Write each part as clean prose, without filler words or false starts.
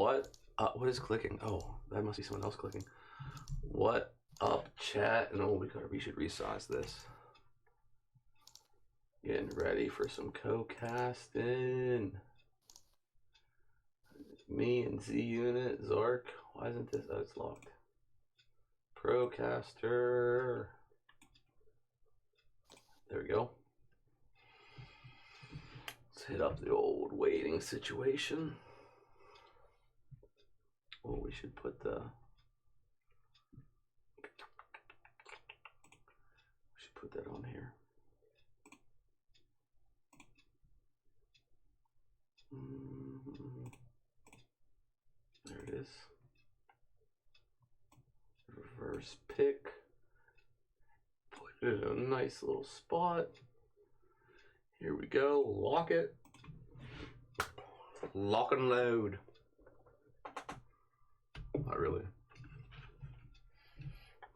What is clicking? Oh, that must be someone else clicking. What up, chat? And we should resize this. Getting ready for some co-casting. Me and Z Unit, Zark. Why isn't this? Oh, it's locked. Procaster. There we go. Let's hit up the old waiting situation. Oh, we should put the. We should put that on here. There it is. Reverse pick. Put it in a nice little spot. Here we go. Lock it. Lock and load. Not really.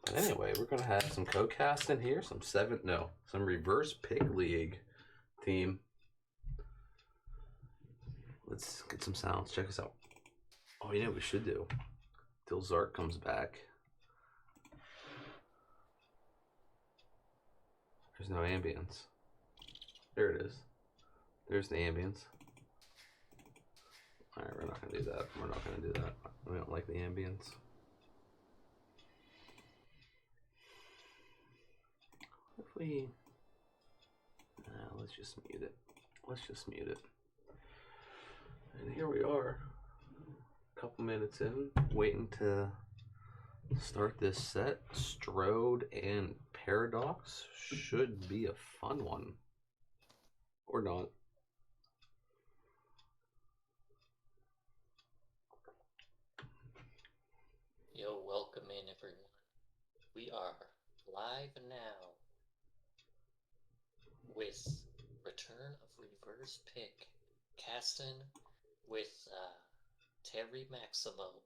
But anyway, we're gonna have some co-cast in here. Some reverse pick league team. Let's get some sounds. Check us out. Oh, you know what we should do? Till Zark comes back. There's no ambience. There it is. There's the ambience. Alright, we're not gonna do that. We're not gonna do that. We don't like the ambience. If we... let's just mute it. Let's just mute it. And here we are. A couple minutes in. Waiting to start this set. Strode and Paradox should be a fun one. Or not. Yo, welcome in everyone. We are live now with return of reverse pick casting with Terry Maximo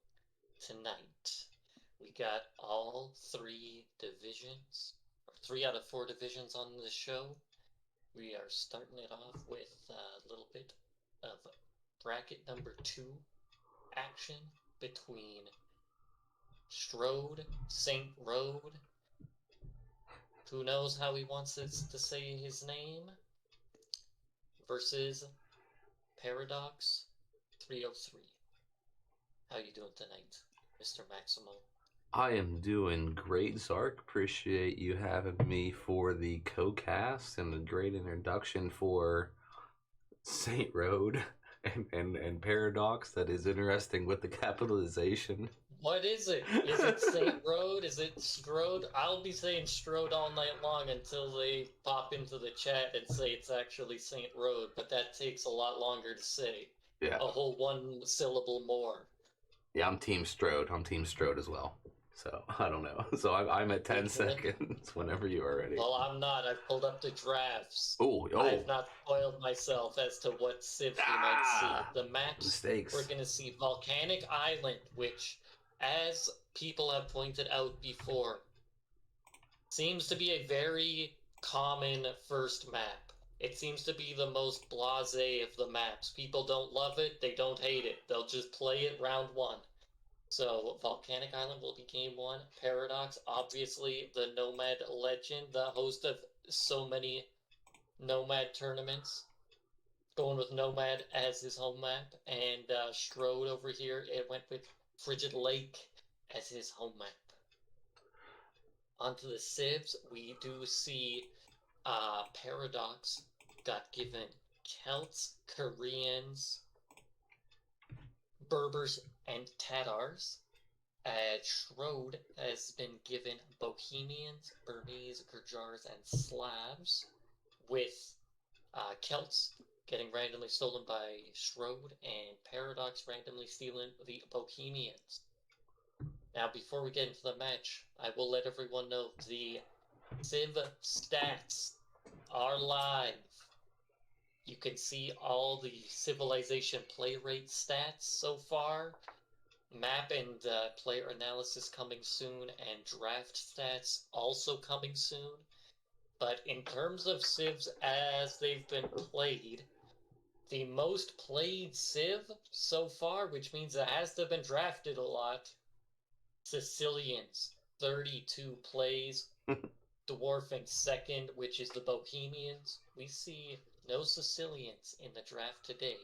tonight. We got all three divisions, or 3 out of 4 divisions on the show. We are starting it off with a little bit of bracket number 2 action between Strode, Saint Road. Who knows how he wants us to say his name? Versus Paradox 303. How you doing tonight, Mr. Maximo? I am doing great, Zark. Appreciate you having me for the co-cast and a great introduction for Saint Road and Paradox. That is interesting with the capitalization. What is it? Is it Saint Road? Is it Strode? I'll be saying Strode all night long until they pop into the chat and say it's actually Saint Road, but that takes a lot longer to say. Yeah. A whole 1 syllable more. Yeah, I'm Team Strode. I'm Team Strode as well. So, I don't know. So, I'm at 10 seconds whenever you are ready. Well, I'm not. I've pulled up the drafts. Oh. I have not spoiled myself as to what civ we might see. The maps, mistakes. We're going to see Volcanic Island, which, as people have pointed out before, seems to be a very common first map. It seems to be the most blasé of the maps. People don't love it, they don't hate it. They'll just play it round 1. So, Volcanic Island will be game 1. Paradox, obviously, the Nomad legend, the host of so many Nomad tournaments. Going with Nomad as his home map. And Strode over here, it went with Frigid Lake as his home map. Onto the civs, we do see Paradox got given Celts, Koreans, Berbers, and Tatars. Strode has been given Bohemians, Burmese, Gurjars, and Slavs, with Celts getting randomly stolen by Strode, and Paradox randomly stealing the Bohemians. Now, before we get into the match, I will let everyone know the Civ stats are live. You can see all the Civilization play rate stats so far. Map and player analysis coming soon, and draft stats also coming soon. But in terms of civs as they've been played, the most played Civ so far, which means it has to have been drafted a lot. Sicilians, 32 plays. Dwarfing second, which is the Bohemians. We see no Sicilians in the draft today.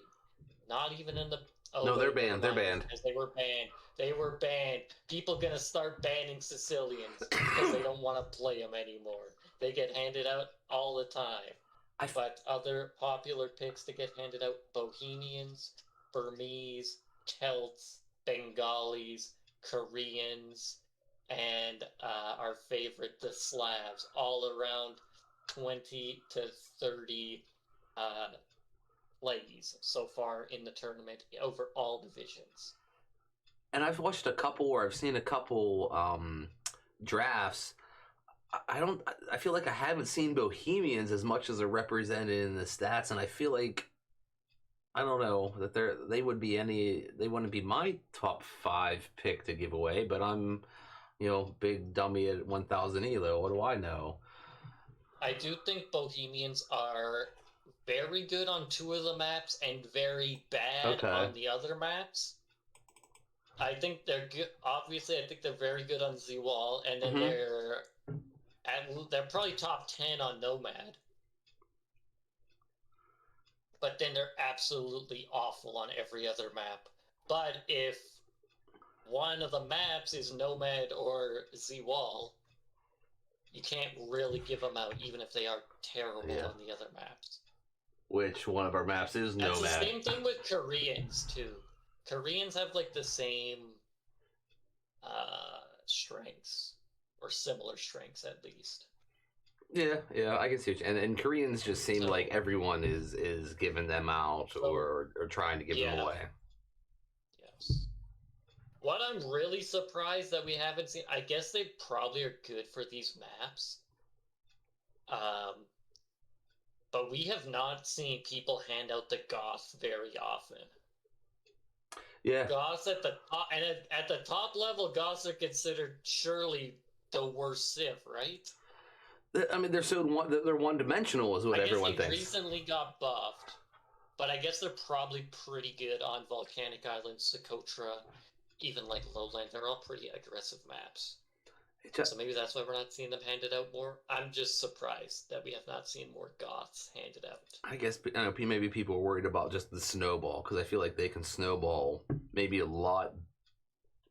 Not even in the... Oh, No, wait, they're banned. They're banned. because they were banned. They were banned. People gonna start banning Sicilians because they don't want to play them anymore. They get handed out all the time. But other popular picks to get handed out: Bohemians, Burmese, Celts, Bengalis, Koreans, and our favorite, the Slavs, all around 20 to 30 plays so far in the tournament over all divisions. And I've watched a couple, or I've seen a couple drafts. I feel like I haven't seen Bohemians as much as they're represented in the stats, and I feel like, I don't know, that they wouldn't be my top 5 pick to give away, but I'm, big dummy at 1000 elo. What do I know? I do think Bohemians are very good on 2 of the maps and very bad on the other maps. I think they're good. Obviously, I think they're very good on Z-Wall, and then they're probably top 10 on Nomad. But then they're absolutely awful on every other map. But if one of the maps is Nomad or Z-Wall, you can't really give them out, even if they are terrible on the other maps. Which one of our maps is Nomad? That's the same thing with Koreans, too. Koreans have, like, the same strengths, or similar strengths, at least. Yeah, I can see what and Koreans just seem like everyone is giving them out or trying to give them away. Yes. What I'm really surprised that we haven't seen, I guess they probably are good for these maps. But we have not seen people hand out the Goth very often. Yeah. Goths at the top, and at the top level, Goths are considered surely the worst Civ, right? I mean, they're one-dimensional, is what everyone thinks. I guess they recently got buffed, but I guess they're probably pretty good on Volcanic Island, Socotra, even like Lowland. They're all pretty aggressive maps. So maybe that's why we're not seeing them handed out more. I'm just surprised that we have not seen more Goths handed out. I guess maybe people are worried about just the snowball, because I feel like they can snowball maybe a lot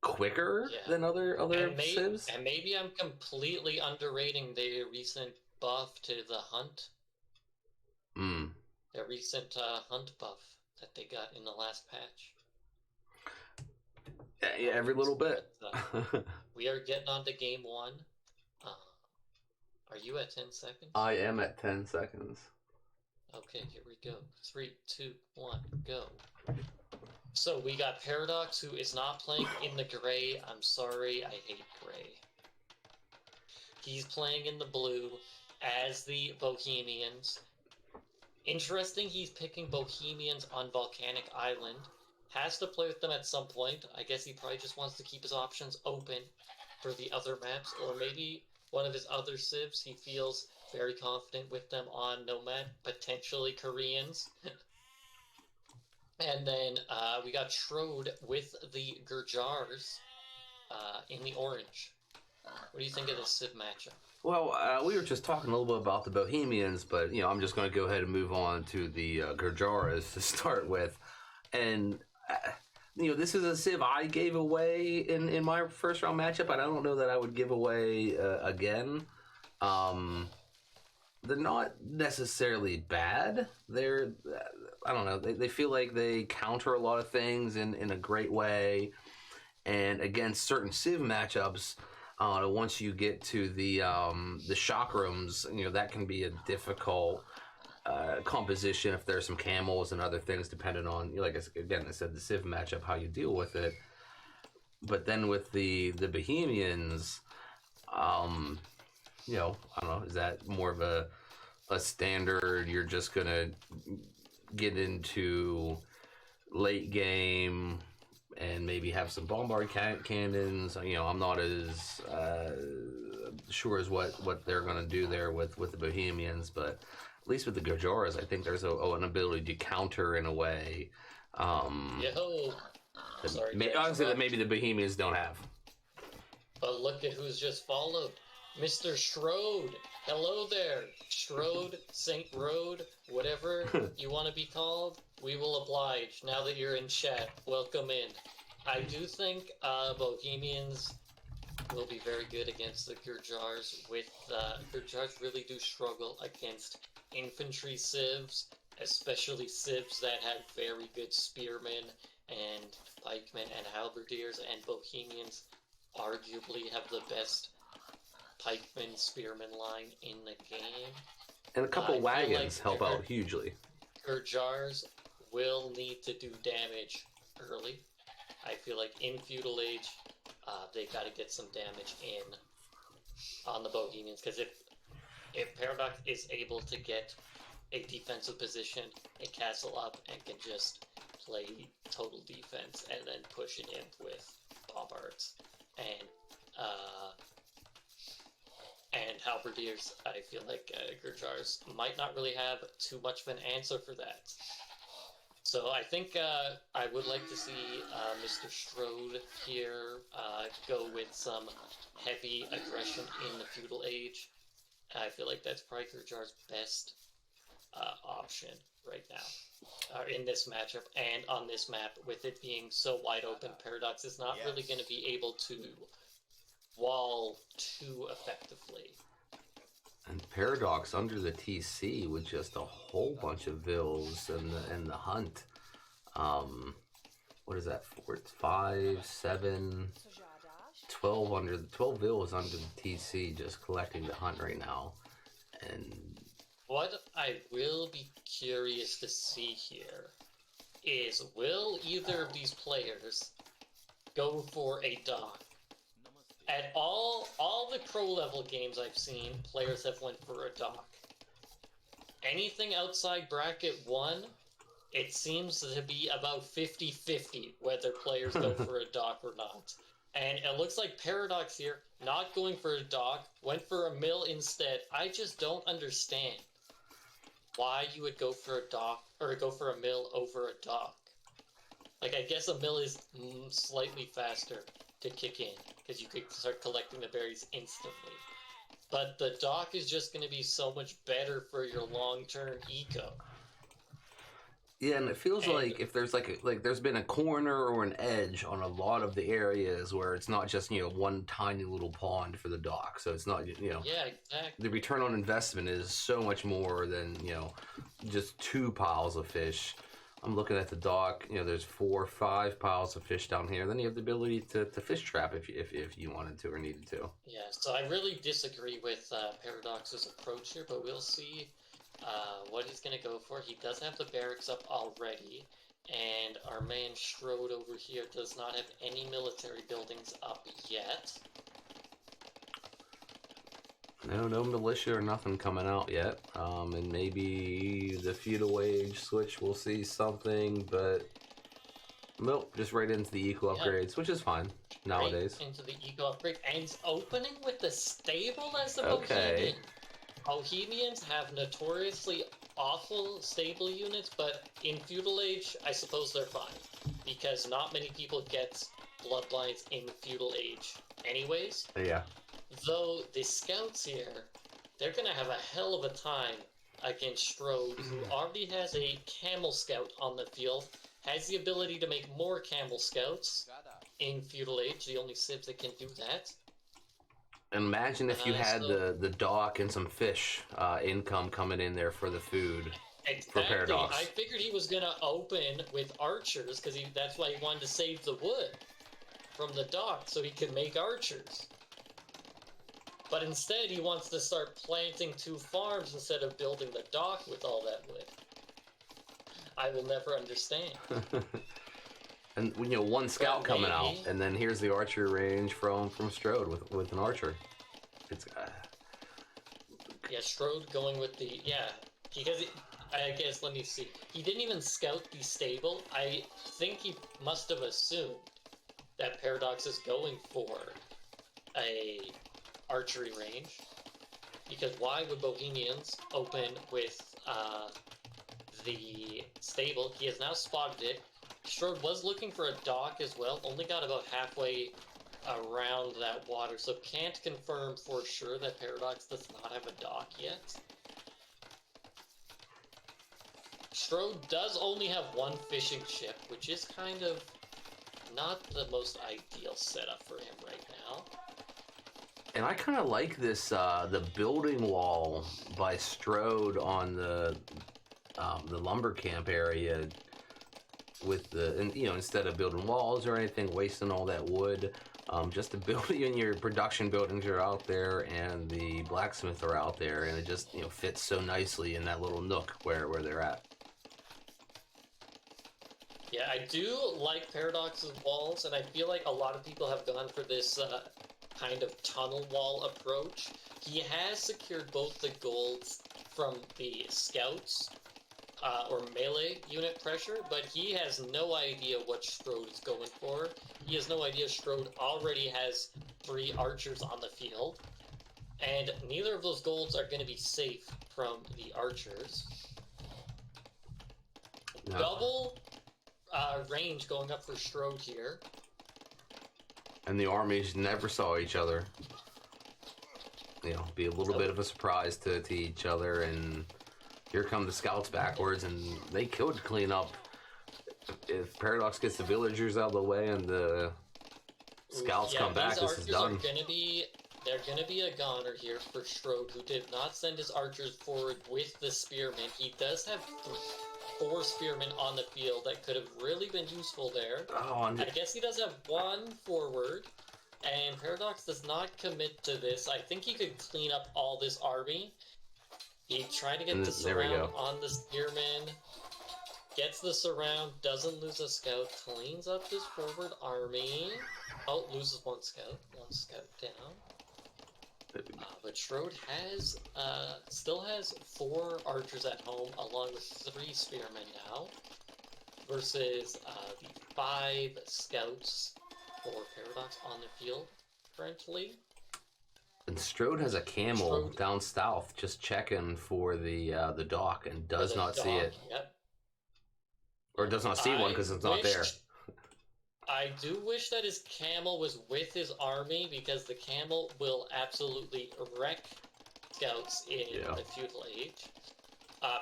quicker than other civs. And maybe I'm completely underrating the recent buff to the hunt. The recent hunt buff that they got in the last patch. Yeah, every little bit. We are getting on to game 1. Are you at 10 seconds? I am at 10 seconds. Okay, here we go. 3, 2, 1, go. So we got Paradox, who is not playing in the gray. I'm sorry, I hate gray. He's playing in the blue as the Bohemians. Interesting, he's picking Bohemians on Volcanic Island. Has to play with them at some point. I guess he probably just wants to keep his options open for the other maps, or maybe one of his other civs. He feels very confident with them on Nomad, potentially Koreans. And then we got Trode with the Gurjars in the orange. What do you think of this civ matchup? Well, we were just talking a little bit about the Bohemians, but I'm just going to go ahead and move on to the Gurjaras to start with. And this is a civ I gave away in my first round matchup, and I don't know that I would give away again. They're not necessarily bad. They're, I don't know, they feel like they counter a lot of things in a great way. And against certain civ matchups, once you get to the shock rooms, that can be a difficult composition if there's some camels and other things, depending on, like I said, the civ matchup, how you deal with it. But then with the Bohemians, I don't know, is that more of a standard, you're just gonna get into late game and maybe have some bombard cannons? I'm not as sure as what they're gonna do there with the Bohemians, but At least with the Gojoras, I think there's an ability to counter in a way. Yo! Sorry to Honestly, that interrupt. maybe the Bohemians don't have. But look at who's just followed. Mr. Strode! Hello there! Strode, Saint Road, whatever you want to be called, we will oblige now that you're in chat. Welcome in. I do think Bohemians will be very good against the Gurjars. Gurjars really do struggle against infantry civs, especially civs that have very good spearmen and pikemen and halberdiers, and Bohemians arguably have the best pikeman spearman line in the game. And a couple wagons help out hugely. Gurjars will need to do damage early. I feel like in Feudal Age, they got to get some damage in on the Bohemians, because if Paradox is able to get a defensive position, a castle up, and can just play total defense and then push an imp with bombards and halberdiers, I feel like Gurjars might not really have too much of an answer for that. So I think I would like to see Mr. Strode here go with some heavy aggression in the Feudal Age. I feel like that's probably Gurjar's best option right now in this matchup. And on this map, with it being so wide open, Paradox is not really going to be able to wall too effectively. And Paradox under the TC with just a whole bunch of vills and the hunt. What is that? 4, 5, 7, 12 under the 12 vills under the TC, just collecting the hunt right now. And what I will be curious to see here is, will either of these players go for a dock? At all the pro level games I've seen, players have went for a dock. Anything outside bracket 1, it seems to be about 50-50 whether players go for a dock or not. And it looks like Paradox here, not going for a dock, went for a mill instead. I just don't understand why you would go for a dock, or go for a mill over a dock. Like, I guess a mill is slightly faster to kick in, because you could start collecting the berries instantly. But the dock is just going to be so much better for your long-term eco. Yeah, and it feels like if there's like there's been a corner or an edge on a lot of the areas where it's not just, one tiny little pond for the dock. So it's not, Yeah, exactly. The return on investment is so much more than, just 2 piles of fish. I'm looking at the dock, there's 4 or 5 piles of fish down here. Then you have the ability to fish trap if you wanted to or needed to. Yeah, so I really disagree with Paradox's approach here, but we'll see what he's going to go for. He does have the barracks up already, and our man Strode over here does not have any military buildings up yet. No militia or nothing coming out yet. And maybe the Feudal Age switch we'll see something, but nope, just right into the eco upgrades, which is fine nowadays. Right into the eco upgrade, and he's opening with the stable as the Bohemian. Bohemians have notoriously awful stable units, but in Feudal Age, I suppose they're fine, because not many people get bloodlines in Feudal Age anyways. Yeah. Though the scouts here, they're going to have a hell of a time against Strode, who already has a camel scout on the field, has the ability to make more camel scouts in Feudal Age, the only civs that can do that. Imagine if you had the dock and some fish income coming in there for the food. Exactly. For Paradox. I figured he was going to open with archers, because that's why he wanted to save the wood from the dock, so he could make archers. But instead, he wants to start planting 2 farms instead of building the dock with all that wood. I will never understand. And 1 scout coming out, and then here's the archery range from Strode with an archer. It's yeah, Strode going with the because I guess, let me see. He didn't even scout the stable. I think he must have assumed that Paradox is going for a archery range, because why would Bohemians open with the stable. He has now spotted it. Strode was looking for a dock as well, only got about halfway around that water, so can't confirm for sure that Paradox does not have a dock yet. Strode does only have one fishing ship, which is kind of not the most ideal setup for him right now. And I kind of like this, the building wall by Strode on the lumber camp area with and instead of building walls or anything, wasting all that wood, just the building and your production buildings are out there and the blacksmith are out there, and it just, fits so nicely in that little nook where they're at. Yeah, I do like Paradox's walls, and I feel like a lot of people have gone for this kind of tunnel wall approach. He has secured both the golds from the scouts, or melee unit pressure, but he has no idea what Strode is going for. He has no idea Strode already has 3 archers on the field, and neither of those golds are going to be safe from the archers. No. Double range going up for Strode here. And the armies never saw each other. Be a little bit of a surprise to each other, and here come the scouts backwards, and they could clean up. If Paradox gets the villagers out of the way and the scouts come back, this is done. They're gonna be a goner here for Strode, who did not send his archers forward with the spearmen. He does have 4 spearmen on the field that could have really been useful there. I guess he does have 1 forward, and Paradox does not commit to this. I think he could clean up all this army. He tried to get the surround on the spearmen, gets the surround, doesn't lose a scout, cleans up his forward army. Oh, loses 1 scout down. But Strode has, still has 4 archers at home, along with 3 spearmen now, versus the 5 scouts for Paradox on the field currently. And Strode has a camel down south, just checking for the dock, and does not see it. Yep. Or does not see one because it's not there. I do wish that his camel was with his army, because the camel will absolutely wreck scouts in the feudal age.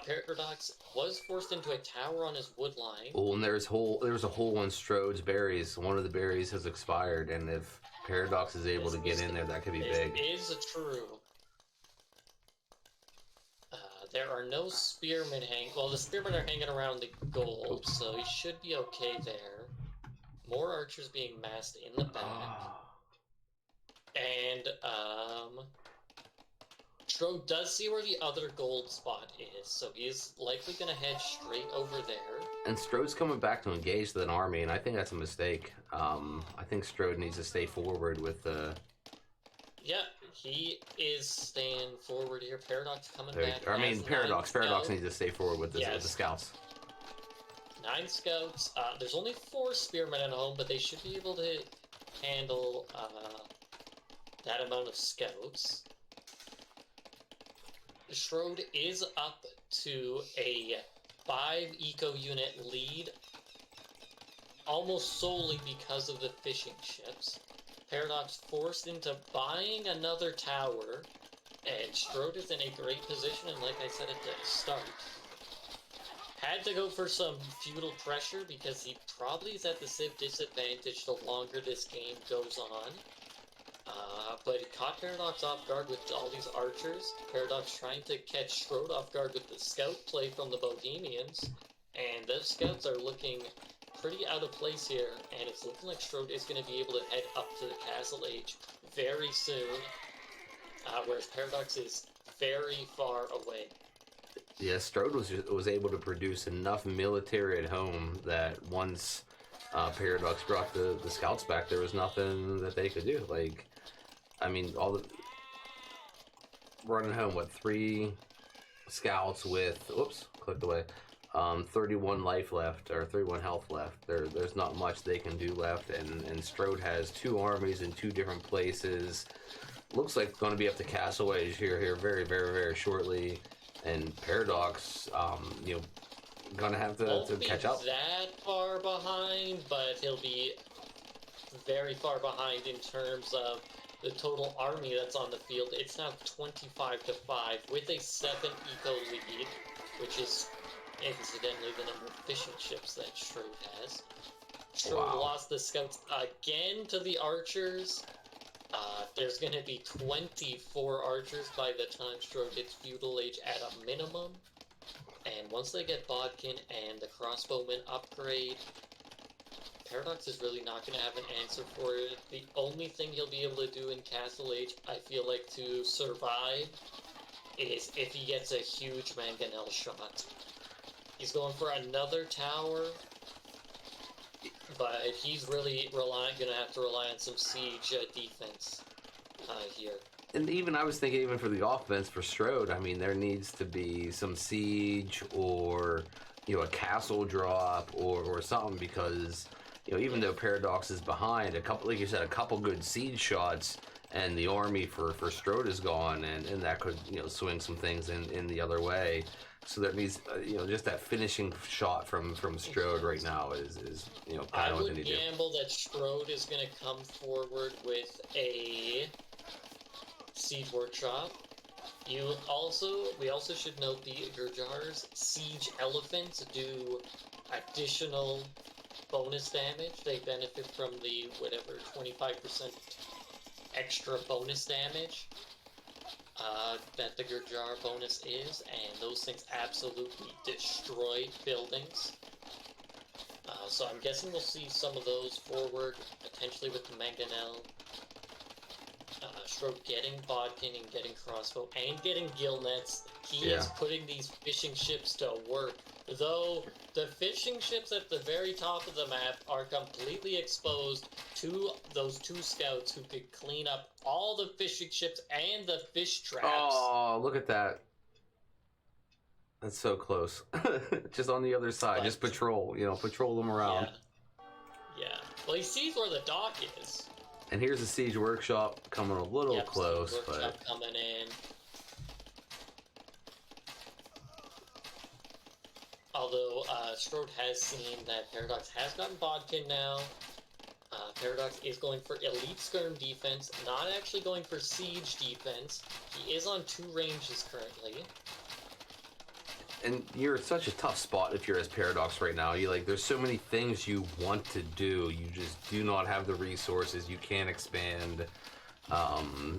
Paradox was forced into a tower on his wood line. Oh, and there's a hole in Strode's berries. One of the berries has expired, and if Paradox is able to get in there, that could be big. It is true. There are no spearmen hanging. Well, the spearmen are hanging around the gold, so he should be okay there. More archers being massed in the back. And, Strode does see where the other gold spot is, so he's likely going to head straight over there. And Strode's coming back to engage an army, and I think that's a mistake. I think Strode needs to stay forward with the... Yeah, he is staying forward here. Paradox coming back. Paradox needs to stay forward with the scouts. 9 scouts. There's only 4 spearmen at home, but they should be able to handle that amount of scouts. Strode is up to a 5 eco unit lead, almost solely because of the fishing ships. Paradox forced into buying another tower, and Strode is in a great position, and like I said at the start, had to go for some feudal pressure because he probably is at the civ disadvantage the longer this game goes on. But it caught Paradox off guard with all these archers. Paradox trying to catch Strode off guard with the scout play from the Bohemians. And those scouts are looking pretty out of place here. And it's looking like Strode is going to be able to head up to the Castle Age very soon. Whereas Paradox is very far away. Yeah, Strode was able to produce enough military at home that once Paradox brought the scouts back, there was nothing that they could do. Running home, 3 scouts with, 31 life left, or 31 health left. There's not much they can do left, and Strode has 2 armies in 2 different places. Looks like it's going to be up to Castle Age here very, very, very shortly. and Paradox, gonna have to Won't be catch up. that far behind, but he'll be very far behind in terms of the total army that's on the field. It's now 25-5 with a 7 eco lead, which is incidentally the number of fishing ships that Strode has. Strode lost the scouts again to the archers. There's going to be 24 archers by the time Strode hits feudal age at a minimum. And once they get Bodkin and the crossbowman upgrade, Paradox is really not going to have an answer for it. The only thing he'll be able to do in Castle Age, I feel like, to survive is if he gets a huge mangonel shot. He's going for another tower, but he's really going to have to rely on some siege defense here. And even I was thinking, even for the offense for Strode, I mean, there needs to be some siege or a castle drop or something, because even though Paradox is behind, like you said, a couple good siege shots, and the army for Strode is gone, and that could swing some things in the other way. So there needs just that finishing shot from Strode right now is kind of what they need to do. I would gamble that Strode is going to come forward with a siege workshop. We also should note the Gurjar's siege elephants do additional bonus damage. They benefit from the 25% extra bonus damage that the Gurjar bonus is, and those things absolutely destroy buildings. So I'm guessing we'll see some of those forward, potentially with the Mangonel. Strode getting Bodkin and getting crossbow and getting gill nets. He is putting these fishing ships to work. Though the fishing ships at the very top of the map are completely exposed to those 2 scouts who could clean up all the fishing ships and the fish traps. Oh, look at that. That's so close. Just on the other side. Just patrol them around. Yeah. Well, he sees where the dock is. And here's the siege workshop coming a little close, siege workshop but coming in. Although Strode has seen that Paradox has gotten Bodkin now. Paradox is going for elite skirm defense, not actually going for siege defense. He is on 2 ranges currently. And you're in such a tough spot if you're as Paradox right now. There's so many things you want to do. You just do not have the resources. You can't expand.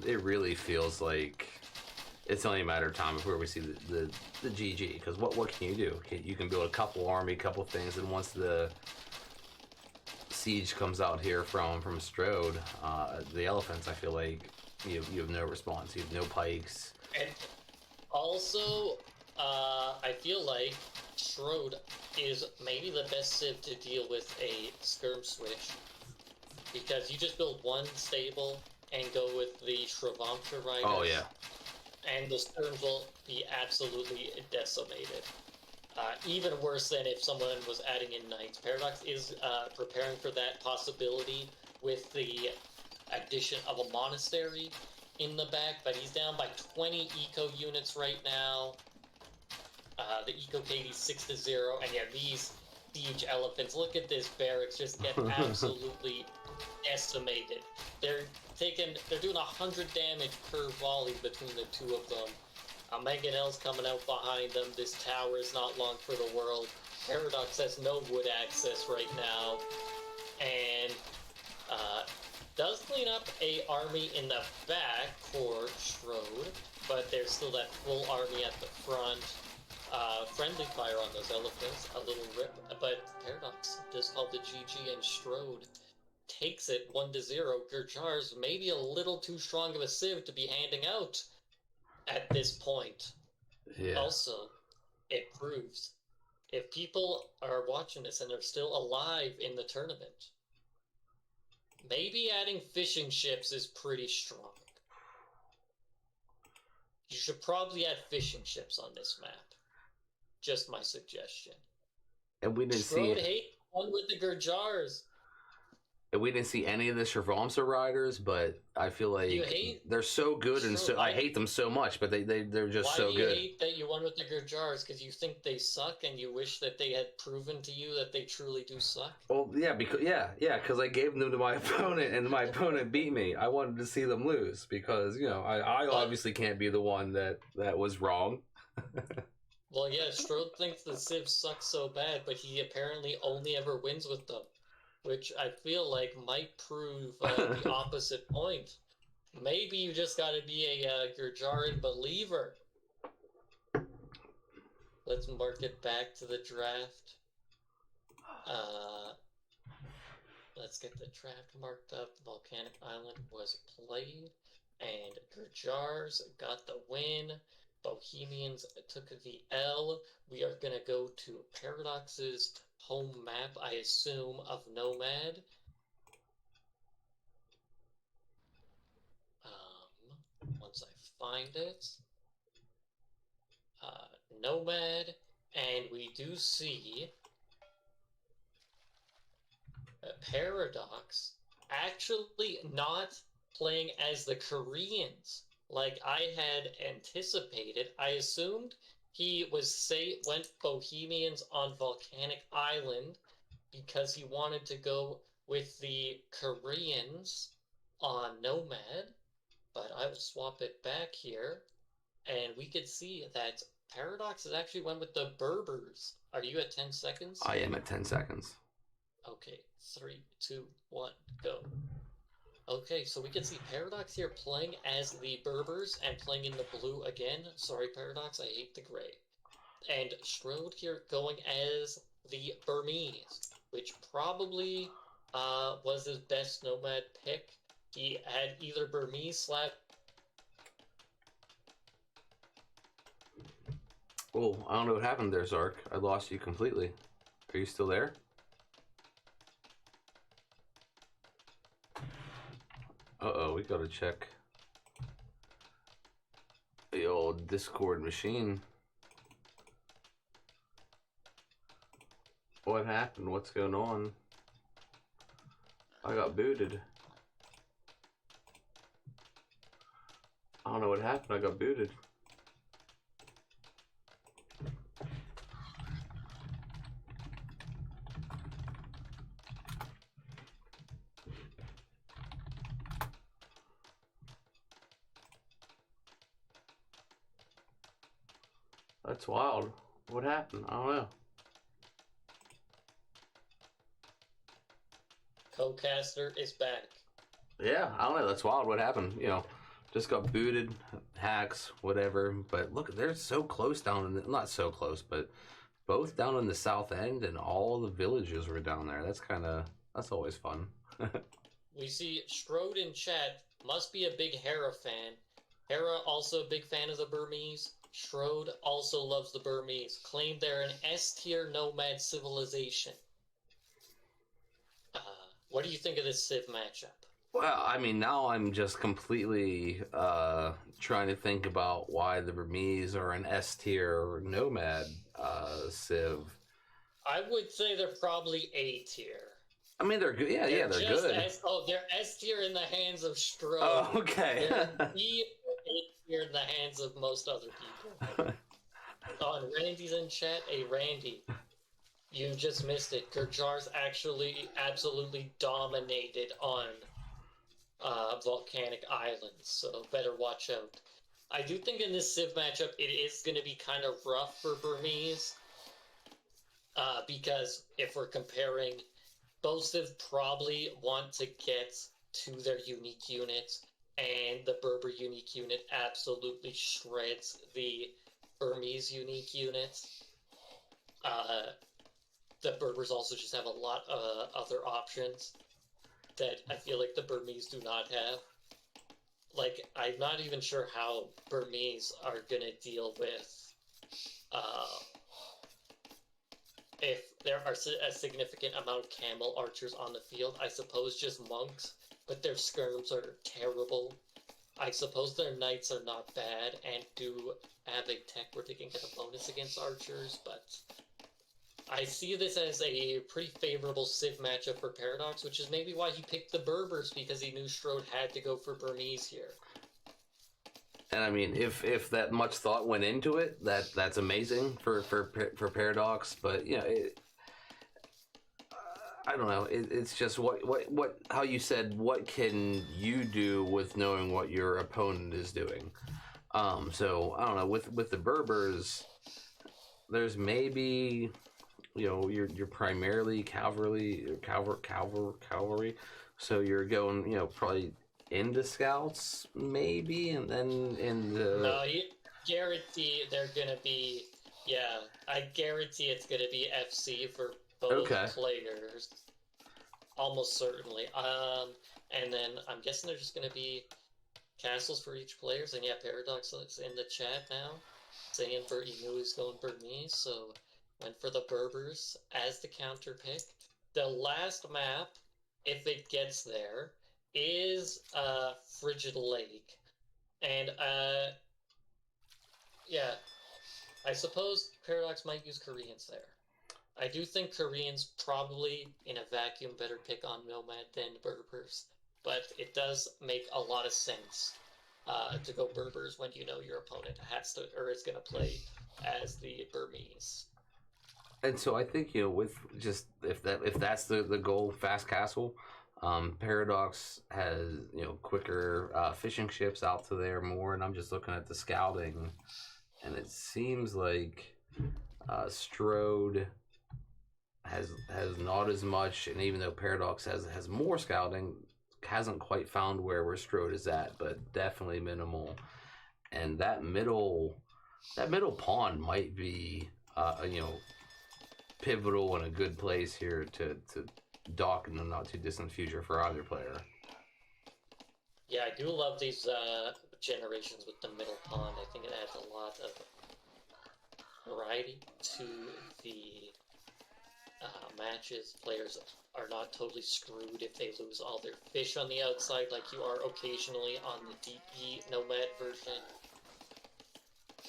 It really feels like it's only a matter of time before we see the GG. Because what can you do? You can build a couple army, couple things, and once the siege comes out here from Strode, the elephants, I feel like you have no response. You have no pikes. And also, I feel like Strode is maybe the best civ to deal with a skirm switch, because you just build 1 stable and go with the Shravamsha riders. Oh yeah. And the skirms will be absolutely decimated. Even worse than if someone was adding in knights. Paradox is preparing for that possibility with the addition of a monastery in the back, but he's down by 20 eco units right now. The eco KD 6-0, and these siege elephants. Look at this barracks just get absolutely decimated. They're doing 100 damage per volley between the 2 of them. Mangonel's coming out behind them. This tower is not long for the world. Paradox has no wood access right now, and does clean up a army in the back for Strode, but there's still that full army at the front. Friendly fire on those elephants, a little rip, but Paradox just called the GG, and Strode takes it 1-0. Gurjar's maybe a little too strong of a civ to be handing out at this point. Yeah. Also, it proves if people are watching this and they're still alive in the tournament, maybe adding fishing ships is pretty strong. You should probably add fishing ships on this map. Just my suggestion. And we didn't see it. Hate one with the Gurjars. we didn't see any of the Shravamsa riders, but I feel You like hate they're so good and Strode. so I hate them so much, but they're just Why so do you good. hate that you won with the Gurjars? Because you think they suck and you wish that they had proven to you that they truly do suck? Well, yeah, because I gave them to my opponent and my opponent beat me. I wanted to see them lose because I But, obviously can't be the one that was wrong. well, yeah, Strode thinks the Civ sucks so bad, but he apparently only ever wins with them, which I feel like might prove the opposite point. Maybe you just gotta be a Gurjaran believer. Let's mark it back to the draft. Let's get the draft marked up. Volcanic Island was played, and Gurjars got the win. Bohemians took the L. We are going to go to Paradox's home map, I assume, of Nomad. Once I find it. Nomad, and we do see Paradox actually not playing as the Koreans like I had anticipated. I assumed he went Bohemians on Volcanic Island because he wanted to go with the Koreans on Nomad, but I will swap it back here, and we could see that Paradox has actually went with the Berbers. Are you at 10 seconds? I am at 10 seconds. Okay, 3, 2, 1, go. Okay, so we can see Paradox here playing as the Berbers and playing in the blue again. Sorry, Paradox, I hate the gray. And Strode here going as the Burmese, which probably was his best Nomad pick. He had either Burmese / Oh, I don't know what happened there, Zark. I lost you completely. Are you still there? Uh-oh, we gotta check the old Discord machine. What happened? What's going on? I got booted. I don't know what happened. I got booted. That's wild. What happened? I don't know. Cocaster is back. Yeah, I don't know. That's wild. What happened? Just got booted, hacks, whatever. But look, they're so close down in not so close, but both down in the south end, and all the villages were down there. That's always fun. We see Strode in chat, must be a big Hera fan. Hera also a big fan of the Burmese. Strode also loves the Burmese. Claimed they're an S-tier nomad civilization. What do you think of this Civ matchup? Well, I mean, now I'm just completely trying to think about why the Burmese are an S tier nomad civ. I would say they're probably A tier. I mean, they're good. Yeah, they're good. They're S tier in the hands of Strode. Oh, okay. They're B tier in the hands of most other people. On Randy's in chat, Randy. You just missed it. Gurjars actually absolutely dominated on Volcanic Islands, so better watch out. I do think in this Civ matchup it is going to be kind of rough for Burmese, because if we're comparing, both Civ probably want to get to their unique units, and the Berber unique unit absolutely shreds the Burmese unique units. The Berbers also just have a lot of other options that I feel like the Burmese do not have. Like, I'm not even sure how Burmese are going to deal with if there are a significant amount of camel archers on the field. I suppose just monks, but their skirms are terrible. I suppose their knights are not bad and do have a tech where they can get a bonus against archers, but I see this as a pretty favorable Civ matchup for Paradox, which is maybe why he picked the Berbers, because he knew Strode had to go for Burmese here. And I mean, if that much thought went into it, that's amazing for Paradox. But I don't know. It's just what how you said. What can you do with knowing what your opponent is doing? So I don't know. With the Berbers, there's maybe you're primarily cavalry, so you're going probably into scouts maybe, and then in the No, you guarantee they're gonna be. Yeah, I guarantee it's gonna be FC for both players, almost certainly. And then I'm guessing they're just gonna be castles for each players. And yeah, Paradox is in the chat now, saying he knew he was going Burmese, so went for the Berbers as the counter pick. The last map, if it gets there, is Frigid Lake. And yeah, I suppose Paradox might use Koreans there. I do think Koreans probably, in a vacuum, better pick on Nomad than Berbers, but it does make a lot of sense to go Berbers when you know your opponent has to or is going to play as the Burmese. And so I think with just if that's the goal, fast castle. Paradox has quicker fishing ships out to there more, and I'm just looking at the scouting, and it seems like Strode has not as much, and even though Paradox has more scouting, hasn't quite found where Strode is at, but definitely minimal. And that middle pawn might be pivotal and a good place here to dock in the not too distant future for either player. Yeah, I do love these generations with the middle pawn. I think it adds a lot of variety to the matches. Players are not totally screwed if they lose all their fish on the outside like you are occasionally on the DE Nomad version.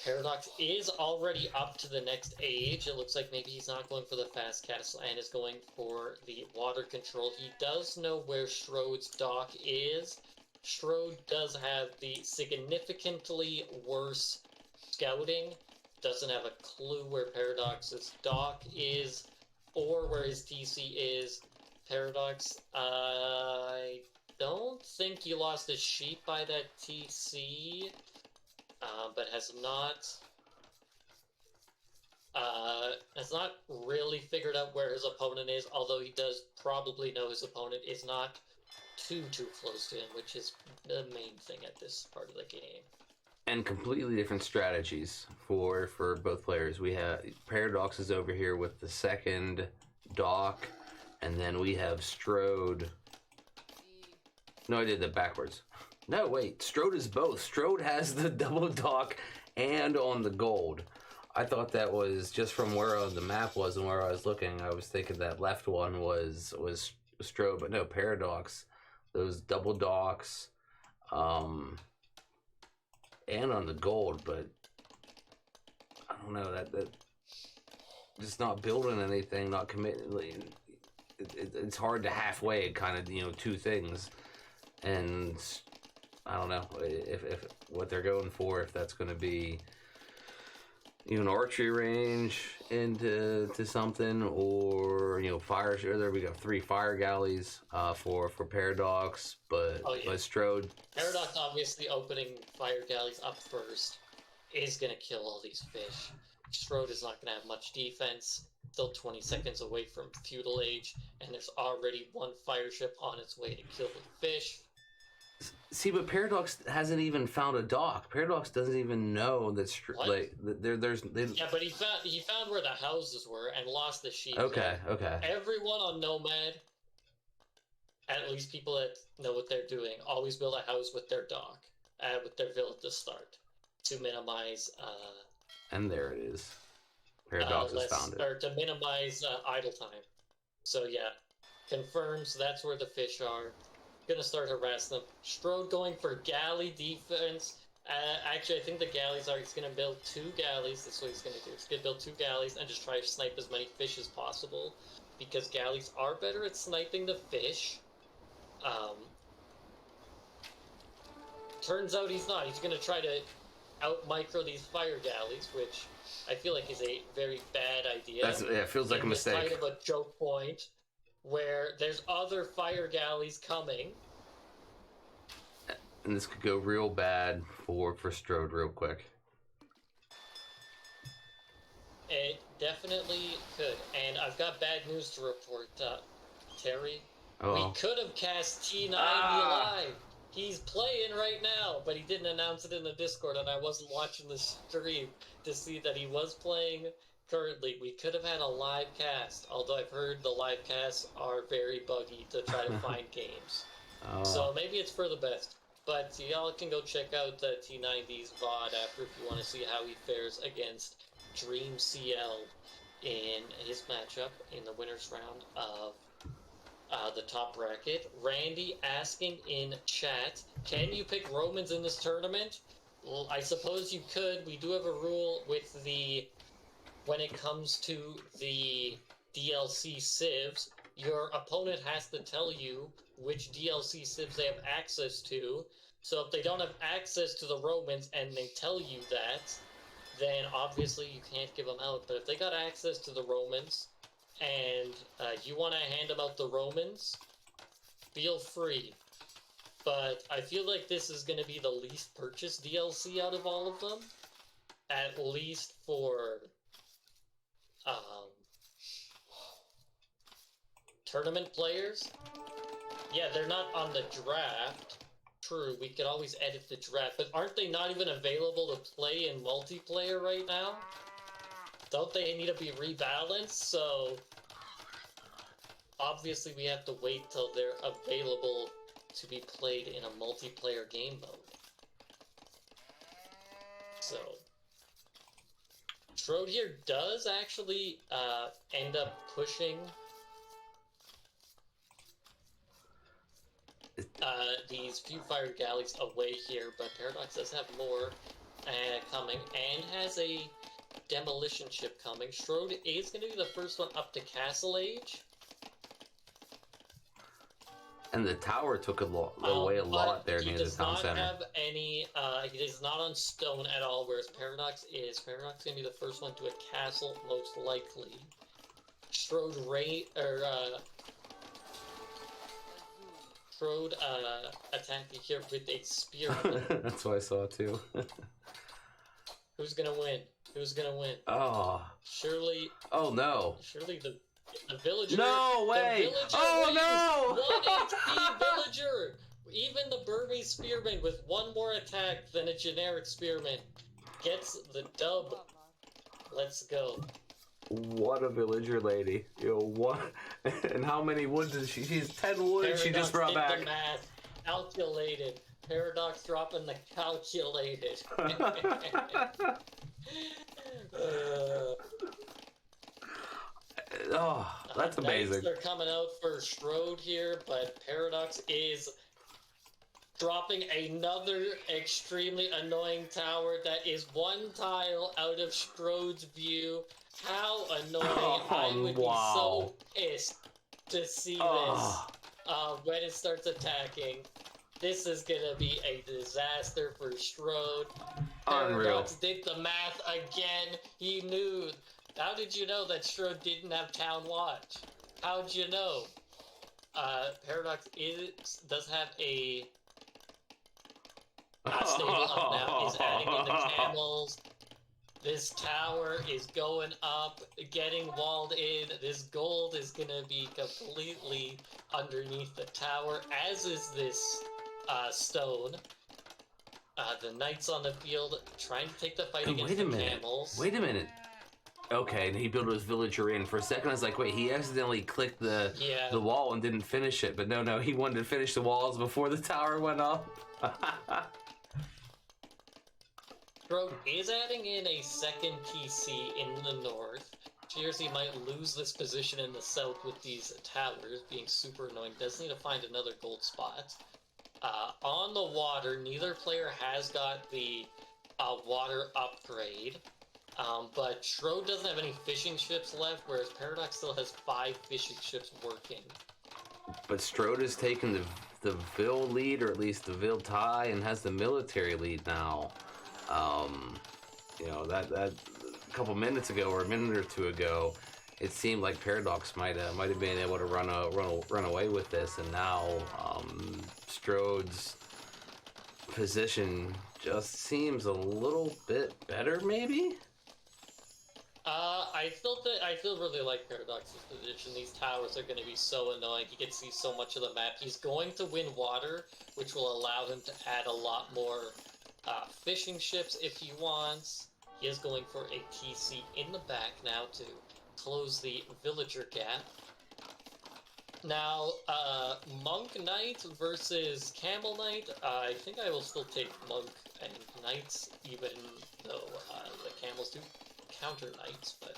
Paradox is already up to the next age. It looks like maybe he's not going for the fast castle and is going for the water control. He does know where Strode's dock is. Strode does have the significantly worse scouting. Doesn't have a clue where Paradox's dock is or where his TC is. Paradox, I don't think he lost his sheep by that TC. But has not really figured out where his opponent is, although he does probably know his opponent is not too close to him, which is the main thing at this part of the game. And completely different strategies for both players. We have Paradox is over here with the second dock, and then we have Strode. No, I did that backwards. No, wait. Strode is both. Strode has the double dock and on the gold. I thought that was just from where the map was and where I was looking. I was thinking that left one was Strode, but no, Paradox. Those double docks, and on the gold, but I don't know that just not building anything, not committing. It's hard to halfway kind of two things, and I don't know if what they're going for, if that's going to be even archery range into something, or fire. There we go, 3 fire galleys for Paradox, but Strode. Paradox obviously opening fire galleys up first is going to kill all these fish. Strode is not going to have much defense. Still 20 seconds away from feudal age, and there's already 1 fire ship on its way to kill the fish. See, but Paradox hasn't even found a dock. Paradox doesn't even know that there's. Yeah, but he found where the houses were and lost the sheep. Okay. Everyone on Nomad, at least people that know what they're doing, always build a house with their dock, with their villa to start, to minimize. And there it is. Paradox has found it. Or to minimize idle time. So yeah, confirms that's where the fish are. Gonna start harassing them. Strode going for galley defense. Actually, I think the galleys are. He's going to build 2 galleys. That's what he's going to do. He's going to build 2 galleys and just try to snipe as many fish as possible. Because galleys are better at sniping the fish. Turns out he's not. He's going to try to out-micro these fire galleys, which I feel like is a very bad idea. It feels like a mistake. Kind of a joke point where there's other fire galleys coming. And this could go real bad for Strode real quick. It definitely could. And I've got bad news to report, Terry. We could have cast T90 live. He's playing right now, but he didn't announce it in the Discord, and I wasn't watching the stream to see that he was playing currently. We could have had a live cast, although I've heard the live casts are very buggy to try to find games. So maybe it's for the best. But y'all can go check out the T90's VOD after if you want to see how he fares against Dream CL in his matchup in the winner's round of the top bracket. Randy asking in chat, can you pick Romans in this tournament? Well, I suppose you could. We do have a rule with when it comes to the DLC civs, your opponent has to tell you which DLC civs they have access to. So if they don't have access to the Romans and they tell you that, then obviously you can't give them out. But if they got access to the Romans and you want to hand them out the Romans, feel free. But I feel like this is going to be the least purchased DLC out of all of them, at least for tournament players. Yeah, they're not on the draft. True, we could always edit the draft, but aren't they not even available to play in multiplayer right now? Don't they need to be rebalanced? So obviously we have to wait till they're available to be played in a multiplayer game mode. So Strode here does actually end up pushing these few fire galleys away here, but Paradox does have more coming and has a demolition ship coming. Strode is going to be the first one up to Castle Age. And the tower took away a lot there near the town center. He does not have any, he is not on stone at all, whereas Paradox is. Paradox is going to be the first one to a castle, most likely. Strode attacking here with a spear. That's what I saw too. Who's gonna win? Who's gonna win? Oh. Surely. Oh no. Surely the villager. No way! Oh no! 1 HP villager! Even the Burmese spearman with 1 more attack than a generic spearman gets the dub. Let's go. What a villager lady. Yo, what? And how many wood did she? She's 10 wood Paradox she just brought back. The math. Calculated. Paradox dropping the calculated. Oh, that's amazing. They're coming out for Strode here, but Paradox is dropping another extremely annoying tower that is 1 tile out of Strode's view. How annoying. I would be so pissed to see this when it starts attacking. This is gonna be a disaster for Strode. Paradox did the math again. He knew. How did you know that Strode didn't have Town Watch? How'd you know? Paradox does have a stable up now. Is adding in the camels. This tower is going up, getting walled in. This gold is gonna be completely underneath the tower, as is this stone. The knights on the field trying to take the fight against the camels. Wait a minute. Okay, and he built his villager in. For a second, I was like, wait, he accidentally clicked the wall and didn't finish it. But no, he wanted to finish the walls before the tower went up. Strode is adding in a second PC in the north. Fears he might lose this position in the south with these towers being super annoying. Does need to find another gold spot. On the water, neither player has got the water upgrade, but Schroed doesn't have any fishing ships left, whereas Paradox still has 5 fishing ships working. But Strode has taken the Vil lead, or at least the Vil tie, and has the military lead now. That a couple minutes ago or a minute or two ago, it seemed like Paradox might have been able to run away with this, and now Strode's position just seems a little bit better, maybe. I still really like Paradox's position. These towers are going to be so annoying. He can see so much of the map. He's going to win water, which will allow him to add a lot more fishing ships if he wants. He is going for a TC in the back now to close the villager gap. Now, Monk Knight versus Camel Knight. I think I will still take Monk and Knights, even though the Camels do counter Knights, but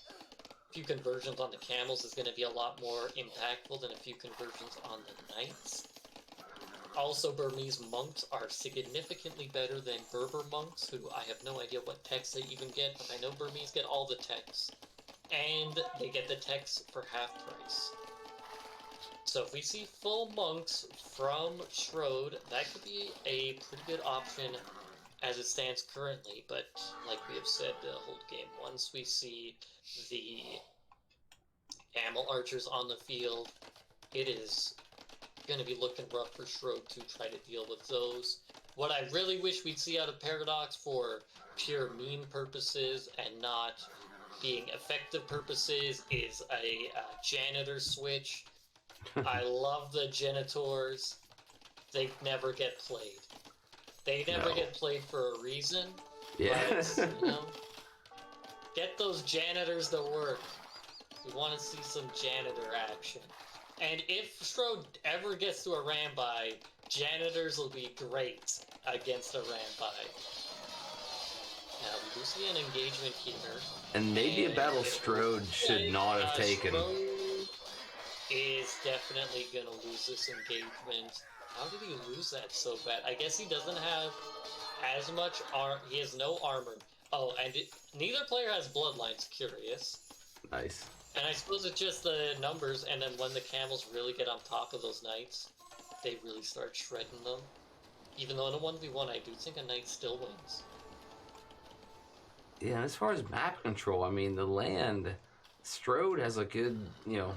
a few conversions on the Camels is going to be a lot more impactful than a few conversions on the Knights. Also, Burmese monks are significantly better than Berber monks, who I have no idea what techs they even get, but I know Burmese get all the techs. And they get the techs for half price. So if we see full monks from Schroed, that could be a pretty good option as it stands currently, but like we have said the whole game, once we see the camel archers on the field, it is going to be looking rough for Schroed to try to deal with those. What I really wish we'd see out of Paradox for pure meme purposes and not being effective purposes is a janitor switch. I love the janitors. They never get played. They never get played for a reason. Yeah. But, get those janitors to work. We want to see some janitor action. And if Strode ever gets to a Rambai, janitors will be great against a Rambai. Now, we do see an engagement here. And maybe a battle Strode should not have taken. Strode is definitely going to lose this engagement. How did he lose that so bad? I guess he doesn't have as much he has no armor. Oh, and neither player has bloodlines. Curious. Nice. And I suppose it's just the numbers, and then when the camels really get on top of those knights, they really start shredding them. Even though in a 1v1, I do think a knight still wins. Yeah, as far as map control, I mean, the land, Strode has a good,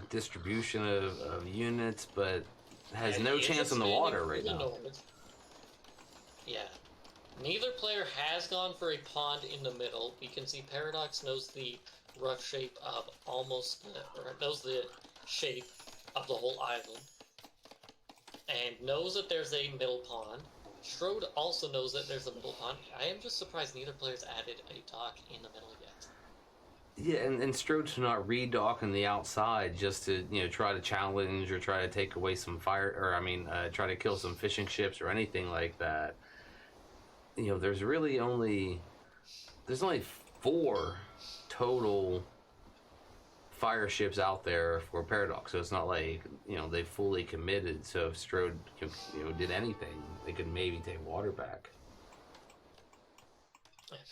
distribution of units, but has no chance on the water right now. Yeah. Neither player has gone for a pond in the middle. We can see Paradox knows the rough shape of knows the shape of the whole island. And knows that there's a middle pond. Strode also knows that there's a middle pond. I am just surprised neither player's added a dock in the middle yet. Yeah, and Strode should not redock on the outside just to, try to challenge or try to take away some fire, or try to kill some fishing ships or anything like that. There's only 4 total fire ships out there for Paradox, so it's not like they fully committed. So if Strode did anything, they could maybe take water back.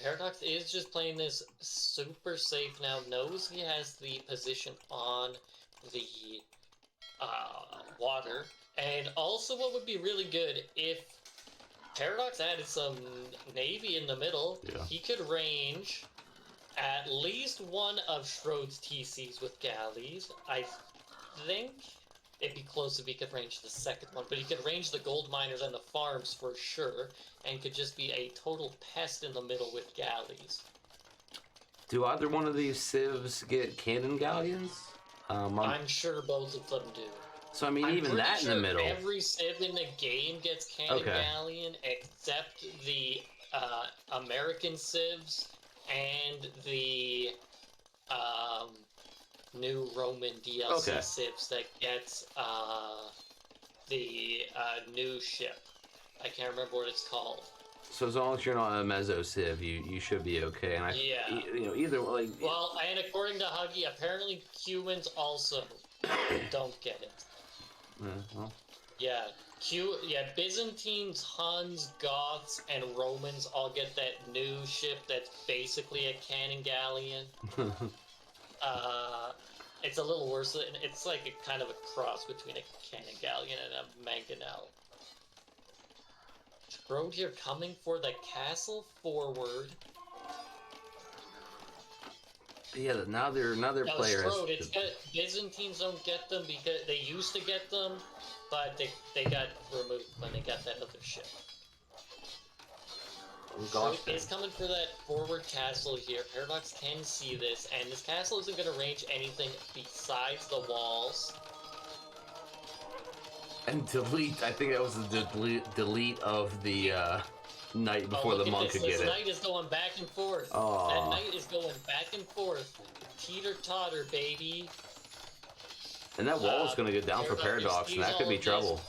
Paradox is just playing this super safe now, knows he has the position on the water, and also what would be really good if Paradox added some navy in the middle. Yeah. He could range at least one of Schroed's TCs with galleys. I think it'd be close if he could range the second one, but he could range the gold miners and the farms for sure, and could just be a total pest in the middle with galleys. Do either one of these civs get cannon galleons? I'm sure both of them do. So even that in the middle. Every civ in the game gets cannon galleon except the American civs and the new Roman DLC civs that gets the new ship. I can't remember what it's called. So as long as you're not a Mezzo civ, you should be okay. And either like. Well, and according to Huggy, apparently humans also don't get it. Well. Yeah. Byzantines, Huns, Goths, and Romans all get that new ship that's basically a cannon galleon. It's a little worse. It's like a kind of a cross between a cannon galleon and a mangonel. Road here coming for the castle forward. Yeah, now their player Strode, Byzantines don't get them because they used to get them, but they got removed when they got that other ship. Strode is coming for that forward castle here. Paradox can see this, and this castle isn't going to range anything besides the walls. And delete, I think that was the delete of the knight before the monk could get it. This knight is going back and forth. Oh. That knight is going back and forth. Teeter-totter, baby. And that wall is going to go down for Paradox, and that could be trouble.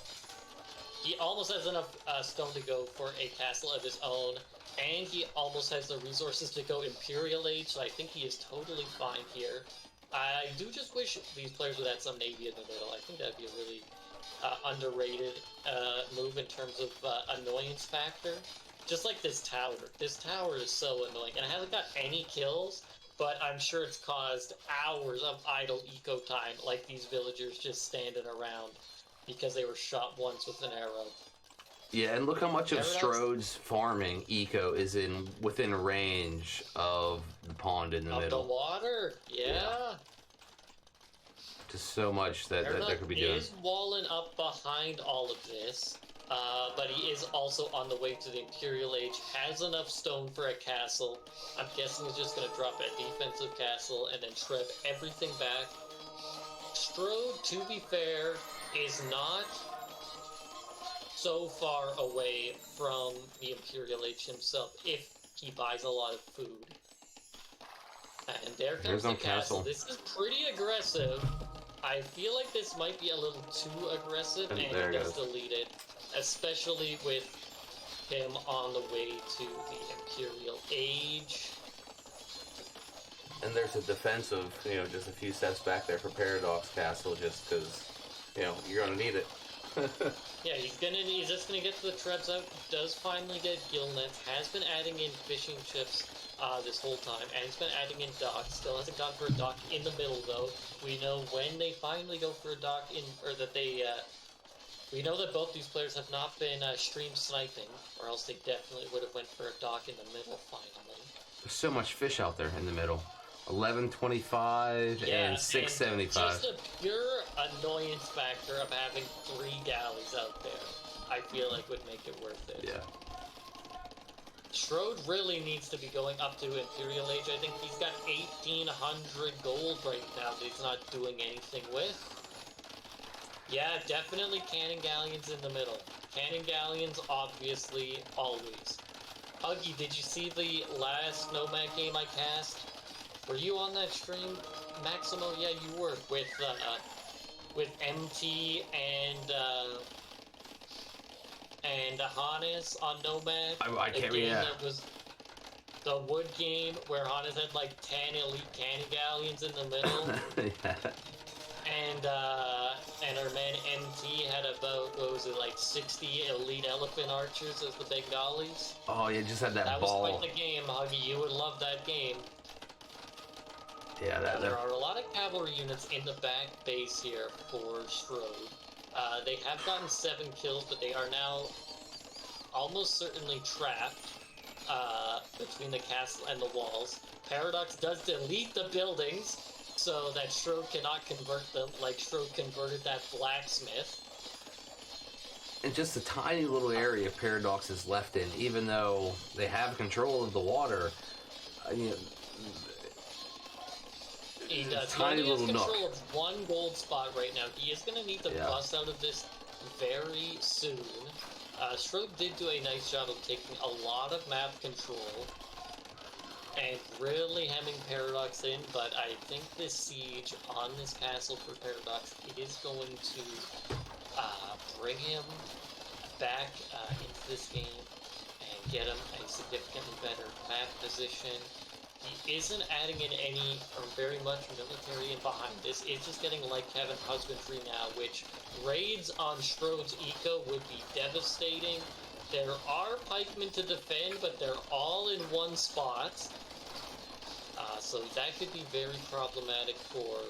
He almost has enough stone to go for a castle of his own, and he almost has the resources to go Imperial Age, so I think he is totally fine here. I do just wish these players would add some Navy in the middle. I think that'd be a really underrated move in terms of annoyance factor. Just like this tower. This tower is so annoying, and it hasn't got any kills, but I'm sure it's caused hours of idle eco time, like these villagers just standing around because they were shot once with an arrow. Yeah, and look how much of Strode's farming eco is within range of the pond in the middle. Of the water, yeah. Just so much that could be doing. He is walling up behind all of this, but he is also on the way to the Imperial Age, has enough stone for a castle. I'm guessing he's just going to drop a defensive castle and then shred everything back. Strode, to be fair, is not so far away from the Imperial Age himself if he buys a lot of food. And there comes the castle. This is pretty aggressive. I feel like this might be a little too aggressive, and it does delete it, especially with him on the way to the Imperial Age. And there's a defense of, just a few steps back there for Paradox Castle, just because, you're going to need it. Yeah, he's just gonna get to the Trebs out. Does finally get gill nets. Has been adding in fishing chips this whole time, and it's been adding in docks. Still hasn't gone for a dock in the middle though. We know when they finally go for a dock we know that both these players have not been stream sniping, or else they definitely would have went for a dock in the middle finally. There's so much fish out there in the middle. 1125 and 675. Just a pure annoyance factor of having 3 galleys out there, I feel like would make it worth it. Yeah. Strode really needs to be going up to Imperial Age. I think he's got 1,800 gold right now that he's not doing anything with. Yeah, definitely cannon galleons in the middle. Cannon galleons, obviously, always. Huggy, did you see the last Nomad game I cast? Were you on that stream, Maximo? Yeah, you were, with MT and Hannes on Nomad. I can't read that. That was the wood game where Hannes had like 10 elite cannon galleons in the middle. Yeah. And our man MT had about, what was it, like 60 elite elephant archers as the Bengalis. Oh, you just had that ball. That was quite the game, Huggy. You would love that game. Yeah, there are a lot of cavalry units in the back base here for Strode. They have gotten 7 kills, but they are now almost certainly trapped between the castle and the walls. Paradox does delete the buildings so that Strode cannot convert them, like Strode converted that blacksmith. And just a tiny little area Paradox is left in, even though they have control of the water. He does. Tiny little nook. He has control of 1 gold spot right now. He is going to need to bust out of this very soon. Strode did do a nice job of taking a lot of map control and really hemming Paradox in, but I think this siege on this castle for Paradox is going to bring him back into this game and get him a significantly better map position. He isn't adding in any or very much military in behind this. It's just getting light cabin husbandry now, which raids on Strode's eco would be devastating. There are pikemen to defend, but they're all in one spot. So that could be very problematic for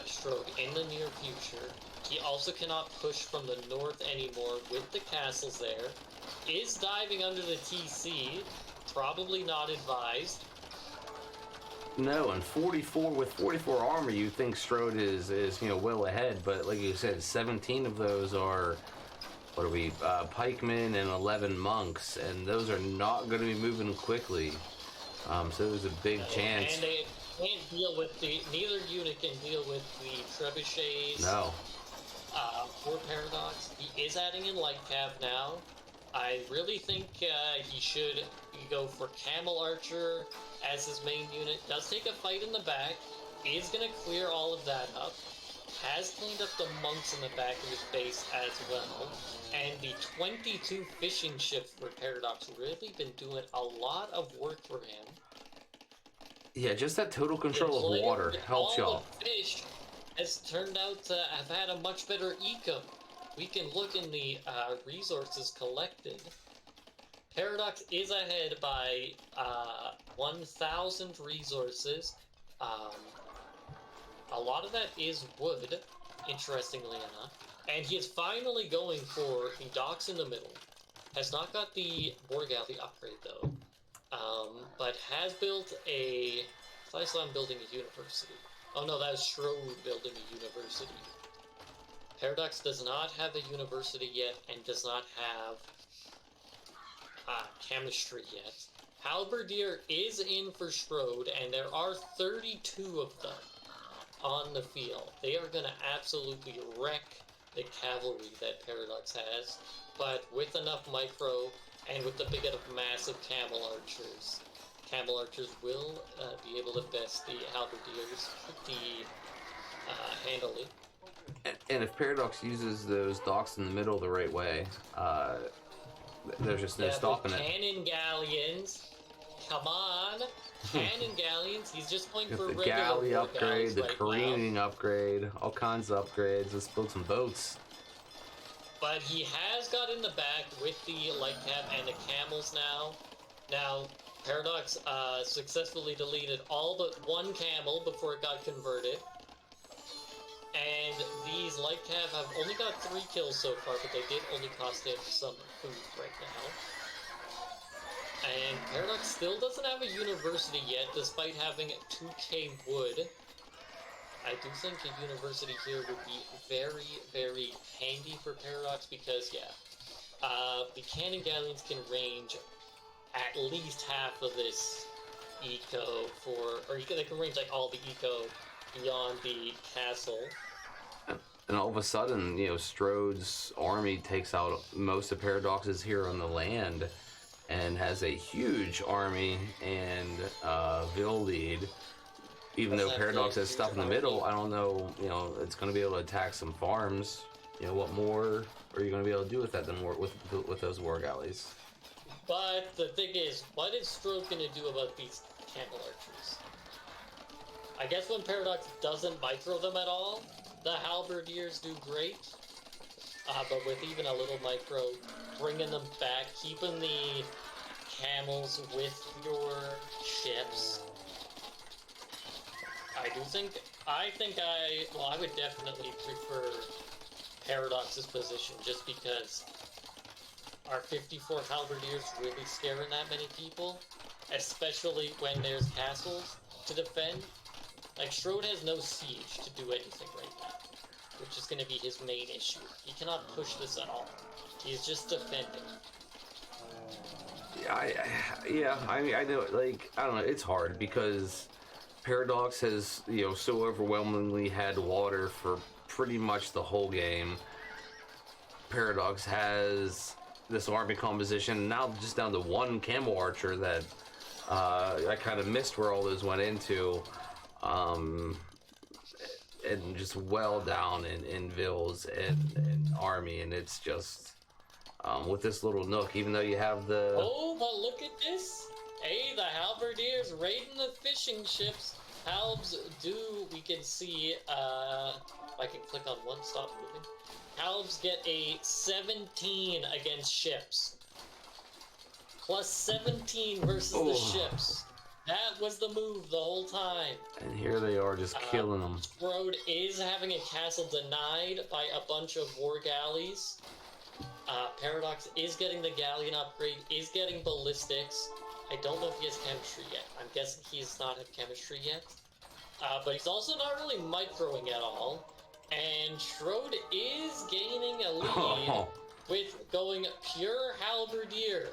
Strode in the near future. He also cannot push from the north anymore with the castles there. Is diving under the TC, probably not advised. No, and 44 with 44 armor, you think Strode is well ahead, but like you said, 17 of those are pikemen and 11 monks, and those are not going to be moving quickly. So there's a big chance. And they can't deal with neither unit can deal with the trebuchets. No. For Paradox, he is adding in light cav now. I really think he should go for Camel Archer as his main unit. Does take a fight in the back. Is going to clear all of that up. Has cleaned up the monks in the back of his base as well. And the 22 fishing ships for Paradox really been doing a lot of work for him. Yeah, just that total control of water helps y'all. Fish has turned out to have had a much better eco. We can look in the resources collected. Paradox is ahead by 1,000 resources. A lot of that is wood, interestingly enough. And he is finally going for the docks in the middle. Has not got the War Galley upgrade, though. But has built a... I thought I saw him building a university. Oh no, that was Strode building a university. Paradox does not have a university yet, and does not have chemistry yet. Halberdier is in for Strode, and there are 32 of them on the field. They are going to absolutely wreck the cavalry that Paradox has, but with enough micro, and with the big enough massive camel archers will be able to best the halberdiers pretty handily. And if Paradox uses those docks in the middle the right way, there's just no stopping it. Cannon galleons, come on, cannon galleons. He's just going for the regular galley upgrade, the right careening upgrade, all kinds of upgrades. Let's build some boats. But he has got in the back with the light cap and the camels now. Now, Paradox successfully deleted all but one camel before it got converted. And these light cav have only got 3 kills so far, but they did only cost him some food right now. And Paradox still doesn't have a university yet, despite having 2k wood. I do think a university here would be very, very handy for Paradox because, the cannon galleons can range at least half of this eco they can range like all the eco beyond the castle. And all of a sudden, Strode's army takes out most of Paradox's here on the land and has a huge army and Vil lead. Even though Paradox has stuff in the middle, I don't know, it's going to be able to attack some farms. What more are you going to be able to do with that than with those war galleys? But the thing is, what is Strode going to do about these camel archers? I guess when Paradox doesn't micro them at all, the halberdiers do great. But with even a little micro, bringing them back, keeping the camels with your ships. I would definitely prefer Paradox's position, just because are 54 halberdiers really scaring that many people? Especially when there's castles to defend? Like, Strode has no siege to do anything right now, which is going to be his main issue. He cannot push this at all. He's just defending. I know, I don't know, it's hard because Paradox has, so overwhelmingly had water for pretty much the whole game. Paradox has this army composition, now just down to one camel archer that I kind of missed where all those went into. And just well down in Vil's and army, and it's just with this little nook, even though you have the... Oh, but look at this! Hey, the halberdiers raiding the fishing ships. Halbs do, we can see, if I can click on one, stop moving. Halbs get a 17 against ships. Plus 17 versus the ships. That was the move the whole time. And here they are just killing them. Strode is having a castle denied by a bunch of war galleys. Paradox is getting the galleon upgrade, is getting ballistics. I don't know if he has chemistry yet. I'm guessing he does not have chemistry yet. But he's also not really microing at all. And Strode is gaining a lead with going pure halberdier.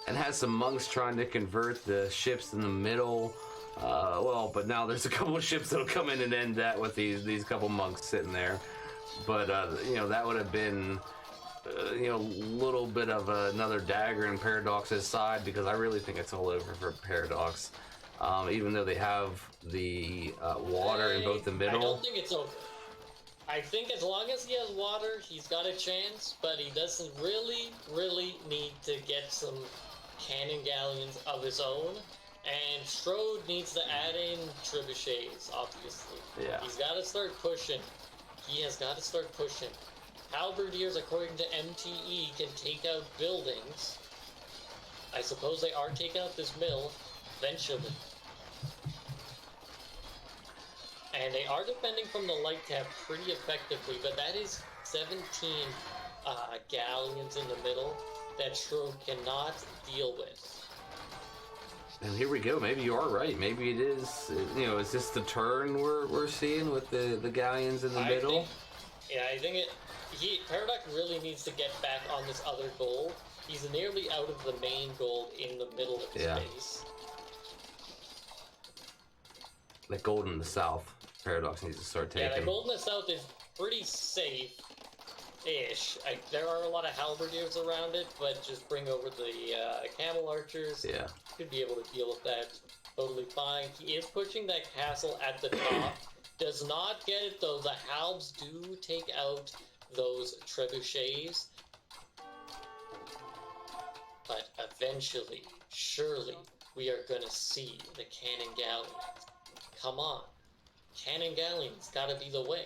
And has some monks trying to convert the ships in the middle. But now there's a couple of ships that'll come in and end that with these couple monks sitting there. But, that would have been, a little bit of another dagger in Paradox's side, because I really think it's all over for Paradox. Even though they have the water in both the middle. I don't think it's over. I think as long as he has water, he's got a chance, but he doesn't really, really need to get some cannon galleons of his own. And Strode needs to add in trebuchets, obviously. Yeah. He's got to start pushing. He has got to start pushing. Halberdiers, according to MTE, can take out buildings. I suppose they are taking out this mill eventually. And they are defending from the light tab pretty effectively, but that is 17 galleons in the middle that Strode cannot deal with. And here we go. Maybe you are right. Maybe it is. Is this the turn we're seeing with the galleons in the middle? I think Paradox really needs to get back on this other gold. He's nearly out of the main gold in the middle of his base. That gold in the south, Paradox needs to start taking. Yeah, the gold in the south is pretty safe-ish. There are a lot of halberdiers around it, but just bring over the camel archers. Yeah. Should be able to deal with that totally fine. He is pushing that castle at the top. Does not get it, though. The halbs do take out those trebuchets. But eventually, surely, we are going to see the cannon galleons. Come on. Cannon galleons gotta be the way.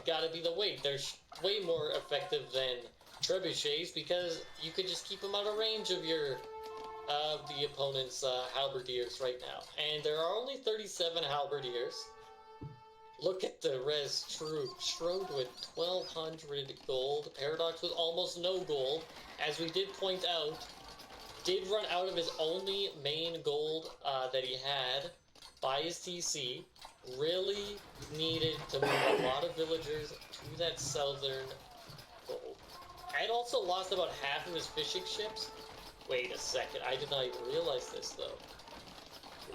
Gotta be the way. They're way more effective than trebuchets because you could just keep them out of range of the opponent's halberdiers right now. And there are only 37 halberdiers. Look at the res troop. Strode with 1,200 gold. Paradox with almost no gold. As we did point out, did run out of his only main gold that he had by his TC. Really needed to move a lot of villagers to that southern gold. I'd also lost about half of his fishing ships. Wait a second, I did not even realize this though.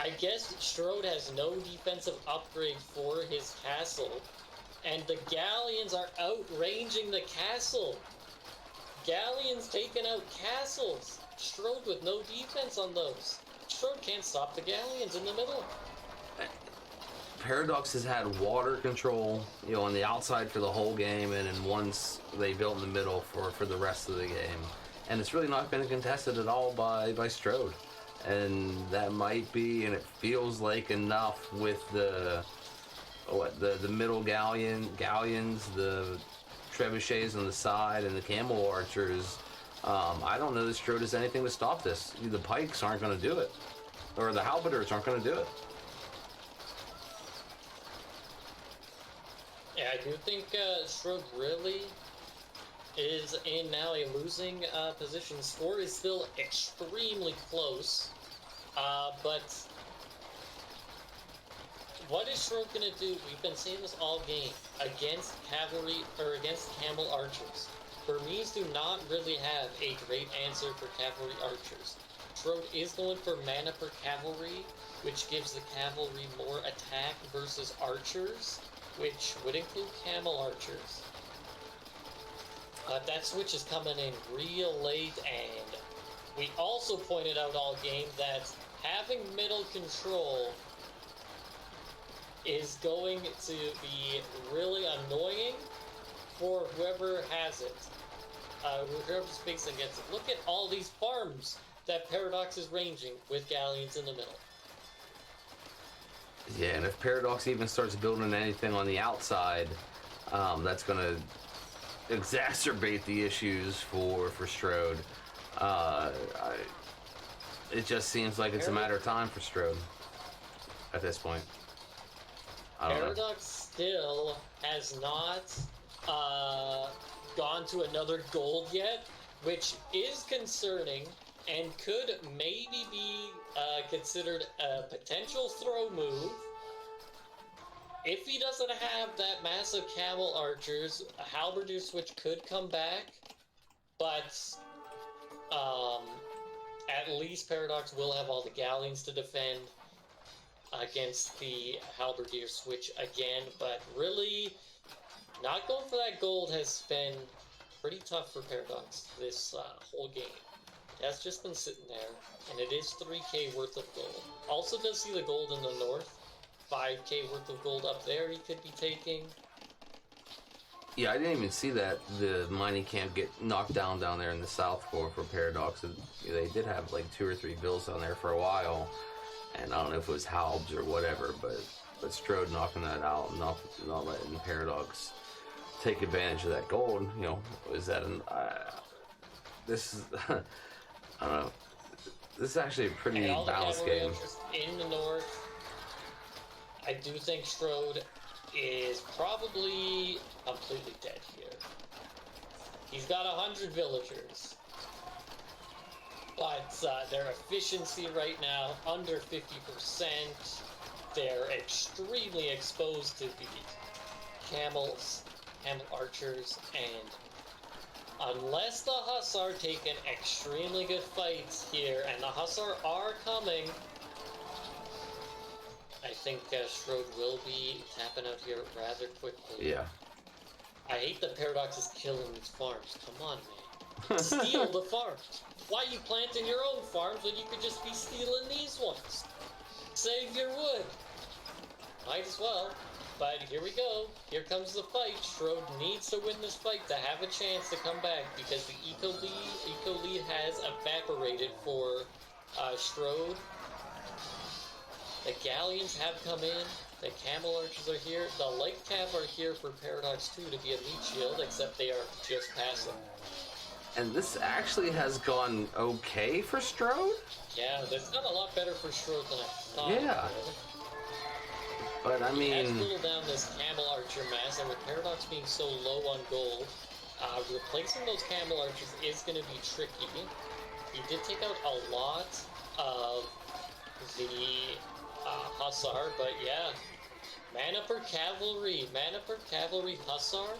I guess Strode has no defensive upgrade for his castle, and the galleons are outranging the castle. Galleons taking out castles. Strode with no defense on those. Strode can't stop the galleons in the middle. Paradox has had water control, on the outside for the whole game, and then once they built in the middle for the rest of the game. And it's really not been contested at all by Strode. And that might be, and it feels like enough with the middle galleons, the trebuchets on the side, and the camel archers. I don't know that Strode has anything to stop this. The pikes aren't going to do it, or the halberdiers aren't going to do it. Yeah, I do think Strode really is in now a losing position. Score is still extremely close, but what is Strode going to do? We've been seeing this all game against cavalry or against camel archers. Burmese do not really have a great answer for cavalry archers. Strode is going for mana per cavalry, which gives the cavalry more attack versus archers, which would include camel archers. That switch is coming in real late, and we also pointed out all game that having middle control is going to be really annoying for whoever has it. Whoever's facing against it. Look at all these farms that Paradox is ranging with galleons in the middle. Yeah, and if Paradox even starts building anything on the outside, that's going to exacerbate the issues for Strode. It just seems like it's a matter of time for Strode at this point. I don't know. Paradox still has not gone to another gold yet, which is concerning and could maybe be considered a potential throw move. If he doesn't have that massive camel archers, a halberdier switch could come back, but at least Paradox will have all the galleons to defend against the halberdier switch again, but really not going for that gold has been pretty tough for Paradox this whole game. It has just been sitting there, and it is 3k worth of gold. Also does see the gold in the north, 5k worth of gold up there he could be taking. Yeah, I didn't even see that the mining camp get knocked down there in the south for Paradox. They did have like 2 or 3 bills down there for a while, and I don't know if it was Halbs or whatever, but Strode knocking that out, not letting Paradox take advantage of that gold. You know, is that this is I don't know. This is actually a pretty balanced game. In the north, I do think Strode is probably completely dead here. He's got 100 villagers, but their efficiency right now under 50%. They're extremely exposed to the camel archers, and unless the Hussar take an extremely good fight here, and the Hussar are coming, I think Strode will be tapping out here rather quickly. Yeah. I hate that Paradox is killing these farms. Come on, man. Steal the farms. Why are you planting your own farms when you could just be stealing these ones? Save your wood. Might as well. But here we go. Here comes the fight. Strode needs to win this fight to have a chance to come back, because the eco lead has evaporated for Strode. The galleons have come in. The camel archers are here. The light cav are here for Paradox 2 to be a meat shield, except they are just passive. And this actually has gone okay for Strode? Yeah, that's gone a lot better for Strode than I thought. Yeah. But I mean, he has whittled down this camel archer mass, and with Paradox being so low on gold, replacing those camel archers is going to be tricky. He did take out a lot of the Hussar, but yeah, mana per cavalry Hussar.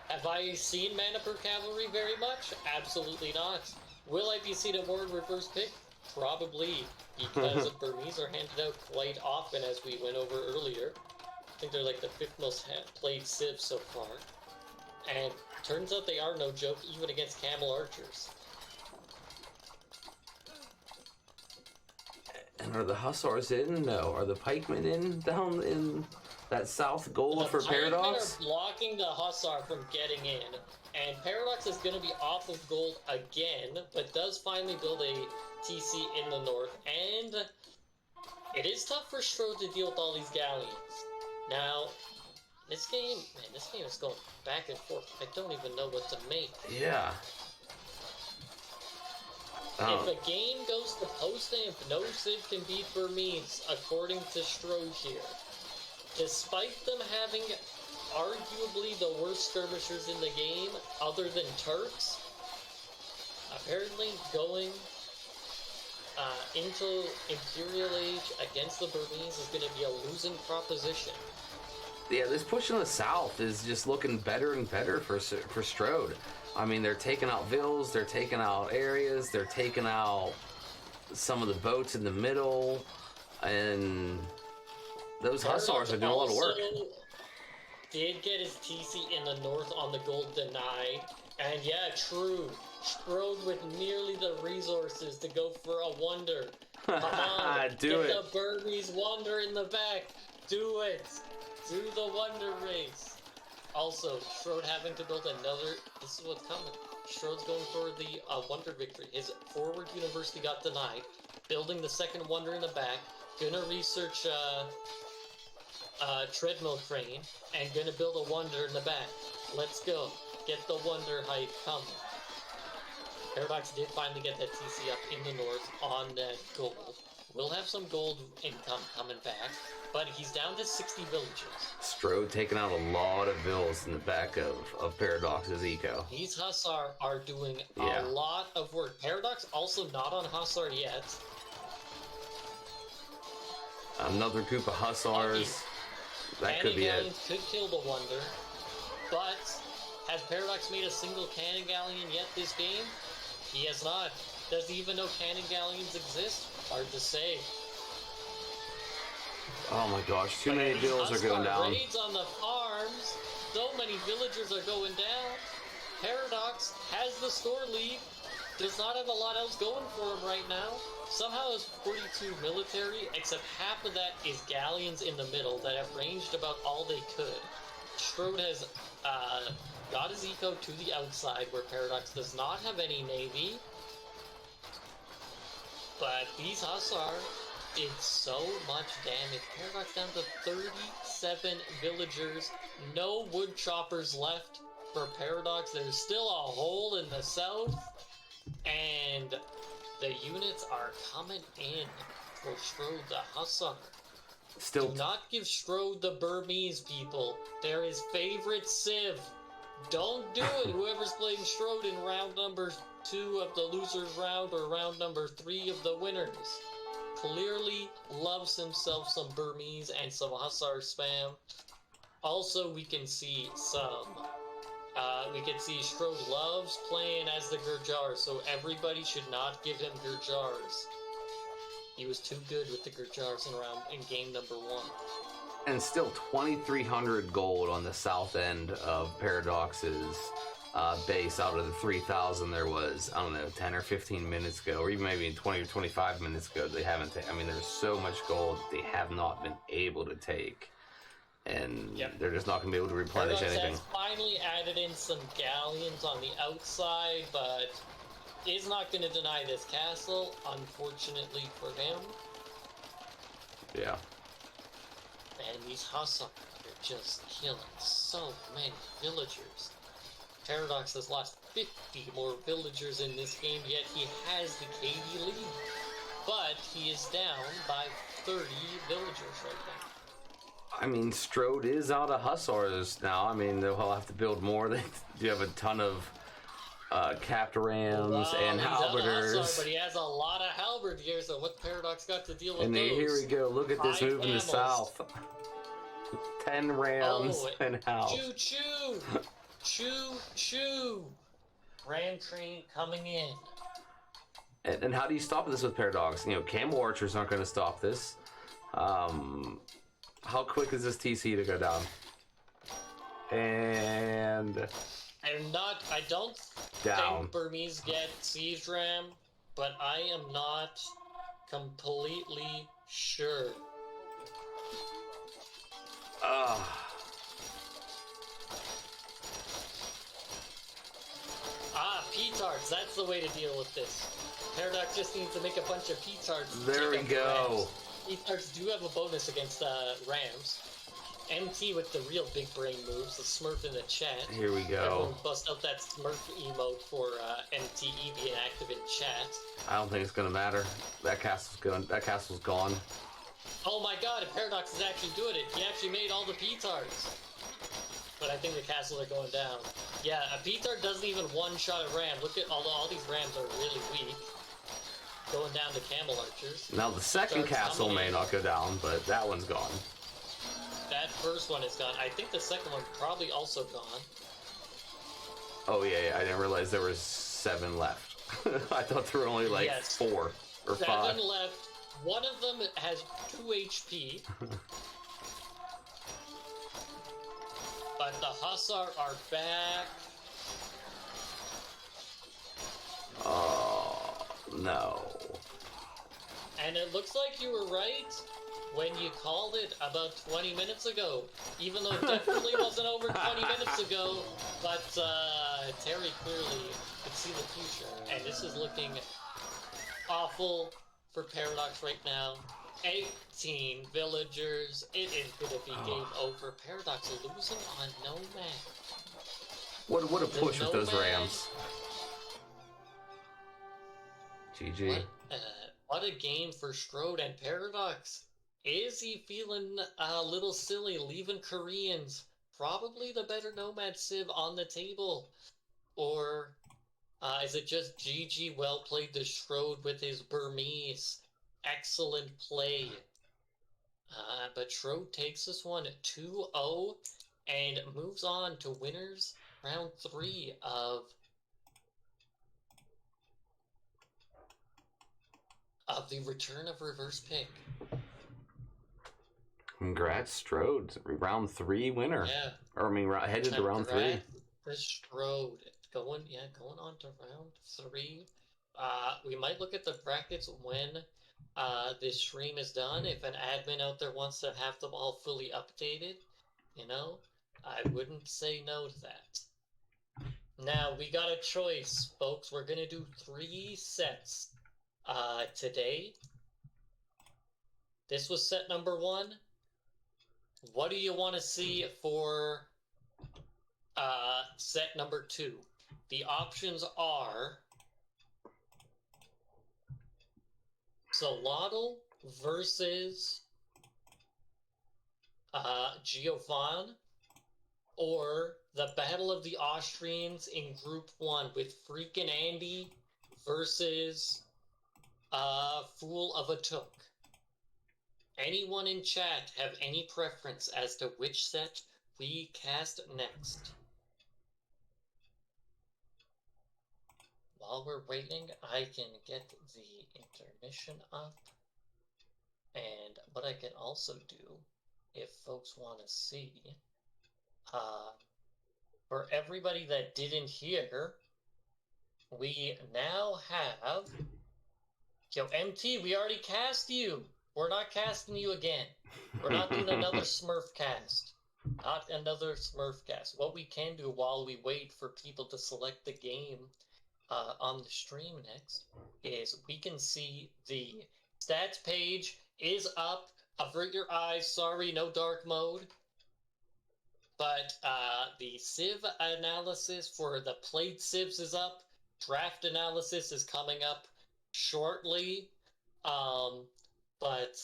Have I seen mana per cavalry very much? Absolutely not. Will I be seeing it more in reverse pick? Probably, because the Burmese are handed out quite often, as we went over earlier. I think they're like the 5th most played civ so far. And turns out they are no joke, even against camel archers. And are the Hussars in? No. Are the pikemen in down in that south goal for Paradox? The pikemen are blocking the Hussar from getting in, and Paradox is going to be off of gold again, but does finally build a TC in the north, and it is tough for Strode to deal with all these galleons. Now, this game is going back and forth. I don't even know what to make. Yeah. If a game goes to post-amp, no civ can beat Burmese, according to Strode here. Despite them having arguably the worst skirmishers in the game, other than Turks, apparently going into Imperial Age against the Burmese is going to be a losing proposition. Yeah, this push in the south is just looking better and better for Strode. I mean, they're taking out vills, they're taking out areas, they're taking out some of the boats in the middle, and those Hussars are doing a lot of work. Did get his TC in the north on the gold denied, and yeah, true. Strode with nearly the resources to go for a wonder. Come on, do it. Get the Burmese wonder in the back. Do it. Do the wonder race. Also, Strode having to build another... This is what's coming. Strode's going for the Wonder victory. His forward university got denied. Building the second Wonder in the back. Gonna research treadmill crane. And gonna build a Wonder in the back. Let's go. Get the Wonder hype coming. Paradox did finally get that TC up in the north on that gold. We'll have some gold income coming back, but he's down to 60 villagers. Strode taking out a lot of vills in the back of Paradox's eco. These Hussar are doing a lot of work. Paradox also not on Hussar yet. Another group of Hussars. That could be it. Could kill the Wonder, but has Paradox made a single cannon galleon yet this game? He has not. Does he even know cannon galleons exist? Hard to say. Oh my gosh, too many vills are going down. Raids on the farms. So many villagers are going down. Paradox has the store lead. Does not have a lot else going for him right now. Somehow has 42 military, except half of that is galleons in the middle that have ranged about all they could. Strode has got his eco to the outside where Paradox does not have any navy. But these Hussar did so much damage. Paradox down to 37 villagers. No wood choppers left for Paradox. There's still a hole in the south. And the units are coming in for Strode the Hussar. Still. Do not give Strode the Burmese, people. They're his favorite civ. Don't do it, whoever's playing Strode in round number 2 of the losers round or round number 3 of the winners. Clearly loves himself some Burmese and some Hussar spam. Also, we can see Strode loves playing as the Gurjars, so everybody should not give him Gurjars. He was too good with the Gurjars in game number 1. And still 2,300 gold on the south end of Paradox's base out of the 3,000 there was, I don't know, 10 or 15 minutes ago, or even maybe 20 or 25 minutes ago. They haven't there's so much gold they have not been able to take. And they're just not going to be able to replenish anything. Has finally added in some galleons on the outside, but is not going to deny this castle, unfortunately for him. Yeah. And these Hussar are just killing so many villagers. Paradox has lost 50 more villagers in this game, yet he has the KD lead. But he is down by 30 villagers right now. I mean, Strode is out of Hussars now. I mean, they'll have to build more. They do have a ton of capped rams and halberders. Hussar, but he has a lot of halberdiers, so what Paradox got to deal with and those? Here we go. Look at this move in the south. 10 rams and halbs. Choo-choo! Choo-choo! Ram train coming in. And how do you stop this with Paradox? You know, Camel Archers aren't going to stop this. How quick is this TC to go down? And I don't think Burmese get Siege Ram, but I am not completely sure. Petards, that's the way to deal with this. Paradox just needs to make a bunch of Petards. There we go. Petards do have a bonus against Rams. MT with the real big brain moves, the Smurf in the chat. Here we go. Everyone bust out that Smurf emote for MTE being active in chat. I don't think it's gonna matter. That castle's gone. Oh my god, if Paradox is actually doing it, he actually made all the Petards. But I think the castles are going down. Yeah, a Petard doesn't even one-shot a ram. Look at all these rams are really weak. Going down to Camel Archers. Now the second castle may not go down, but that one's gone. That first one is gone. I think the second one's probably also gone. Oh yeah, I didn't realize there was 7 left. I thought there were only like 4 or 5. 7 left. One of them has 2 HP. But the Hussar are back. Oh, no. And it looks like you were right when you called it about 20 minutes ago. Even though it definitely wasn't over 20 minutes ago, but Terry clearly could see the future. And this is looking awful for Paradox right now. 18 villagers. It is going to be game over. Paradox losing on Nomad. What a push with those Rams. GG. What a game for Strode and Paradox. Is he feeling a little silly leaving Koreans, probably the better Nomad Civ, on the table? Or is it just GG well played to Strode with his Burmese? Excellent play. But Strode takes this one 2-0 and moves on to winners round 3 of the return of reverse pick. Congrats, Strode. Round 3 winner. Yeah. Or I mean, headed to round 3. The Strode. Going on to round 3. We might look at the brackets when this stream is done. If an admin out there wants to have them all fully updated, I wouldn't say no to that. Now, we got a choice, folks. We're going to do 3 sets today. This was set number 1. What do you want to see for set number 2? The options are Solotl versus Giovanni, or the Battle of the Austrians in Group 1 with Freakin' Andy versus Fool of a Took. Anyone in chat have any preference as to which set we cast next? While we're waiting, I can get the intermission up. And what I can also do, if folks want to see, for everybody that didn't hear, we now have... Yo, MT, we already cast you! We're not casting you again. We're not doing another Smurf cast. Not another Smurf cast. What we can do while we wait for people to select the game on the stream next is we can see the stats page is up. Avert your eyes. Sorry, no dark mode. But the Civ analysis for the played Civs is up. Draft analysis is coming up shortly. But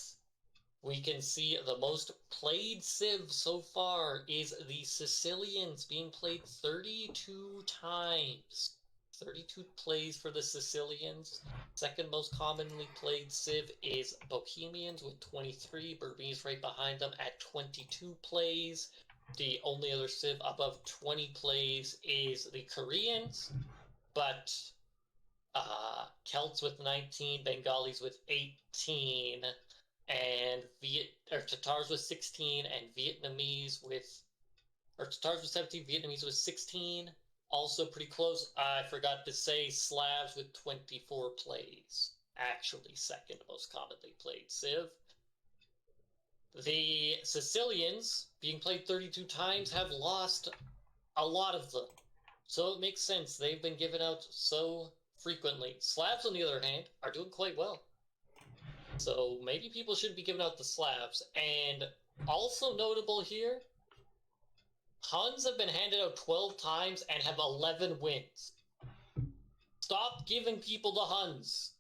we can see the most played Civ so far is the Sicilians, being played 32 times. 32 plays for the Sicilians. Second most commonly played Civ is Bohemians with 23. Burmese right behind them at 22 plays. The only other Civ above 20 plays is the Koreans, but Celts with 19, Bengalis with 18, and Tatars with 16, and Vietnamese with... Or Tatars with 17, Vietnamese with 16. Also pretty close. I forgot to say Slavs with 24 plays. Actually, second most commonly played Civ. The Sicilians, being played 32 times, have lost a lot of them. So it makes sense. They've been given out so frequently. Slavs, on the other hand, are doing quite well. So maybe people shouldn't be giving out the Slavs. And also notable here, Huns have been handed out 12 times and have 11 wins. Stop giving people the Huns,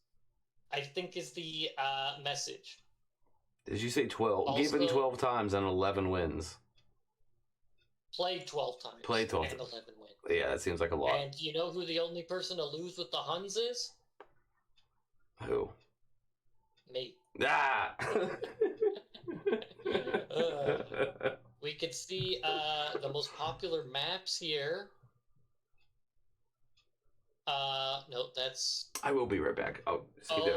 I think is the message. Did you say 12? Also, given 12 times and 11 wins. Played 12 times. Played 12 and times. 11 wins. Yeah, that seems like a lot. And you know who the only person to lose with the Huns is? Who? Me. Ah! We could see the most popular maps here. No, that's... I will be right back.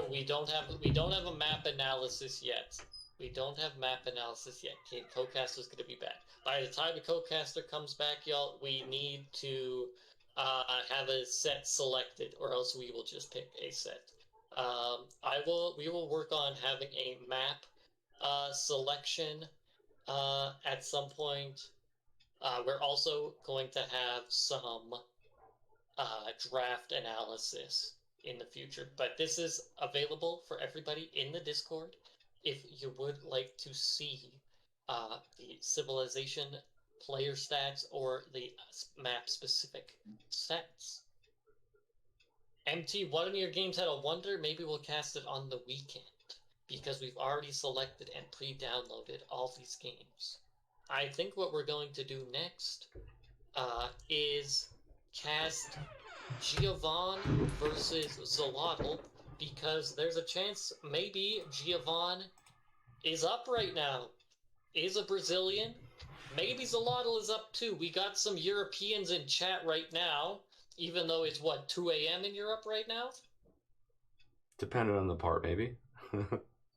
We don't have a map analysis yet. We don't have map analysis yet. Okay, Cocaster's going to be back. By the time the Cocaster comes back, y'all, we need to have a set selected, or else we will just pick a set. We will work on having a map selection at some point. We're also going to have some draft analysis in the future, but this is available for everybody in the Discord if you would like to see the civilization player stats or the map specific stats. MT, one of your games had a wonder. Maybe we'll cast it on the weekend because we've already selected and pre-downloaded all these games. I think what we're going to do next is cast Giovanni versus Zolotl, because there's a chance maybe Giovanni is up right now, is a Brazilian. Maybe Zolotl is up too. We got some Europeans in chat right now, even though it's, what, 2 a.m. in Europe right now? Depending on the part, maybe.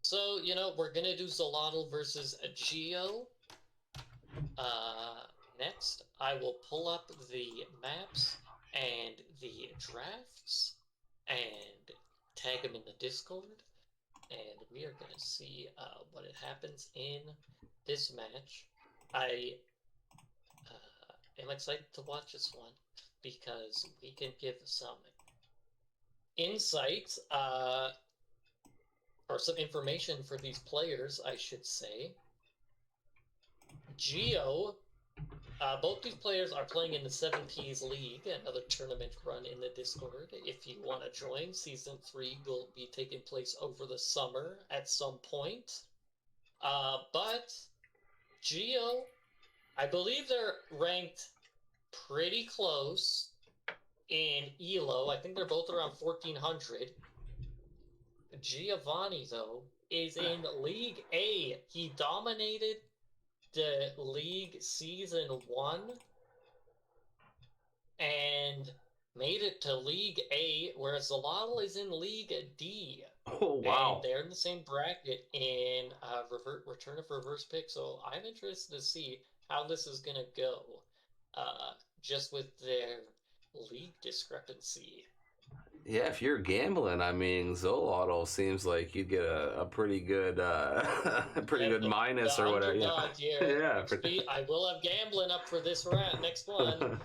So, we're going to do Zolotl versus Geo. Next, I will pull up the maps and the drafts and tag them in the Discord, and we are going to see what happens in this match. I am excited to watch this one because we can give some insights or some information for these players, I should say. Geo, both these players are playing in the 7Ps League, another tournament run in the Discord. If you want to join, Season 3 will be taking place over the summer at some point. But Geo, I believe they're ranked pretty close in ELO. I think they're both around 1400. Giovanni, though, is in League A. He dominated the League Season 1 and made it to League A, whereas Zolotl is in League D. Oh, wow. And they're in the same bracket in Return of Reverse Pick, so I'm interested to see how this is going to go just with their league discrepancy. Yeah, if you're gambling, I mean, Zolotl seems like you'd get a pretty good, good minus or whatever. Yeah. I will have gambling up for this next one.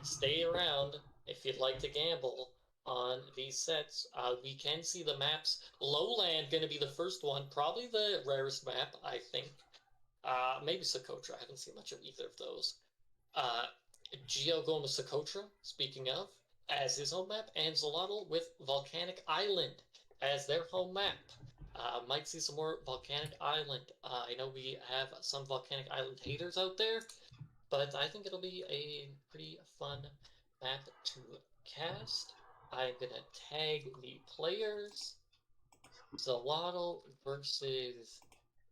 Stay around if you'd like to gamble on these sets. We can see the maps. Lowland going to be the first one, probably the rarest map, I think. Maybe Socotra. I haven't seen much of either of those. Geo going with Socotra, speaking of, as his home map, and Zolotl with Volcanic Island as their home map. Might see some more Volcanic Island. I know we have some Volcanic Island haters out there, but I think it'll be a pretty fun map to cast. I'm going to tag the players. Zolotl versus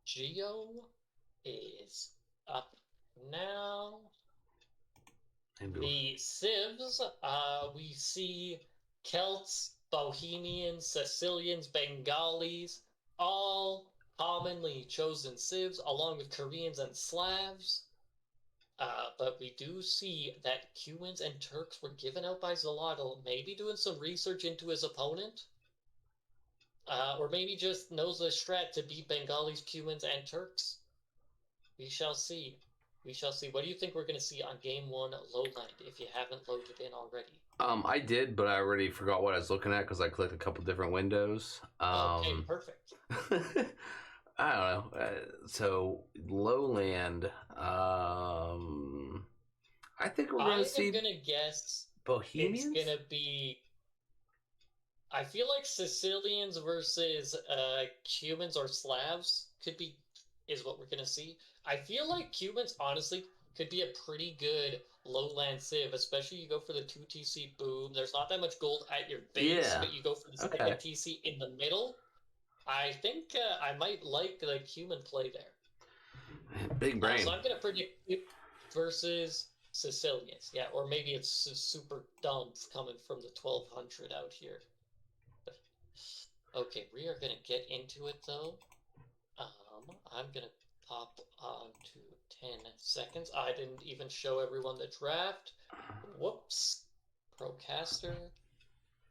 Geo is up now. The civs, we see Celts, Bohemians, Sicilians, Bengalis, all commonly chosen civs, along with Koreans and Slavs. But we do see that Cumans and Turks were given out by Zolotl, maybe doing some research into his opponent. Or maybe just knows the strat to beat Bengalis, Cumans, and Turks. We shall see. We shall see. What do you think we're going to see on Game 1 Lowland if you haven't loaded in already? I did, but I already forgot what I was looking at because I clicked a couple different windows. Okay, perfect. I don't know. So Lowland. I think we're going to see. I'm going to guess Bohemians. It's going to be. I feel like Sicilians versus Cumans or Slavs is what we're going to see. I feel like Cumans, honestly, could be a pretty good lowland civ, especially you go for the 2 TC boom. There's not that much gold at your base, but you go for the second TC in the middle. I think I might like the Cuman play there. Big brain. So I'm going to predict versus Sicilians. Yeah, or maybe it's super dumb coming from the 1200 out here. Okay, we are going to get into it, though. I'm going to pop on to 10 seconds. I didn't even show everyone the draft. Whoops. Procaster.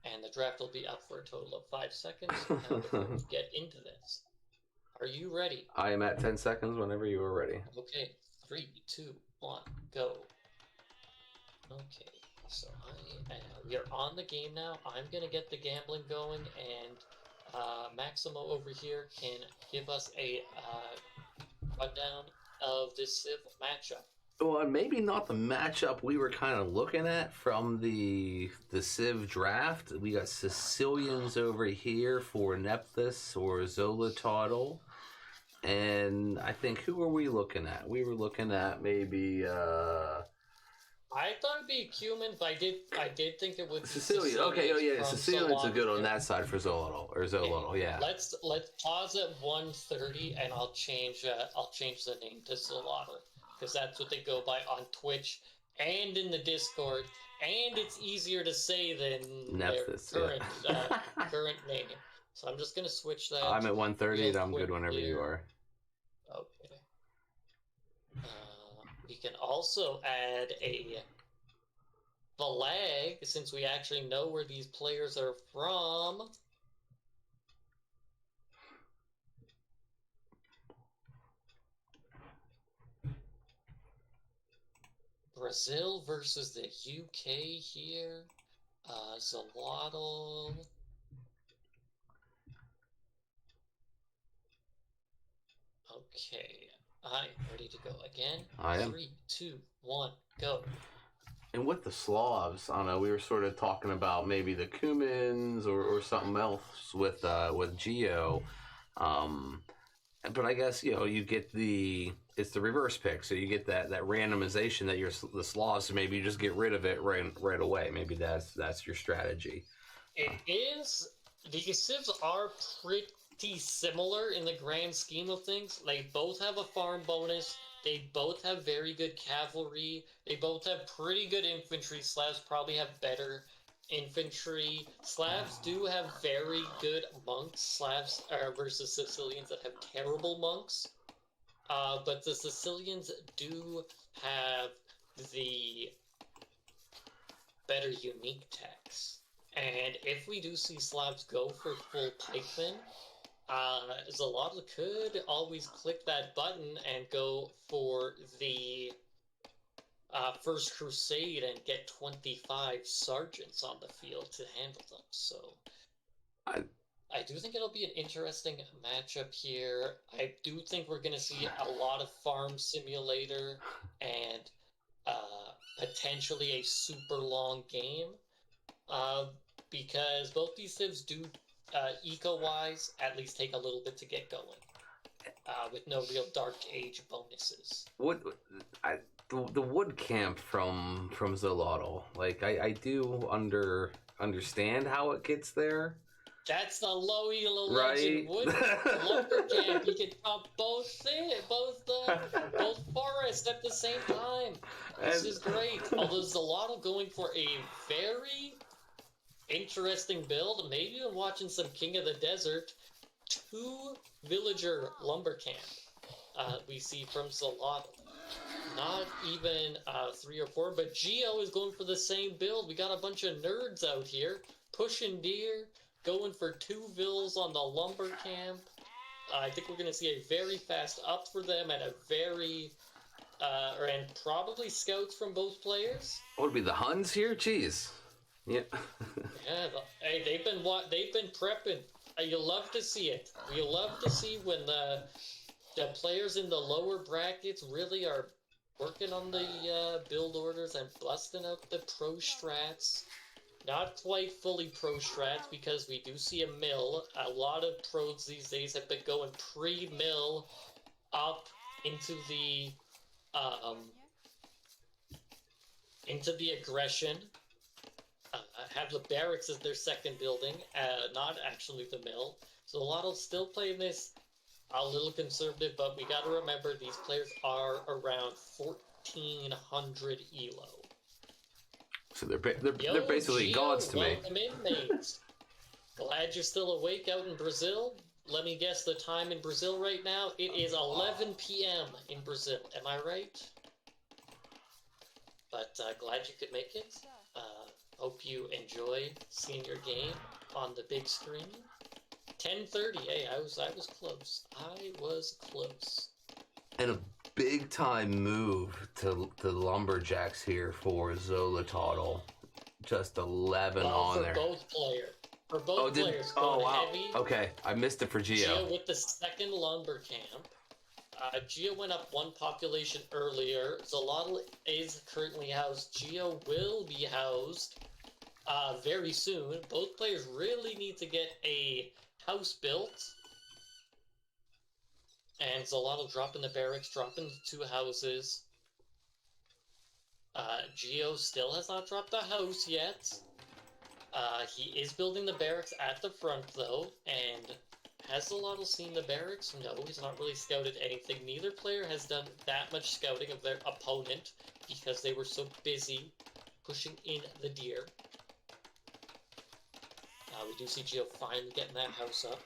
And the draft will be up for a total of 5 seconds before we get into this. Are you ready? I am at 10 seconds whenever you are ready. Okay, 3, 2, 1, go. Okay, so we are on the game now. I'm gonna get the gambling going, and Maximo over here can give us a rundown of this Civ matchup. Well, and maybe not the matchup we were kind of looking at from the Civ draft. We got Sicilians over here for Nephthys or Zolototl. And I think, who were we looking at? We were looking at maybe I thought it'd be Cumin, but I did think it would be Sicilian. Okay, oh yeah, from Sicilian's a good on Zolotl. that side for Zolotl, yeah. Let's pause at 1:30, and I'll change the name to Zolotl, because that's what they go by on Twitch and in the Discord, and it's easier to say than Nephthys, their current name. So I'm just gonna switch that. I'm at 1:30, and I'm good whenever you are. Okay. We can also add a flag, since we actually know where these players are from. Brazil versus the UK here. Zolotl. Okay, I'm ready to go again. I am. 3, 2, 1, go. And with the Slavs, I don't know, we were sort of talking about maybe the Cumans or something else with Geo. But I guess, you get it's the reverse pick, so you get that randomization that the Slavs, so maybe you just get rid of it right away. Maybe that's your strategy. It is. These civs are pretty similar in the grand scheme of things. They both have a farm bonus. They both have very good cavalry. They both have pretty good infantry. Slavs probably have better infantry. Slavs do have very good monks. Slavs versus Sicilians that have terrible monks. But the Sicilians do have the better unique techs. And if we do see Slavs go for full pikemen, Zolotl could always click that button and go for the First Crusade and get 25 sergeants on the field to handle them. So I do think it'll be an interesting matchup here. I do think we're going to see a lot of Farm Simulator and potentially a super long game. Because both these civs do, eco-wise, at least take a little bit to get going, with no real Dark Age bonuses. The wood camp from Zolotl, like I do understand how it gets there. That's the low elo right? Legend wood lumber camp. You can pump both forests at the same time. This is great. Although Zolotl going for a very interesting build, maybe even watching some King of the Desert, 2 villager lumber camp we see from Zolotl. Not even 3 or 4, but Geo is going for the same build. We got a bunch of nerds out here pushing deer, going for 2 vills on the lumber camp. I think we're going to see a very fast up for them and a very and probably scouts from both players. What would be the Huns here? Jeez. Yeah. Yeah. Hey, they've been prepping. You love to see it. You love to see when the players in the lower brackets really are working on the build orders and busting out the pro strats. Not quite fully pro strats, because we do see a mill. A lot of pros these days have been going pre-mill up into the aggression. Have the barracks as their second building, not actually the mill. So a lot of still playing this a little conservative, but we got to remember these players are around 1400 elo. So they're basically Geo, gods to me. Welcome in, mates. Glad you're still awake out in Brazil. Let me guess the time in Brazil right now. It is 11 p.m. in Brazil. Am I right? But glad you could make it. Hope you enjoyed seeing your game on the big screen. 10:30. Hey, I was close. I was close. And a big time move to the lumberjacks here for Zolototl. Just 11 on there. For both players. Oh, wow. Heavy. Okay, I missed it for Geo. Geo with the second lumber camp. Geo went up one population earlier. Zolotl is currently housed. Geo will be housed very soon. Both players really need to get a house built. And Zolotl dropping the barracks, dropping the 2 houses. Geo still has not dropped the house yet. He is building the barracks at the front, though, and has Zolotl seen the barracks? No, he's not really scouted anything. Neither player has done that much scouting of their opponent because they were so busy pushing in the deer. We do see Geo finally getting that house up.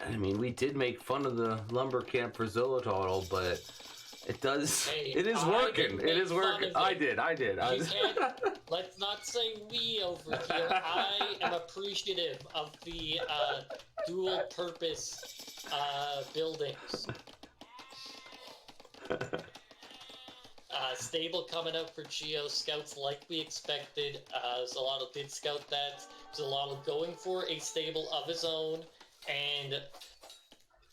I mean, we did make fun of the lumber camp for Zolototl, but it does. Hey, it is working. It is working. I did. Let's not say we over here. I am appreciative of the dual purpose buildings. Stable coming out for Geo. Scouts like we expected. Zolotl did scout that. Zolotl going for a stable of his own. And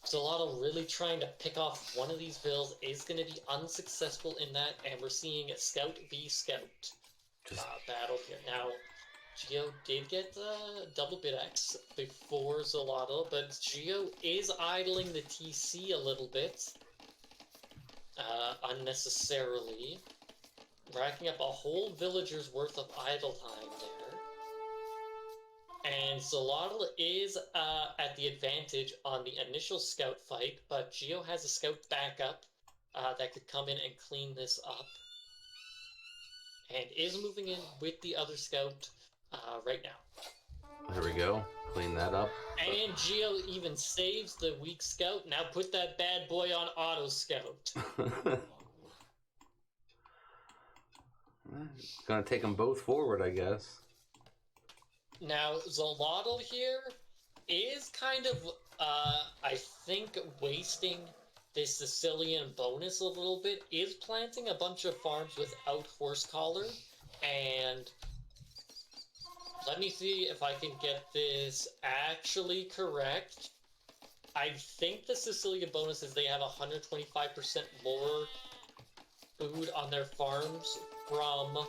Zolotl really trying to pick off one of these vills is going to be unsuccessful in that. And we're seeing a Scout v Scout battle here. Now, Geo did get double bit X before Zolotl, but Geo is idling the TC a little bit. Unnecessarily. Racking up a whole villager's worth of idle time there. And Zolotl is at the advantage on the initial scout fight, but Geo has a scout backup that could come in and clean this up. And is moving in with the other scout right now. There we go. Clean that up. And Geo even saves the weak scout. Now put that bad boy on auto scout. Gonna take them both forward, I guess. Now, Zolotl here is kind of, I think, wasting this Sicilian bonus a little bit. Is planting a bunch of farms without horse collar. And let me see if I can get this actually correct. I think the Sicilian bonus is they have 125% more food on their farms from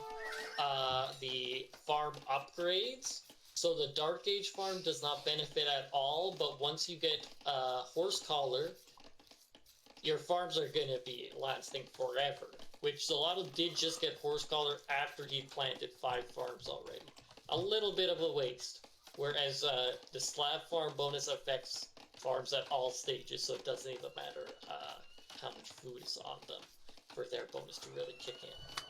the farm upgrades. So the Dark Age farm does not benefit at all, but once you get horse collar, your farms are going to be lasting forever. Which Zolotl did just get horse collar after he planted 5 farms already. A little bit of a waste. Whereas the slab farm bonus affects farms at all stages, so it doesn't even matter how much food is on them for their bonus to really kick in.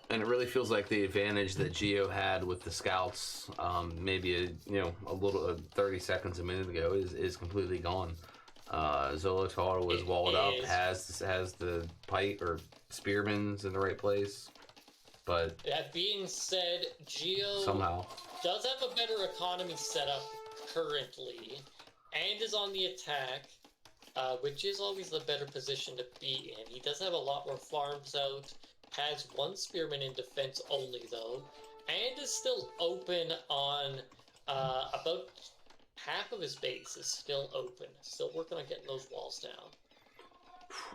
And it really feels like the advantage that Geo had with the scouts, maybe a little 30 seconds a minute ago, is completely gone. Zolototl was walled up, has the pike or spearmans in the right place, but that being said, Geo somehow does have a better economy setup currently, and is on the attack, which is always the better position to be in. He does have a lot more farms out. Has 1 spearman in defense only, though, and is still open on about half of his base is still open. Still working on getting those walls down.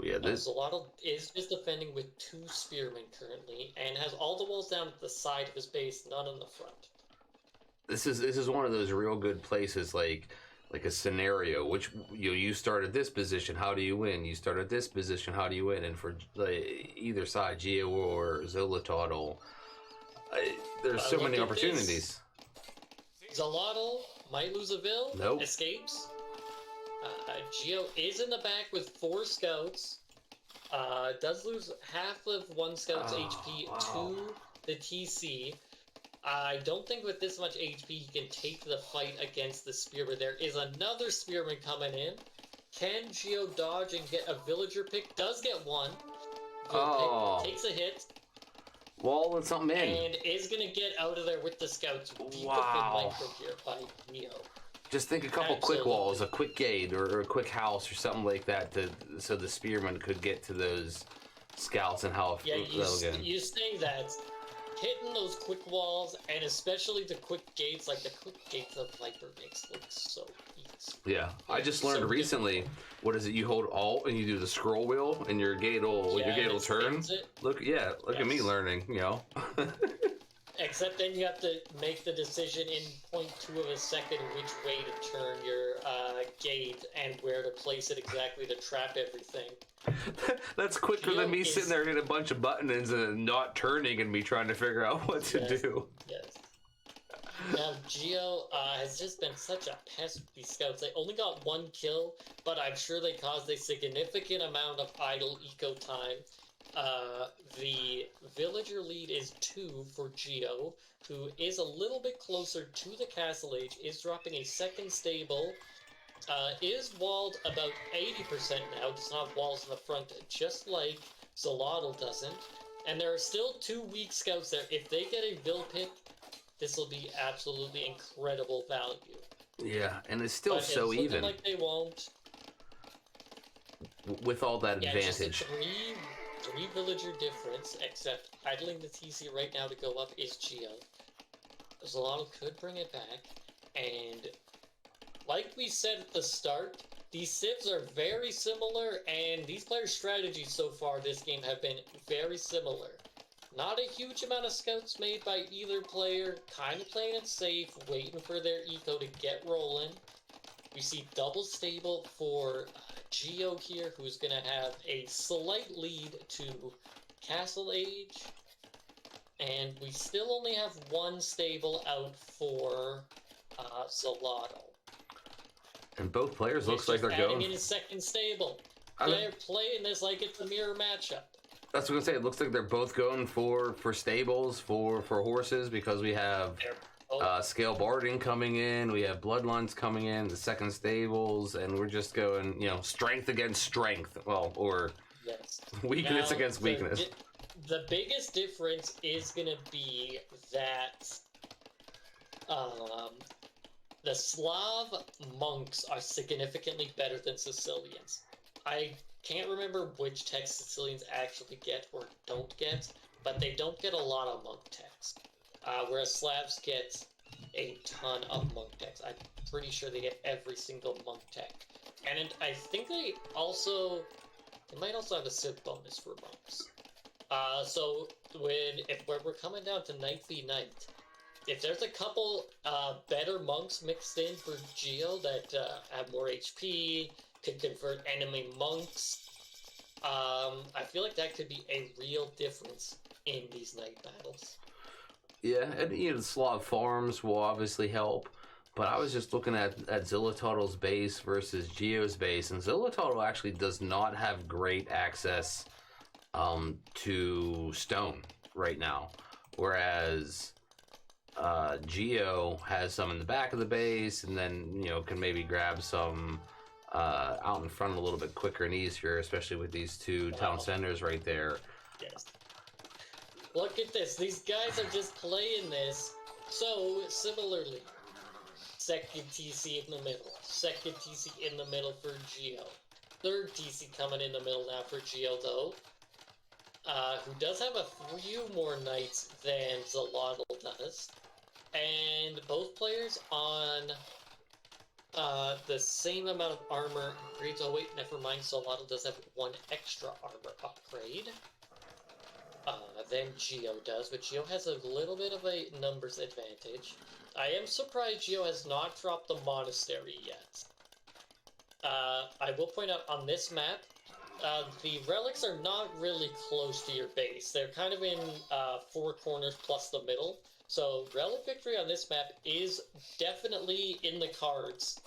Yeah, Zolotl is just defending with 2 spearmen currently, and has all the walls down at the side of his base, none in the front. This is one of those real good places, like a scenario, which you start at this position, how do you win? You start at this position, how do you win? And for either side, Geo or Zolototl, there's so many opportunities. Zolotl might lose a vill. Nope. Escapes. Geo is in the back with 4 scouts. Does lose half of 1 scout's HP to the TC. I don't think with this much HP he can take the fight against the spearman. There is another spearman coming in. Can Geo dodge and get a villager pick? Does get one. Pick takes a hit. Wall and something in. And is going to get out of there with the scouts. Beautiful Wow. micro here by Geo. Just think a couple quick walls, a quick gate, or a quick house, or something like that, so the spearmen could get to those scouts and how. Yeah, you say that. Hitting those quick walls, and especially the quick gates, like the quick gates of Viper makes look so easy. Yeah, I just learned recently. What is it? You hold Alt and you do the scroll wheel, and your gate will turn. Look at me learning. You know. Except then you have to make the decision in 0.2 of a second which way to turn your gate and where to place it exactly to trap everything. That's quicker than me sitting there hitting a bunch of buttons and not turning and me trying to figure out what to do. Yes. Now, Geo has just been such a pest with these scouts. They only got 1 kill, but I'm sure they caused a significant amount of idle eco time. The villager lead is 2 for Geo, who is a little bit closer to the castle age, is dropping a second stable, is walled about 80% now, does not have walls in the front, just like Zolotl doesn't. And there are still 2 weak scouts there. If they get a Vil pick, this will be absolutely incredible value. Yeah, and it's still so even. Like they won't. With all that advantage. Just a 3 villager difference, except idling the TC right now to go up is Geo. Zolotl could bring it back, and like we said at the start, these civs are very similar, and these players' strategies so far this game have been very similar. Not a huge amount of scouts made by either player, kind of playing it safe, waiting for their eco to get rolling. We see double stable for Geo here, who's going to have a slight lead to Castle Age. And we still only have 1 stable out for Zolotl. And both players looks like they're going in a second stable. They're playing this like it's a mirror matchup. That's what I'm gonna say. It looks like they're both going for stables, for horses, because we have scale barding coming in, we have bloodlines coming in, the second stables, and we're just going, strength against strength. Well, or weakness against weakness. The biggest difference is gonna be that the Slav monks are significantly better than Sicilians. I can't remember which text Sicilians actually get or don't get, but they don't get a lot of monk text. Whereas Slavs get a ton of monk text. I'm pretty sure they get every single monk tech. And I think they might also have a civ bonus for monks. So if we're coming down to Knight v Knight, if there's a couple better monks mixed in for Geo that have more HP, could convert enemy monks, I feel like that could be a real difference in these knight battles. Yeah, and the Slav farms will obviously help, but I was just looking at Zilototl's base versus Geo's base, and Zilototl actually does not have great access to stone right now, whereas Geo has some in the back of the base, and then can maybe grab some out in front a little bit quicker and easier, especially with these 2 town centers right there. Yes. Look at this. These guys are just playing this so similarly. Second TC in the middle. Second TC in the middle for Geo. Third TC coming in the middle now for Geo, though. Who does have a few more knights than Zolotl does. And both players on the same amount of armor upgrades. Oh wait, never mind. Zolotl does have 1 extra armor upgrade than Geo does, but Geo has a little bit of a numbers advantage. I am surprised Geo has not dropped the monastery yet. I will point out on this map, the relics are not really close to your base. They're kind of in 4 corners plus the middle. So relic victory on this map is definitely in the cards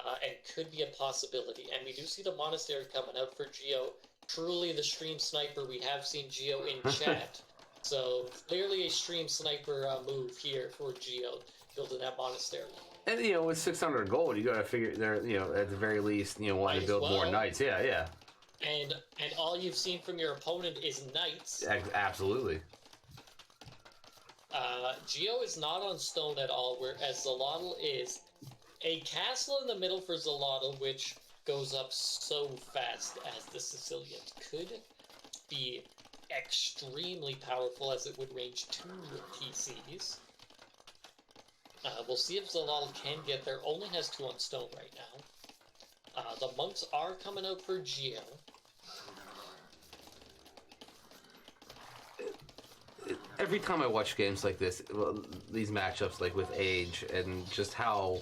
and could be a possibility. And we do see the monastery coming out for Geo. Truly the stream sniper. We have seen Geo in chat. So clearly a stream sniper move here for Geo, building that monastery. And with 600 gold, you got to figure there. At the very least, want to build more knights. Yeah. And all you've seen from your opponent is knights. Absolutely. Geo is not on stone at all, whereas Zolotl is. A castle in the middle for Zalotl, which goes up so fast as the Sicilians, could be extremely powerful as it would range 2 TCs. We'll see if Zalotl can get there. Only has 2 on stone right now. The monks are coming out for Geo. Every time I watch games like this, well, these matchups like with age and just how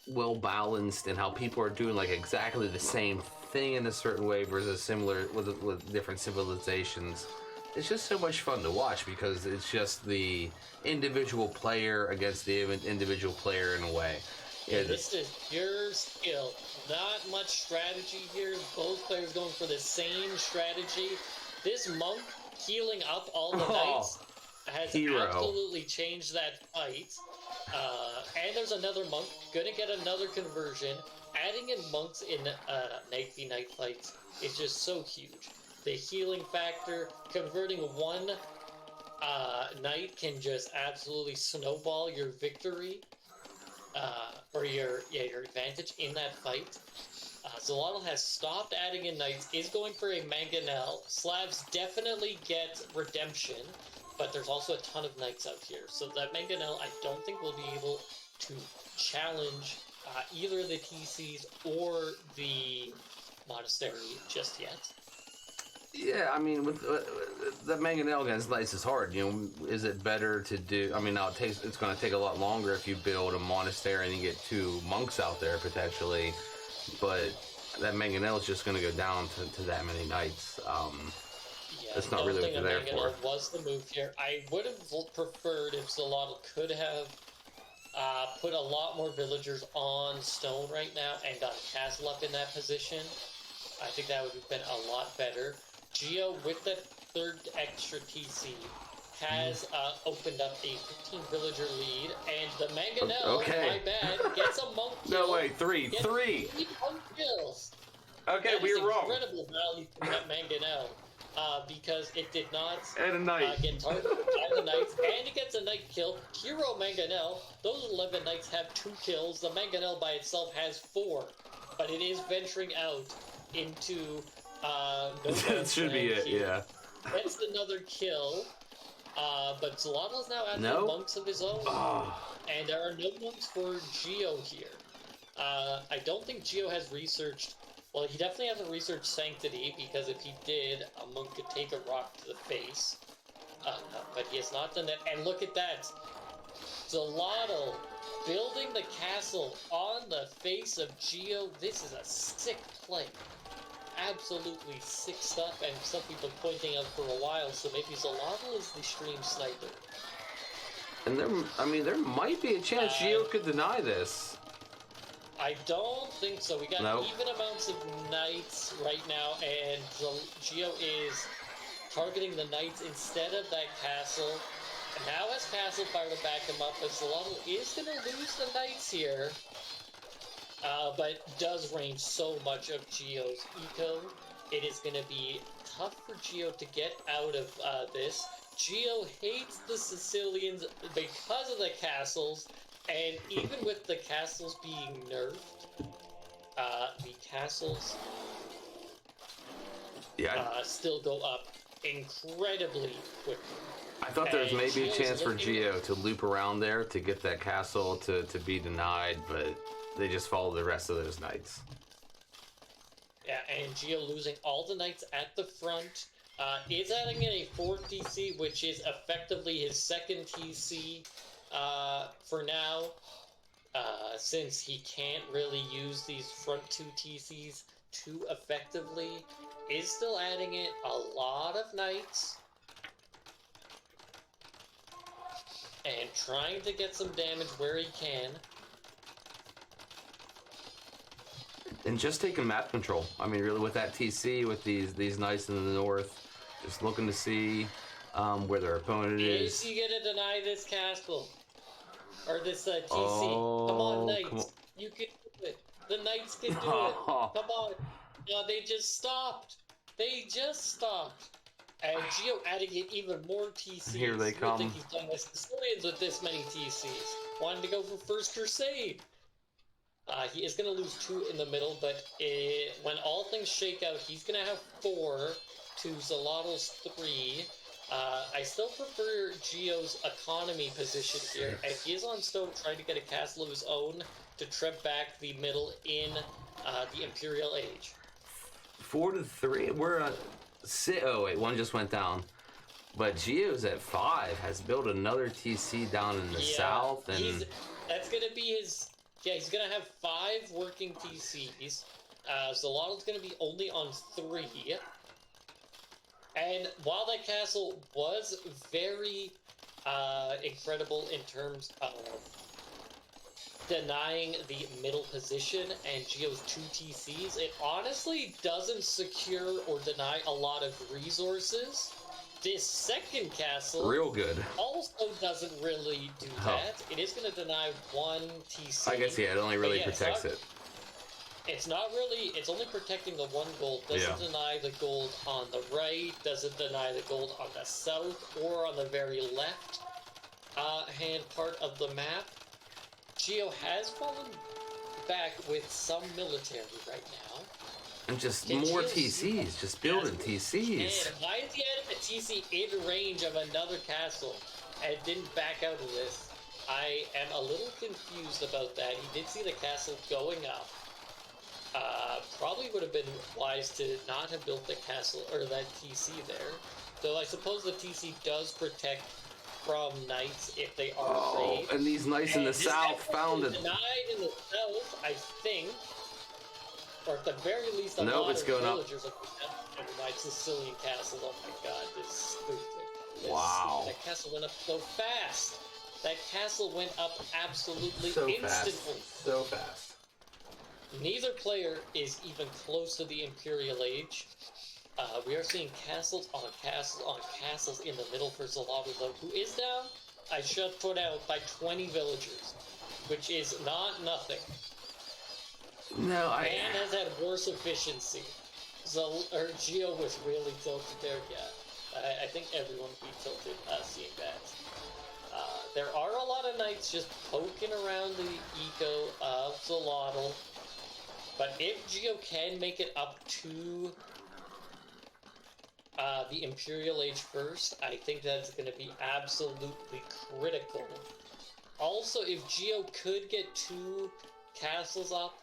well balanced and how people are doing like exactly the same thing in a certain way versus similar with different civilizations, it's just so much fun to watch because it's just the individual player against the individual player in a way. Yeah, this is pure skill. Not much strategy here. Both players going for the same strategy. This monk healing up all the knights has absolutely changed that fight. And there's another monk. Gonna get another conversion. Adding in monks in Knight v Knight fights is just so huge. The healing factor, converting one knight can just absolutely snowball your victory. Or your advantage in that fight. Zalotl has stopped adding in knights, is going for a mangonel. Slavs definitely get redemption, but there's also a ton of knights out here. So that mangonel, I don't think will be able to challenge either the TCs or the monastery just yet. Yeah, I mean, with the mangonel against knights is hard. You know, is it better to do? I mean, now it's going to take a lot longer if you build a monastery and you get 2 monks out there potentially, but that mangonel is just going to go down to that many knights. That's not really what they're there for. Was the move here? I would have preferred if Zalotl could have put a lot more villagers on stone right now and got a castle up in that position. I think that would have been a lot better. Geo, with that 3rd extra TC, has opened up a 15 villager lead, and the mangonel, my bad, gets a monk kill. No way, 3 monk kills. Okay, we were wrong. Incredible value from that mangonel, because it did not and a knight. Get targeted by the knights, and it gets a knight kill. Hero mangonel, those 11 knights have 2 kills. The mangonel by itself has 4, but it is venturing out into that should be it, yeah. That's another kill. But Zalotl is now adding monks of his own. And there are no monks for Geo here. I don't think Geo has researched... Well, he definitely hasn't researched Sanctity, because if he did, a monk could take a rock to the face. But he has not done that. And look at that! Zalotl building the castle on the face of Geo. This is a sick play. Absolutely sick stuff, and some people pointing out for a while, so maybe Zalotl is the stream sniper. And there might be a chance Geo could deny this. I don't think so. We got even amounts of knights right now, and Geo is targeting the knights instead of that castle. And now has Castle Fire to back him up, but Zalotl is going to lose the knights here. But does range so much of Geo's eco. It is going to be tough for Geo to get out of this. Geo hates the Sicilians because of the castles, and even with the castles being nerfed, the castles still go up incredibly quickly. I thought there was maybe a chance for Geo to loop around there to get that castle to be denied, but they just follow the rest of those knights. Yeah, and Geo losing all the knights at the front. Is adding in a 4th TC, which is effectively his 2nd TC for now, since he can't really use these front 2 TCs too effectively. Is still adding in a lot of knights. And trying to get some damage where he can. And just taking map control. I mean, really, with that TC, with these knights in the north, just looking to see where their opponent is. Is he gonna deny this castle? Or this TC? Come on, knights. Come on. You can do it. The knights can do it. Come on. No, they just stopped. They just stopped. And Geo adding in even more TCs. Here they come. I think he's done this Sicilians with this many TCs. Wanted to go for First Crusade. He is going to lose 2 in the middle, but when all things shake out, he's going to have 4 to Zolotto's 3. I still prefer Geo's economy position here, and he is on stone trying to get a castle of his own to trip back the middle in the Imperial Age. 4 to 3. We're on. Oh wait, one just went down. But Geo's at 5. Has built another TC down in the south, and that's gonna be his. Yeah, he's gonna have 5 working TCs. Zolotto's gonna be only on 3. And while that castle was very incredible in terms of denying the middle position and Geo's 2 TCs, it honestly doesn't secure or deny a lot of resources. This second castle real good also doesn't really do that. It is going to deny 1 TC. I guess, yeah, it only really protects it. It's not really, it's only protecting the 1 gold. Doesn't deny the gold on the right, doesn't deny the gold on the south or on the very left hand part of the map. Geo has fallen back with some military right now. And just more TCs, just building TCs. And why is he at a TC in range of another castle and didn't back out of this? I am a little confused about that. He did see the castle going up. Probably would have been wise to not have built the castle or that TC there. Though I suppose the TC does protect from knights if they are raided. And these knights in the south found it. Denied in the south, I think, or at the very least, a lot of villagers are denied Sicilian castle. Oh my god, this is stupid. Wow. That castle went up so fast. That castle went up absolutely so instantly. Fast. So fast. Neither player is even close to the Imperial Age. We are seeing castles on castles on castles in the middle for Zolotto, though, who is down, I should put out, by 20 villagers, which is not nothing. No, Man has had worse efficiency. Geo was really tilted there, yeah. I think everyone would be tilted seeing that. There are a lot of knights just poking around the eco of Zolotto, but if Geo can make it up to the Imperial Age first, I think that's going to be absolutely critical. Also, if Geo could get 2 castles up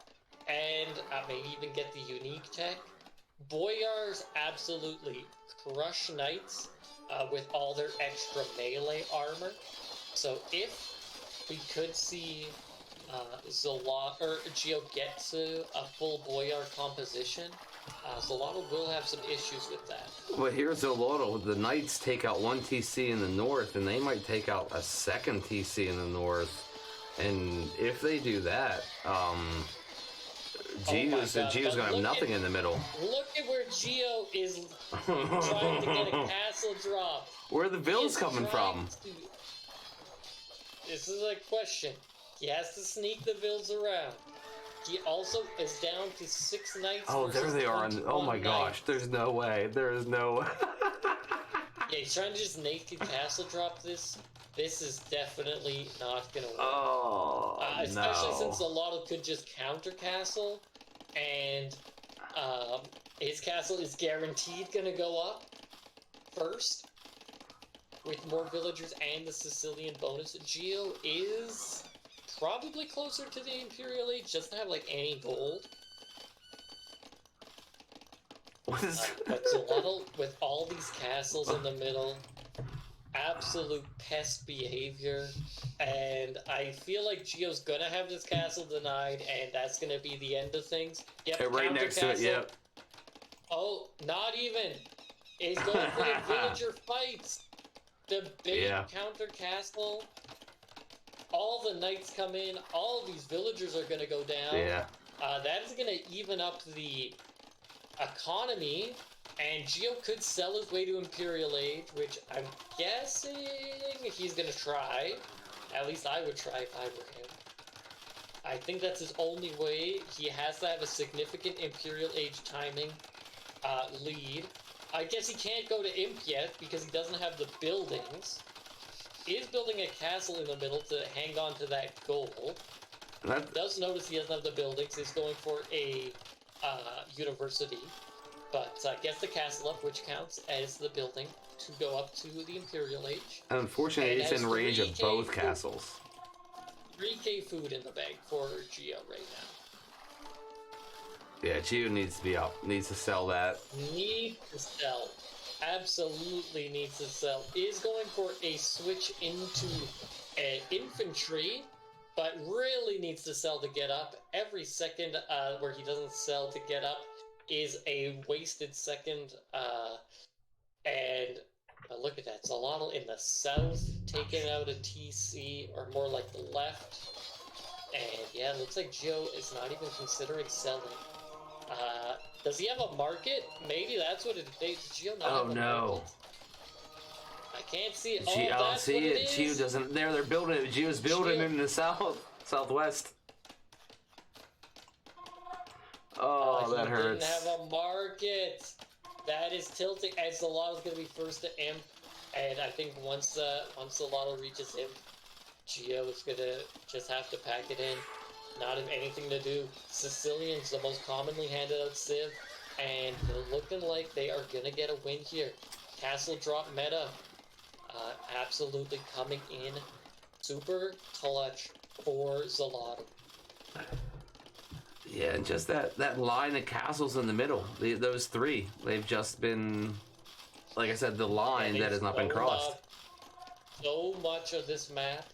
and maybe even get the unique tech, Boyars absolutely crush knights with all their extra melee armor. So if we could see Geo get to a full Boyar composition, Zolotto will have some issues with that. But here's Zolotto. The Knights take out 1 TC in the north, and they might take out a 2nd TC in the north. And if they do that, Geo's going to have nothing in the middle. Look at where Geo is trying to get a castle drop. Where are the vills coming from? This is a question. He has to sneak the vills around. He also is down to 6 knights. Oh, there they are. Oh my gosh, there's no way. There is no way. Yeah, he's trying to just naked castle drop this. This is definitely not going to work. Oh, especially since Zolotto could just counter castle, and his castle is guaranteed going to go up first with more villagers and the Sicilian bonus. Geo is probably closer to the Imperial Age, doesn't have like any gold. What is but Zolotto, with all these castles in the middle, absolute pest behavior, and I feel like Geo's gonna have this castle denied, and that's gonna be the end of things. Yep, right next to it, yep. Oh, not even. He's going for the villager fights. The big counter castle. All the knights come in. All of these villagers are gonna go down. Yeah. That is gonna even up the economy, and Geo could sell his way to Imperial Age, which I'm guessing he's gonna try. At least I would try if I were him. I think that's his only way. He has to have a significant Imperial Age timing lead. I guess he can't go to Imp yet because he doesn't have the buildings. He is building a castle in the middle to hang on to that goal. Does notice he doesn't have the buildings. He's going for a university, but gets the castle up, which counts as the building to go up to the Imperial Age. Unfortunately, it's in range of both castles. 3k food in the bank for Geo right now. Yeah, Geo needs to be up. Needs to sell that. Needs to sell. Absolutely needs to sell. Is going for a switch into infantry, but really needs to sell to get up. Every second where he doesn't sell to get up is a wasted second. And look at that. Zolotl in the south, taking out a TC, or more like the left. And yeah, it looks like Geo is not even considering selling. Does he have a market? Maybe that's what it is. Geo not have a market? I can't see it. I don't see it. Geo doesn't. They're building it. Geo's building it in the southwest. Oh, that hurts. He didn't have a market. That is tilting. As Zolotl is going to be first to imp, and I think once Zolotl reaches imp, Geo is going to just have to pack it in. Not have anything to do. Sicilian's the most commonly handed out civ, and they're looking like they are going to get a win here. Castle drop meta, absolutely coming in super clutch for Zolotl. Yeah, and just that line of castles in the middle, those three, they've just been, like I said, the line that has not been crossed. So much of this map.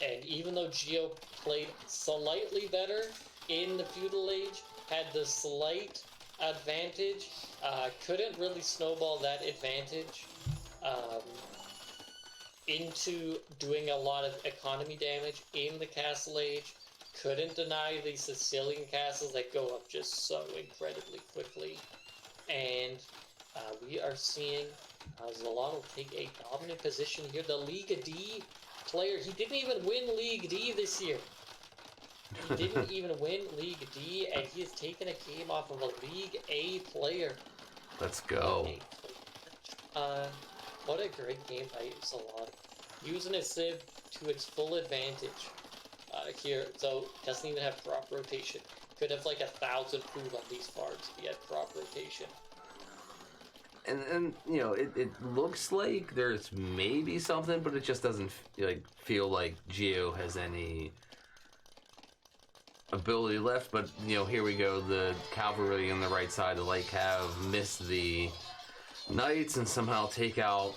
And even though Geo played slightly better in the Feudal Age, had the slight advantage, couldn't really snowball that advantage into doing a lot of economy damage in the Castle Age. Couldn't deny the Sicilian castles that go up just so incredibly quickly. And we are seeing Zolotl take a dominant position here. The League D player, he didn't even win League D this year. He didn't even win League D, and he has taken a game off of a League A player. Let's go. What a great game by Zolotl. Using his civ to its full advantage here. So, doesn't even have crop rotation. Could have like 1,000 food on these farms if he had crop rotation. And you know, it looks like there's maybe something, but it just doesn't feel like Geo has any ability left. But you know, here we go. The cavalry on the right side of the lake have missed the knights and somehow take out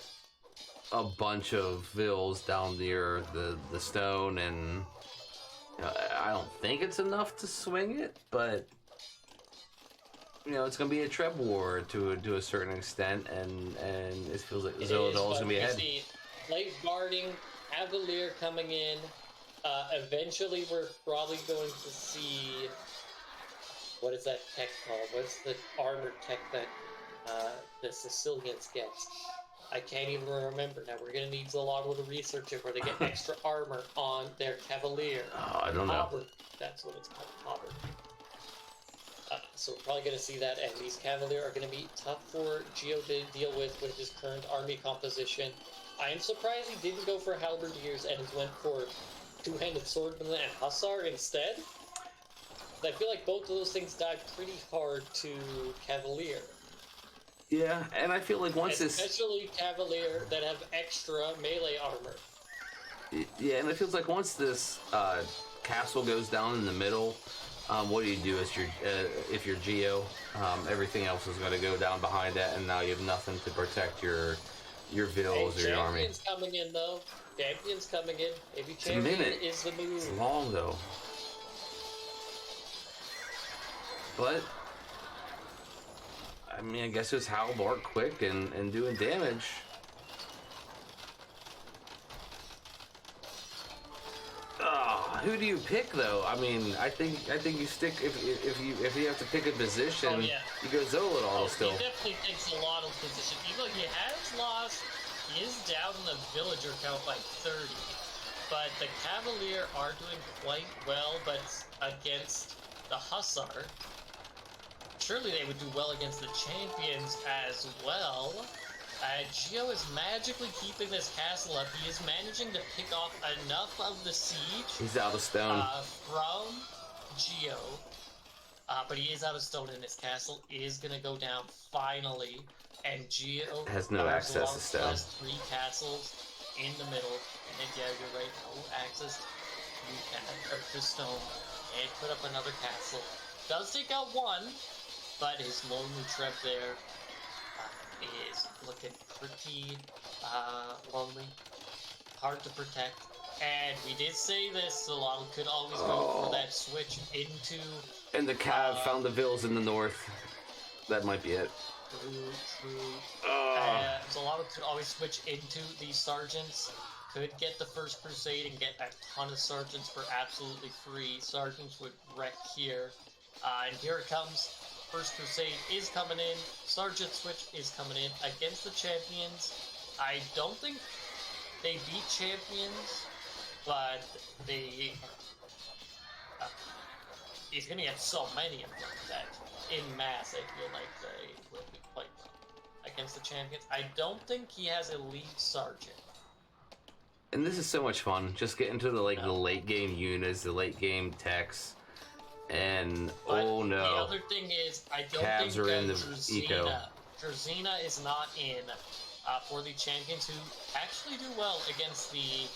a bunch of vills down near the stone, and you know, I don't think it's enough to swing it, but you know, it's going to be a Treb war to a certain extent, and it feels like Zolotl is going to be ahead. Late guarding, Cavalier coming in. Eventually, we're probably going to see, what is that tech called? What's the armor tech that the Sicilians get? I can't even remember. Now, we're going to need Zolotl to research it, where they get extra armor on their Cavalier. Oh, I don't know. Hobart. That's what it's called, Hobart. So we're probably going to see that, and these Cavalier are going to be tough for Geo to deal with his current army composition. I am surprised he didn't go for Halberdiers and went for two-handed swordman and Hussar instead. I feel like both of those things died pretty hard to Cavalier. Yeah, and I feel like especially Cavalier that have extra melee armor. Yeah, and it feels like once this castle goes down in the middle, what do you do as if you're Geo? Everything else is going to go down behind that, and now you have nothing to protect your vills or your army. Champion's coming in, though. Champion's coming in. Maybe Champion is the move. It's long, though. But I mean, I guess it's Halbart quick and doing damage. Who do you pick though? I mean, I think you stick if you have to pick a position. Oh, yeah. You go Zolotl still. He definitely takes Zolotl's position. Even though he has lost, he is down in the villager count by 30. But the Cavalier are doing quite well, but against the Hussar, surely they would do well against the Champions as well. Geo is magically keeping this castle up. He is managing to pick off enough of the siege. He's out of stone. From Geo. But he is out of stone, and his castle is going to go down finally. And Geo has no access to stone. Has 3 castles in the middle. And yeah, you're right, no access to stone. And put up another castle. Does take out 1, but his lonely trap there is looking pretty lonely. Hard to protect. And we did say this, Zalal could always go for that switch into... And the Cav found the Vills in the north. That might be it. True. Zalal could always switch into these sergeants. Could get the First Crusade and get a ton of sergeants for absolutely free. Sergeants would wreck here. And here it comes. First Crusade is coming in. Sergeant switch is coming in against the champions. I don't think they beat champions, but they... he's going to get so many of them that in mass I feel like they will be quite well against the champions. I don't think he has a lead sergeant. And this is so much fun. Just get into the the late game units, the late game techs, and but oh no. The other thing is, I don't Cavs think are in the eco. Drazina is not in for the champions who actually do well against the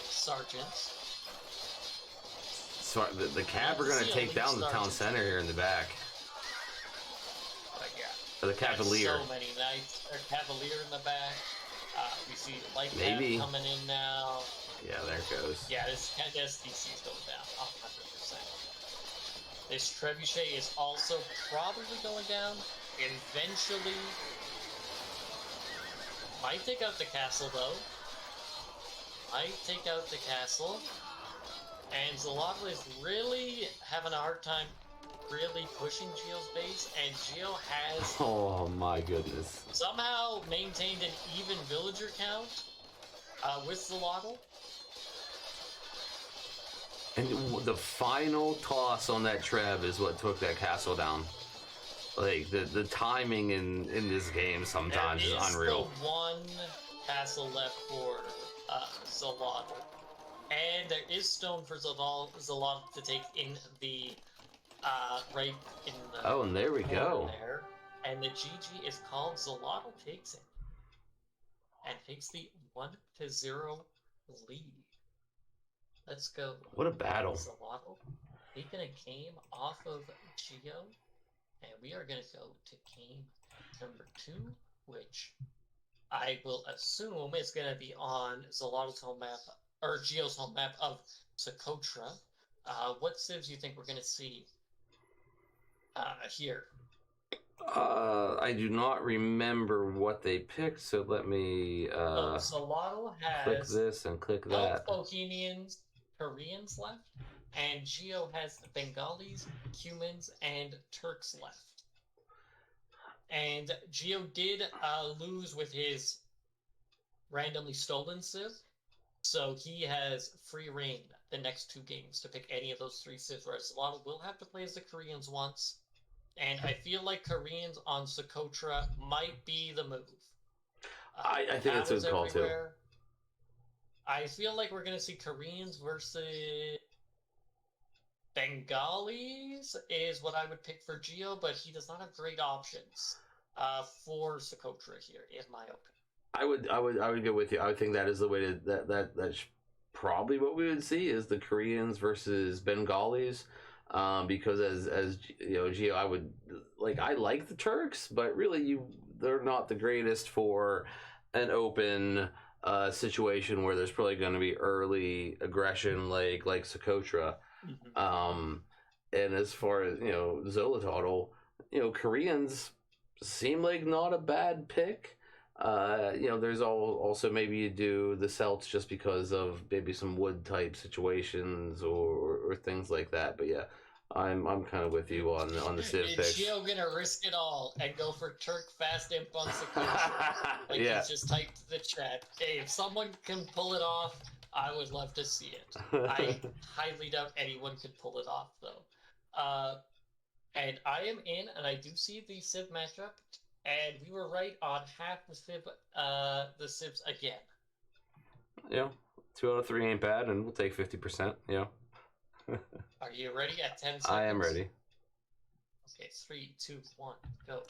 sergeants. So the Cav are going to take down the town center here in the back. Yeah. Or the Cavalier. So many knights. Or Cavalier in the back. We see Light Maybe coming in now. Yeah, there it goes. Yeah, this DC is going down 100%. This Trebuchet is also probably going down. Eventually, might take out the castle though. Might take out the castle. And Zalotl is really having a hard time really pushing Geo's base, and Geo has oh my goodness somehow maintained an even villager count with Zalotl. And the final toss on that Treb is what took that castle down. Like the timing in this game sometimes is unreal. There is one castle left for Zalotl. And there is stone for Zalotl to take in the right in the. Oh, and there we go. There. And the GG is called. Zalotl takes it and takes the 1-0 lead. Let's go. What a battle! Zalotl taking a game off of Geo, and we are gonna go to game number 2, which I will assume is gonna be on Zalotl's home map. Or Geo's home map of Socotra. What civs do you think we're going to see here? I do not remember what they picked, so let me Zalotl has click this and click that. Bohemians, Koreans left, and Geo has Bengalis, Cumans, and Turks left. And Geo did lose with his randomly stolen civ. So he has free reign the next 2 games to pick any of those 3 civs, whereas Zalotl will have to play as the Koreans once. And I feel like Koreans on Socotra might be the move. I think that's a good call too. I feel like we're going to see Koreans versus Bengalis is what I would pick for Geo, but he does not have great options for Socotra here, in my opinion. I would go with you. I would think that is the way to that's probably what we would see is the Koreans versus Bengalis, because as you know, Geo, I would I like the Turks, but really they're not the greatest for an open situation where there's probably going to be early aggression like Socotra. Mm-hmm. And as far as Zolotl, Koreans seem like not a bad pick. There's also maybe you do the Celts just because of maybe some wood type situations or things like that. But yeah, I'm kind of with you on the Civ picks. Geo gonna risk it all and go for Turk fast imp on Socotra. He just typed the chat. Hey, if someone can pull it off, I would love to see it. I highly doubt anyone could pull it off though. And I am in, and I do see the Civ matchup, and we were right on half the Civs again. Yeah, 2 out of 3 ain't bad, and we'll take 50%. Yeah. Are you ready at 10 seconds? I am ready. Okay, 3, 2, 1, go.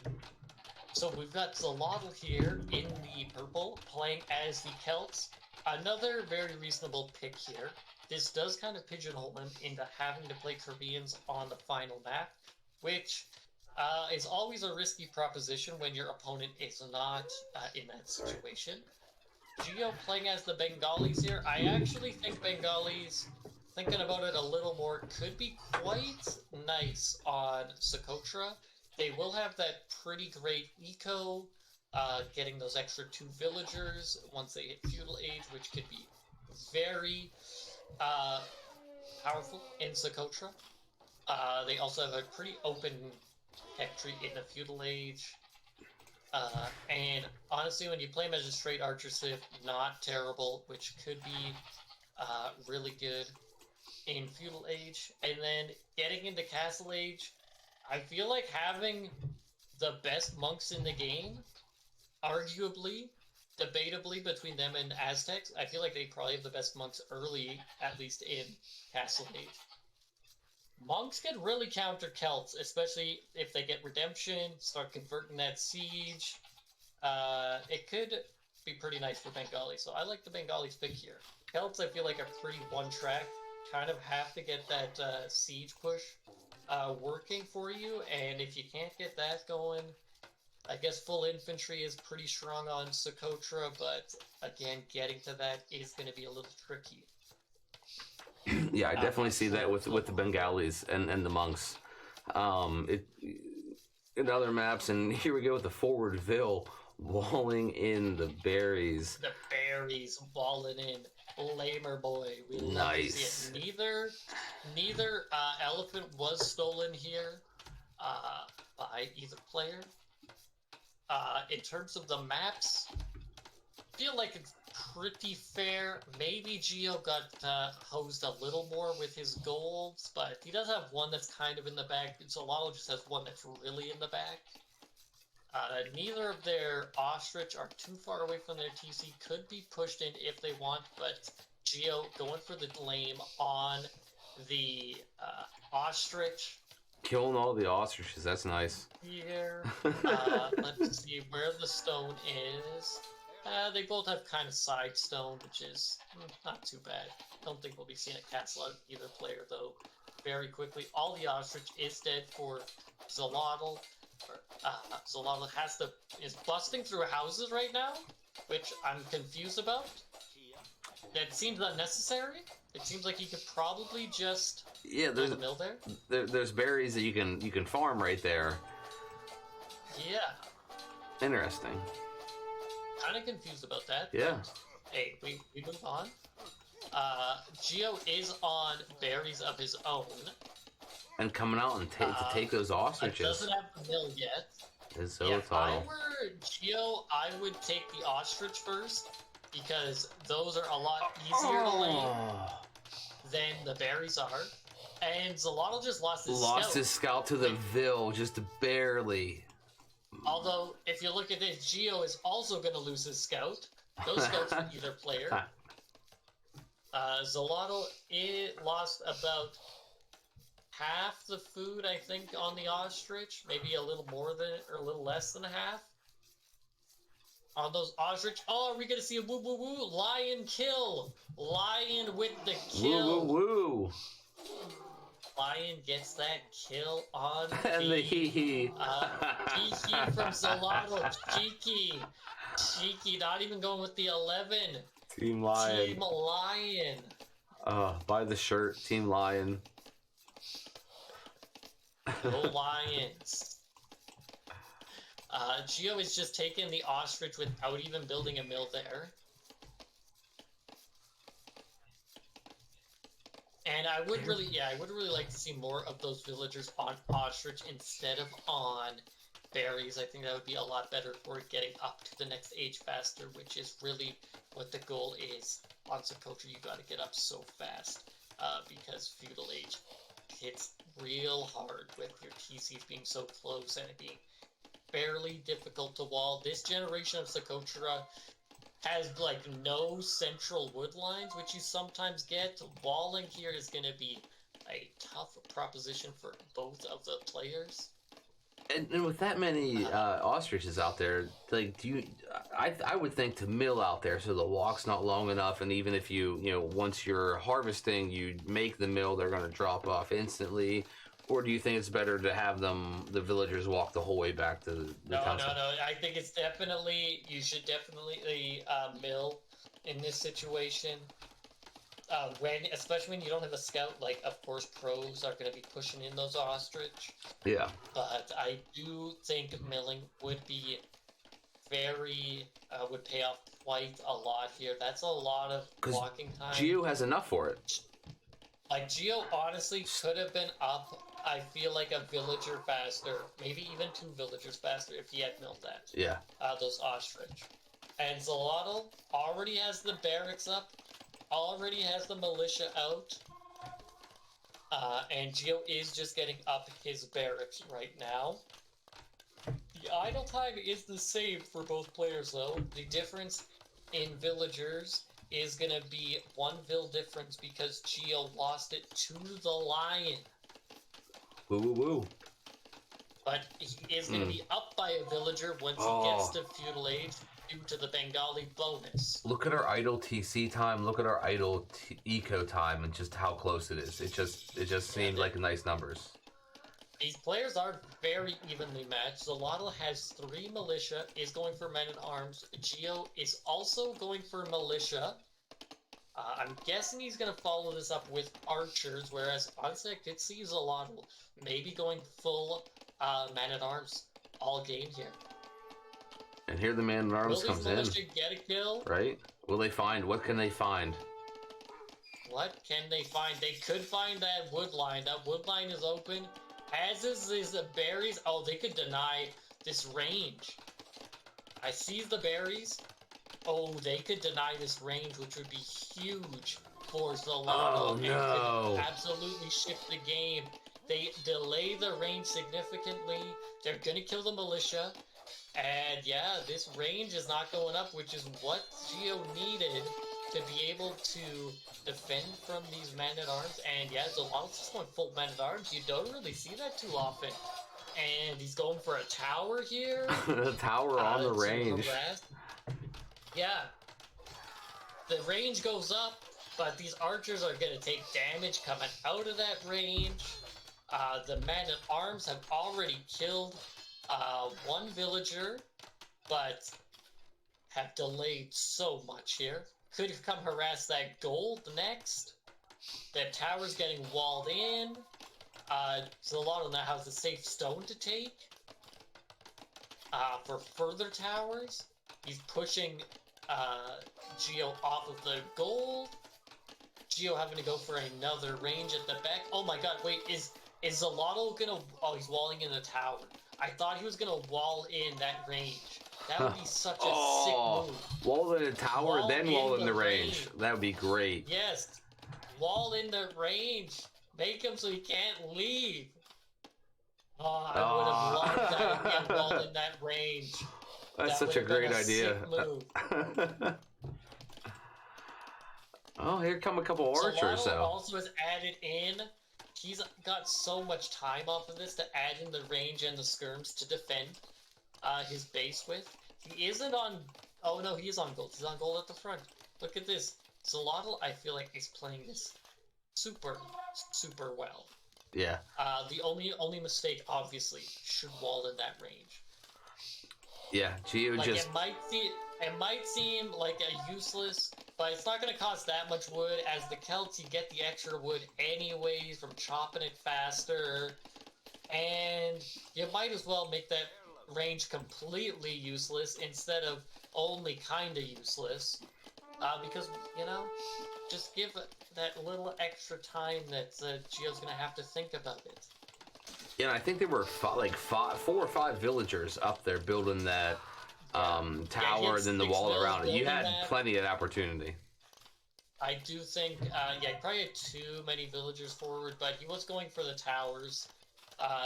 So we've got Zalotl here in the purple, playing as the Celts. Another very reasonable pick here. This does kind of pigeonhole him into having to play Caribbeans on the final map, which is always a risky proposition when your opponent is not in that situation. Geo playing as the Bengalis here. I actually think Bengalis, thinking about it a little more, could be quite nice on Socotra. They will have that pretty great eco, getting those extra 2 villagers once they hit feudal age, which could be very powerful in Socotra. They also have a pretty open tech tree in the feudal age. And honestly, when you play him as a straight archer civ, not terrible, which could be really good in feudal age. And then getting into castle age, I feel like having the best monks in the game, arguably, debatably between them and Aztecs, I feel like they probably have the best monks early, at least in castle age. Monks can really counter Celts, especially if they get redemption, start converting that siege. It could be pretty nice for Bengali, so I like the Bengalis pick here. Celts, I feel like, are pretty one-track. Kind of have to get that siege push working for you, and if you can't get that going, I guess full infantry is pretty strong on Socotra, but again, getting to that is going to be a little tricky. Yeah, I definitely see that with the Bengalis and the monks. In other maps, and here we go with the forward Vil walling in the berries. The berries walling in. Lamer boy. We love Nice. to see it. Neither elephant was stolen here by either player. In terms of the maps, I feel like it's pretty fair. Maybe Geo got hosed a little more with his golds, but he does have one that's kind of in the back. Zalotl just has one that's really in the back. Neither of their ostrich are too far away from their TC. Could be pushed in if they want, but Geo going for the blame on the ostrich. Killing all the ostriches, that's nice. Here, let's see where the stone is. They both have kind of side stone, which is not too bad. Don't think we'll be seeing a castle out of either player, though, very quickly. All the ostrich is dead for Zalotl. Zalotl is busting through houses right now, which I'm confused about. That seems unnecessary. It seems like he could probably just build a mill there. There's berries that you can farm right there. Yeah. Interesting. Kind of confused about that. Yeah. Hey, we move on. Geo is on berries of his own. And coming out and to take those ostriches. Doesn't have the mill yet. Is so If I were Geo, I would take the ostrich first, because those are a lot easier to lay than the berries are. And Zalotl just lost his scout to the Vil, just barely. Although, if you look at this, Geo is also going to lose his scout. Those scouts for either player. Zalotl lost about half the food, I think, on the ostrich. Maybe a little more than, or a little less than half. On those ostrich. Oh, are we going to see a woo woo woo? Lion kill! Lion with the kill! Woo woo woo! Lion gets that kill on and the hee hee. Hee hee from Zalotl. Cheeky, not even going with the 11. Team Lion. Team Lion. Buy the shirt, Team Lion. Go Lions. Geo is just taking the ostrich without even building a mill there. And I would really like to see more of those villagers on ostrich instead of on berries. I think that would be a lot better for getting up to the next age faster, which is really what the goal is. On Socotra, you got to get up so fast because feudal age hits real hard with your TCs being so close and it being fairly difficult to wall. This generation of Socotra has like no central wood lines, which you sometimes get. Walling here is going to be a tough proposition for both of the players. And with that many ostriches out there, like, I would think to mill out there so the walk's not long enough, and even if you once you're harvesting, you make the mill, they're going to drop off instantly. Or do you think it's better to have the villagers walk the whole way back to the town? No. I think it's you should definitely mill in this situation. Especially when you don't have a scout, like, of course, pros are going to be pushing in those ostrich. Yeah. But I do think milling would be would pay off quite a lot here. That's a lot of walking time. Geo has enough for it. Like, Geo honestly could have been up, I feel like, a villager faster, maybe even 2 villagers faster if he had milled that. Yeah. Those ostrich. And Zolotl already has the barracks up, already has the militia out, and Geo is just getting up his barracks right now. The idle time is the same for both players, though. The difference in villagers is going to be 1 vill difference because Geo lost it to the lion. Woo woo woo. But he is going to be up by a villager once he gets to feudal age due to the Bengali bonus. Look at our idle TC time. Look at our idle eco time, and just how close it is. It just seemed like nice numbers. These players are very evenly matched. Zolotl has 3 militia, is going for men-at-arms. Geo is also going for militia. I'm guessing he's going to follow this up with archers, whereas honestly I could see Zolotl maybe going full man-at-arms all game here. And here the man-at-arms comes in. Will these militia get a kill? Right? Will they find? What can they find? What can they find? They could find that wood line. That wood line is open. As is the berries. Oh, they could deny this range. I see the berries. Oh, they could deny this range, which would be huge for Zolotl. Oh, no. And could absolutely shift the game. They delay the range significantly. They're going to kill the militia. And yeah, this range is not going up, which is what Geo needed to be able to defend from these men-at-arms. And yeah, Zolotl's just going full men-at-arms. You don't really see that too often. And he's going for a tower here. A tower on the range. Yeah. The range goes up, but these archers are going to take damage coming out of that range. The men-at-arms have already killed 1 villager, but have delayed so much here. Could come harass that gold next. The tower's getting walled in. Zolotl now has a safe stone to take. For further towers, he's pushing Geo off of the gold. Geo having to go for another range at the back. Oh my god, wait, is Zolotl gonna... Oh, he's walling in the tower. I thought he was gonna wall in that range. That would be such a sick move. Wall in the tower, then wall in the range. That would be great. Yes. Wall in the range. Make him so he can't leave. Oh, I would have loved that if he had walled in that range. That's such a great idea. Move. Oh, here come a couple archers, though. Also has added in. He's got so much time off of this to add in the range and the skirms to defend his base with. He isn't on... Oh, no, he is on gold. He's on gold at the front. Look at this. Zolotl, I feel like, is playing this super, super well. Yeah. The only mistake, obviously, should wall in that range. Yeah, Geo like, just... It might seem like a useless, but it's not going to cost that much wood. As the Celts, you get the extra wood anyways from chopping it faster. And you might as well make that range completely useless instead of only kind of useless. Because, just give that little extra time that Geo's going to have to think about it. Yeah, I think there were 4 or 5 villagers up there building that tower and then the wall around it. You had plenty of opportunity. I do think, yeah, he probably had too many villagers forward, but he was going for the towers,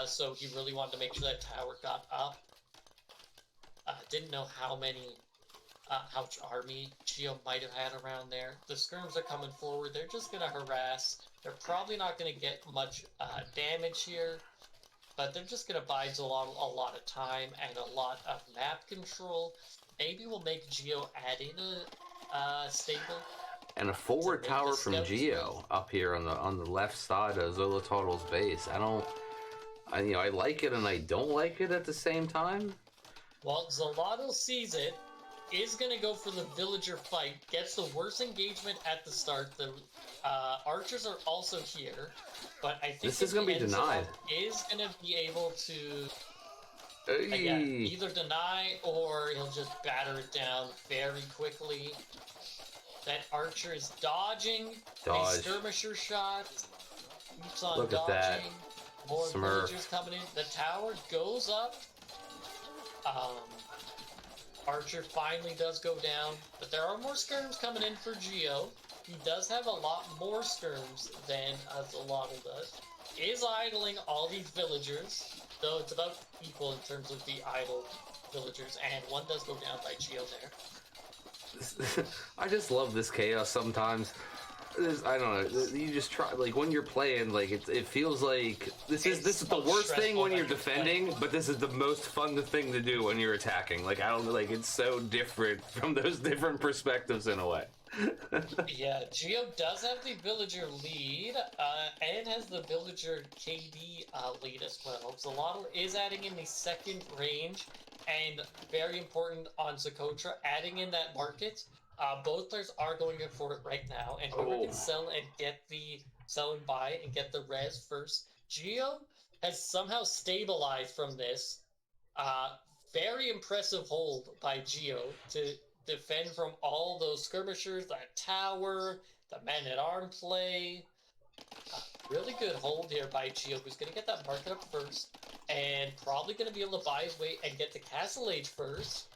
so he really wanted to make sure that tower got up. Didn't know how much army Geo might have had around there. The skirms are coming forward. They're just going to harass. They're probably not going to get much damage here, but they're just going to buy Zolotl a lot of time and a lot of map control. Maybe we'll make Geo add in a stable. And a forward tower from Geo up here on the left side of Zolototl's base. I like it and I don't like it at the same time. Well, Zolotl sees it, is going to go for the villager fight, gets the worst engagement at the start. The archers are also here, but I think this is going to be denied. Is going to be able to again, either deny or he'll just batter it down very quickly. That archer is dodging a skirmisher shot. Keeps on Look dodging. At that. More Smurf. villagers coming in. The tower goes up. Archer finally does go down, but there are more skirms coming in for Geo. He does have a lot more skirms than Zolotl does. Is idling all these villagers, though it's about equal in terms of the idle villagers, and one does go down by Geo there. I just love this chaos sometimes. I don't know. You just try, like when you're playing, like it feels like this is the worst thing when you're defending, but this is the most fun thing to do when you're attacking. Like I don't like it's so different from those different perspectives in a way. Yeah, Geo does have the villager lead, and has the villager KD lead as well. Zolotl is adding in the second range, and very important on Socotra, adding in that market. Both players are going in for it right now, and whoever can sell and buy and get the res first. Geo has somehow stabilized from this. Very impressive hold by Geo to defend from all those skirmishers, that tower, the man-at-arm play. Really good hold here by Geo, who's going to get that market up first, and probably going to be able to buy his way and get to Castle Age first.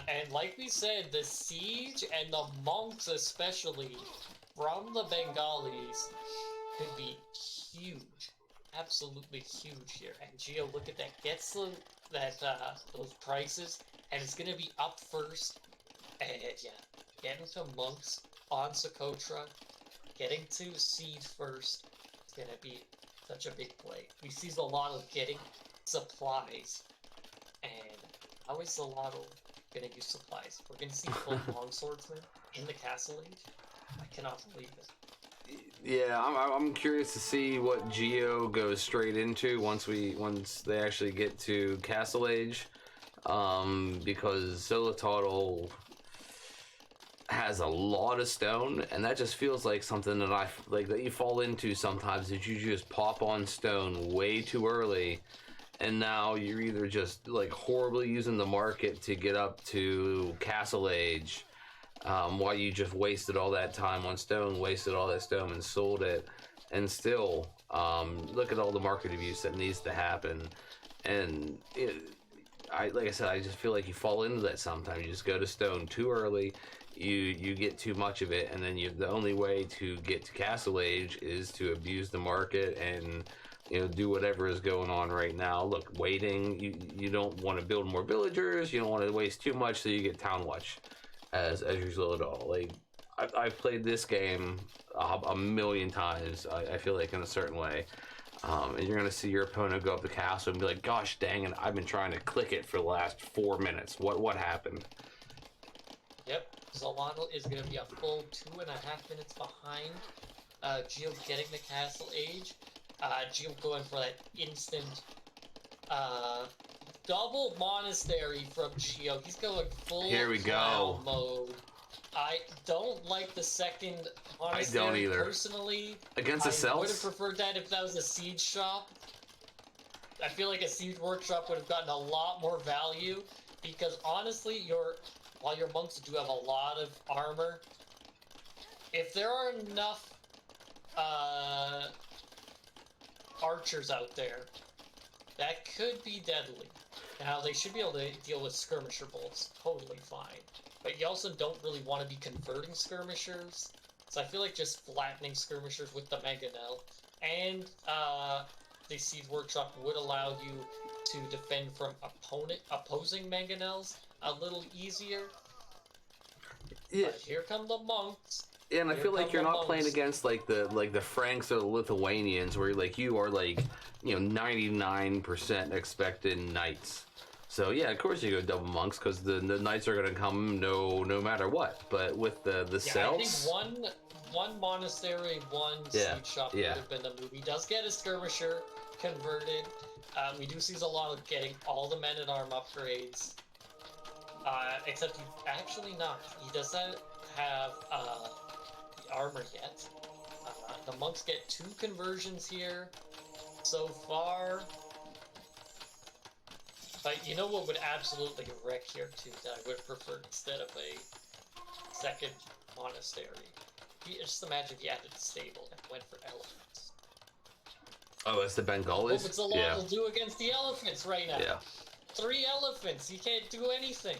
And like we said, the siege and the monks especially from the Bengalis could be huge. Absolutely huge here. And Geo, look at that, gets those prices, and it's going to be up first. And yeah, getting to monks on Socotra, getting to siege first, it's going to be such a big play. We see Zolotl getting supplies. And how is Zolotl gonna use supplies? We're gonna see full longswordsmen in the Castle Age. I cannot believe it. Yeah, I'm curious to see what Geo goes straight into once they actually get to Castle Age, because Zolotl has a lot of stone, and that just feels like something that that you fall into sometimes. That you just pop on stone way too early. And now you're either just like horribly using the market to get up to Castle Age, while you just wasted all that time on stone, wasted all that stone and sold it. And still, look at all the market abuse that needs to happen. And like I said, I just feel like you fall into that sometimes. You just go to stone too early. You get too much of it, and then the only way to get to Castle Age is to abuse the market and do whatever is going on right now. Look, waiting, you don't want to build more villagers, you don't want to waste too much, so you get town watch as your Zolotl. Like, I've played this game a million times, I feel like, in a certain way. And you're going to see your opponent go up the castle and be like, gosh dang it, I've been trying to click it for the last 4 minutes. What happened? Yep, Zolotl is going to be a full 2.5 minutes behind Geo getting the Castle Age. Geo going for that instant double monastery from Geo. He's going full Here we go. Mode. I don't like the second monastery. I don't either. Personally, against the cells? I would have preferred that if that was a siege shop. I feel like a siege workshop would have gotten a lot more value, because honestly, while your monks do have a lot of armor, if there are enough archers out there, that could be deadly. Now, they should be able to deal with skirmisher bolts totally fine, but you also don't really want to be converting skirmishers So I feel like just flattening skirmishers with the mangonel and the Siege Workshop would allow you to defend from opposing mangonels a little easier. Yeah. But here come the monks. Yeah, and I Here feel like come you're the not playing monks. against like the Franks or the Lithuanians, where you are like 99% expected knights. So yeah, of course you go double monks because the knights are going to come no matter what. But with the Yeah, cells, I think one monastery, one yeah, siege shop yeah. would have been the move. He does get a skirmisher converted. We do see Zalalo getting all the men at arm upgrades. Except he actually not. He doesn't have the armor yet. The monks get 2 conversions here so far. But you know what would absolutely wreck here too that I would have preferred instead of a second monastery? Just imagine if you added a stable and went for elephants. Oh, it's the Bengalis? What would Zalalo do against the elephants right now? Yeah. 3 elephants, you can't do anything.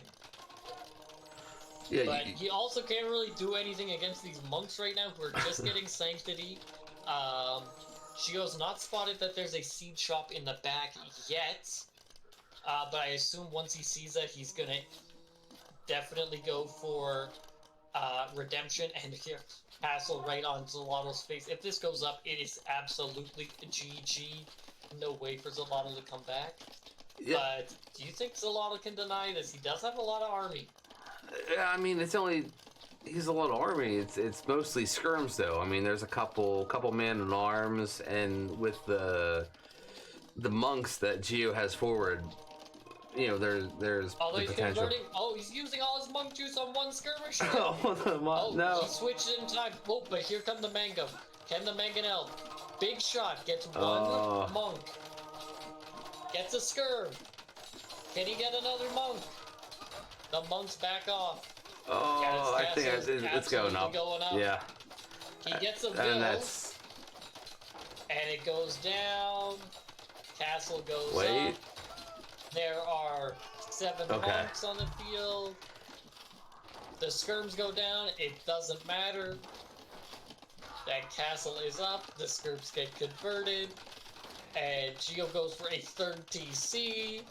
Yeah, But you also can't really do anything against these monks right now who are just getting sanctity. Gio's not spotted that there's a seed shop in the back yet. But I assume once he sees that, he's gonna definitely go for redemption and here, castle right on Zalato's face. If this goes up, it is absolutely GG. No way for Zalato to come back. Yeah. But do you think Zalato can deny this? He does have a lot of army. I mean, he's a lot of army. It's mostly skirms though. I mean, there's a couple man in arms, and with the monks that Gio has forward, there's the potential. He's using all his monk juice on one skirmisher. No. He switched in time. Oh, but here come the mango. Can the mangonel? Big shot. Gets one monk. Gets a skirm. Can he get another monk? The monk's back off. Oh, I think it's going up. Yeah. He gets a bill. And it goes down. Castle goes up. There are 7 monks on the field. The skirms go down. It doesn't matter. That castle is up. The skirms get converted. And Gio goes for a 3rd TC.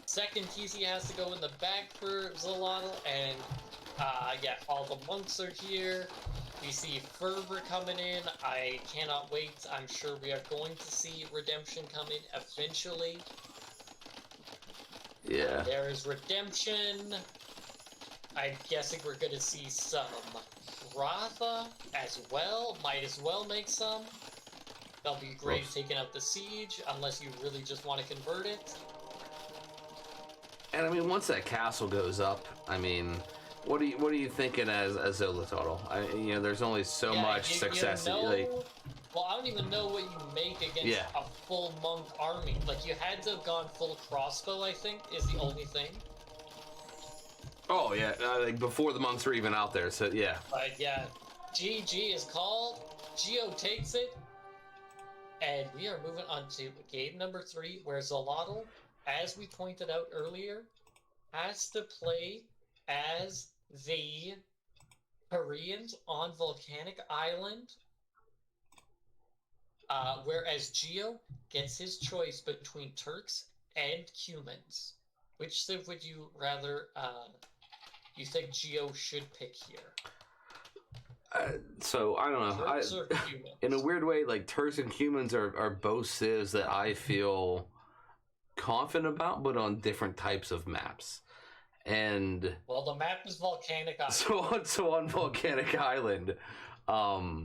Second TC has to go in the back for Zalalo, and yeah, all the monks are here. We see Fervor coming in. I cannot wait. I'm sure we are going to see Redemption come in eventually. Yeah. There is Redemption. I'm guessing we're going to see some Ratha as well. Might as well make some. That'll be great taking out the siege, unless you really just want to convert it. And I mean, once that castle goes up, I mean, what are you thinking as Zola total? There's only so much success. Well, I don't even know what you make against a full monk army. Like, you had to have gone full crossbow, I think, is the only thing. Oh yeah, like before the monks were even out there. So yeah. But yeah, GG is called. Gio takes it, and we are moving on to game number 3, where Zalotl, as we pointed out earlier, has to play as the Koreans on Volcanic Island, whereas Gio gets his choice between Turks and Cumans. Which civ would you rather, you think Gio should pick here? So, I don't know. Turks or Cumans? In a weird way, like, Turks and Cumans are both civs that I feel confident about, but on different types of maps. And well, the map is Volcanic Island. So on Volcanic Island, I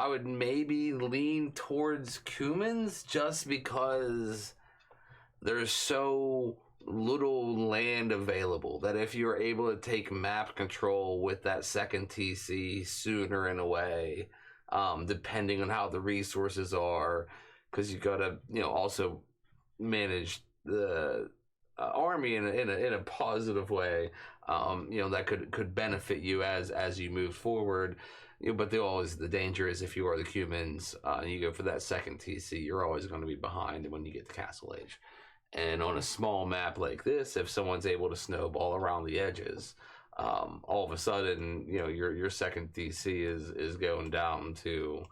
would maybe lean towards Cumans just because there's so little land available that if you're able to take map control with that second TC sooner in a way, depending on how the resources are, because you gotta also manage the army in a positive way, that could benefit you as you move forward. But the danger is if you are the Cumans and you go for that second TC, you're always going to be behind when you get to Castle Age. And on a small map like this, if someone's able to snowball around the edges, all of a sudden, your second DC is going down to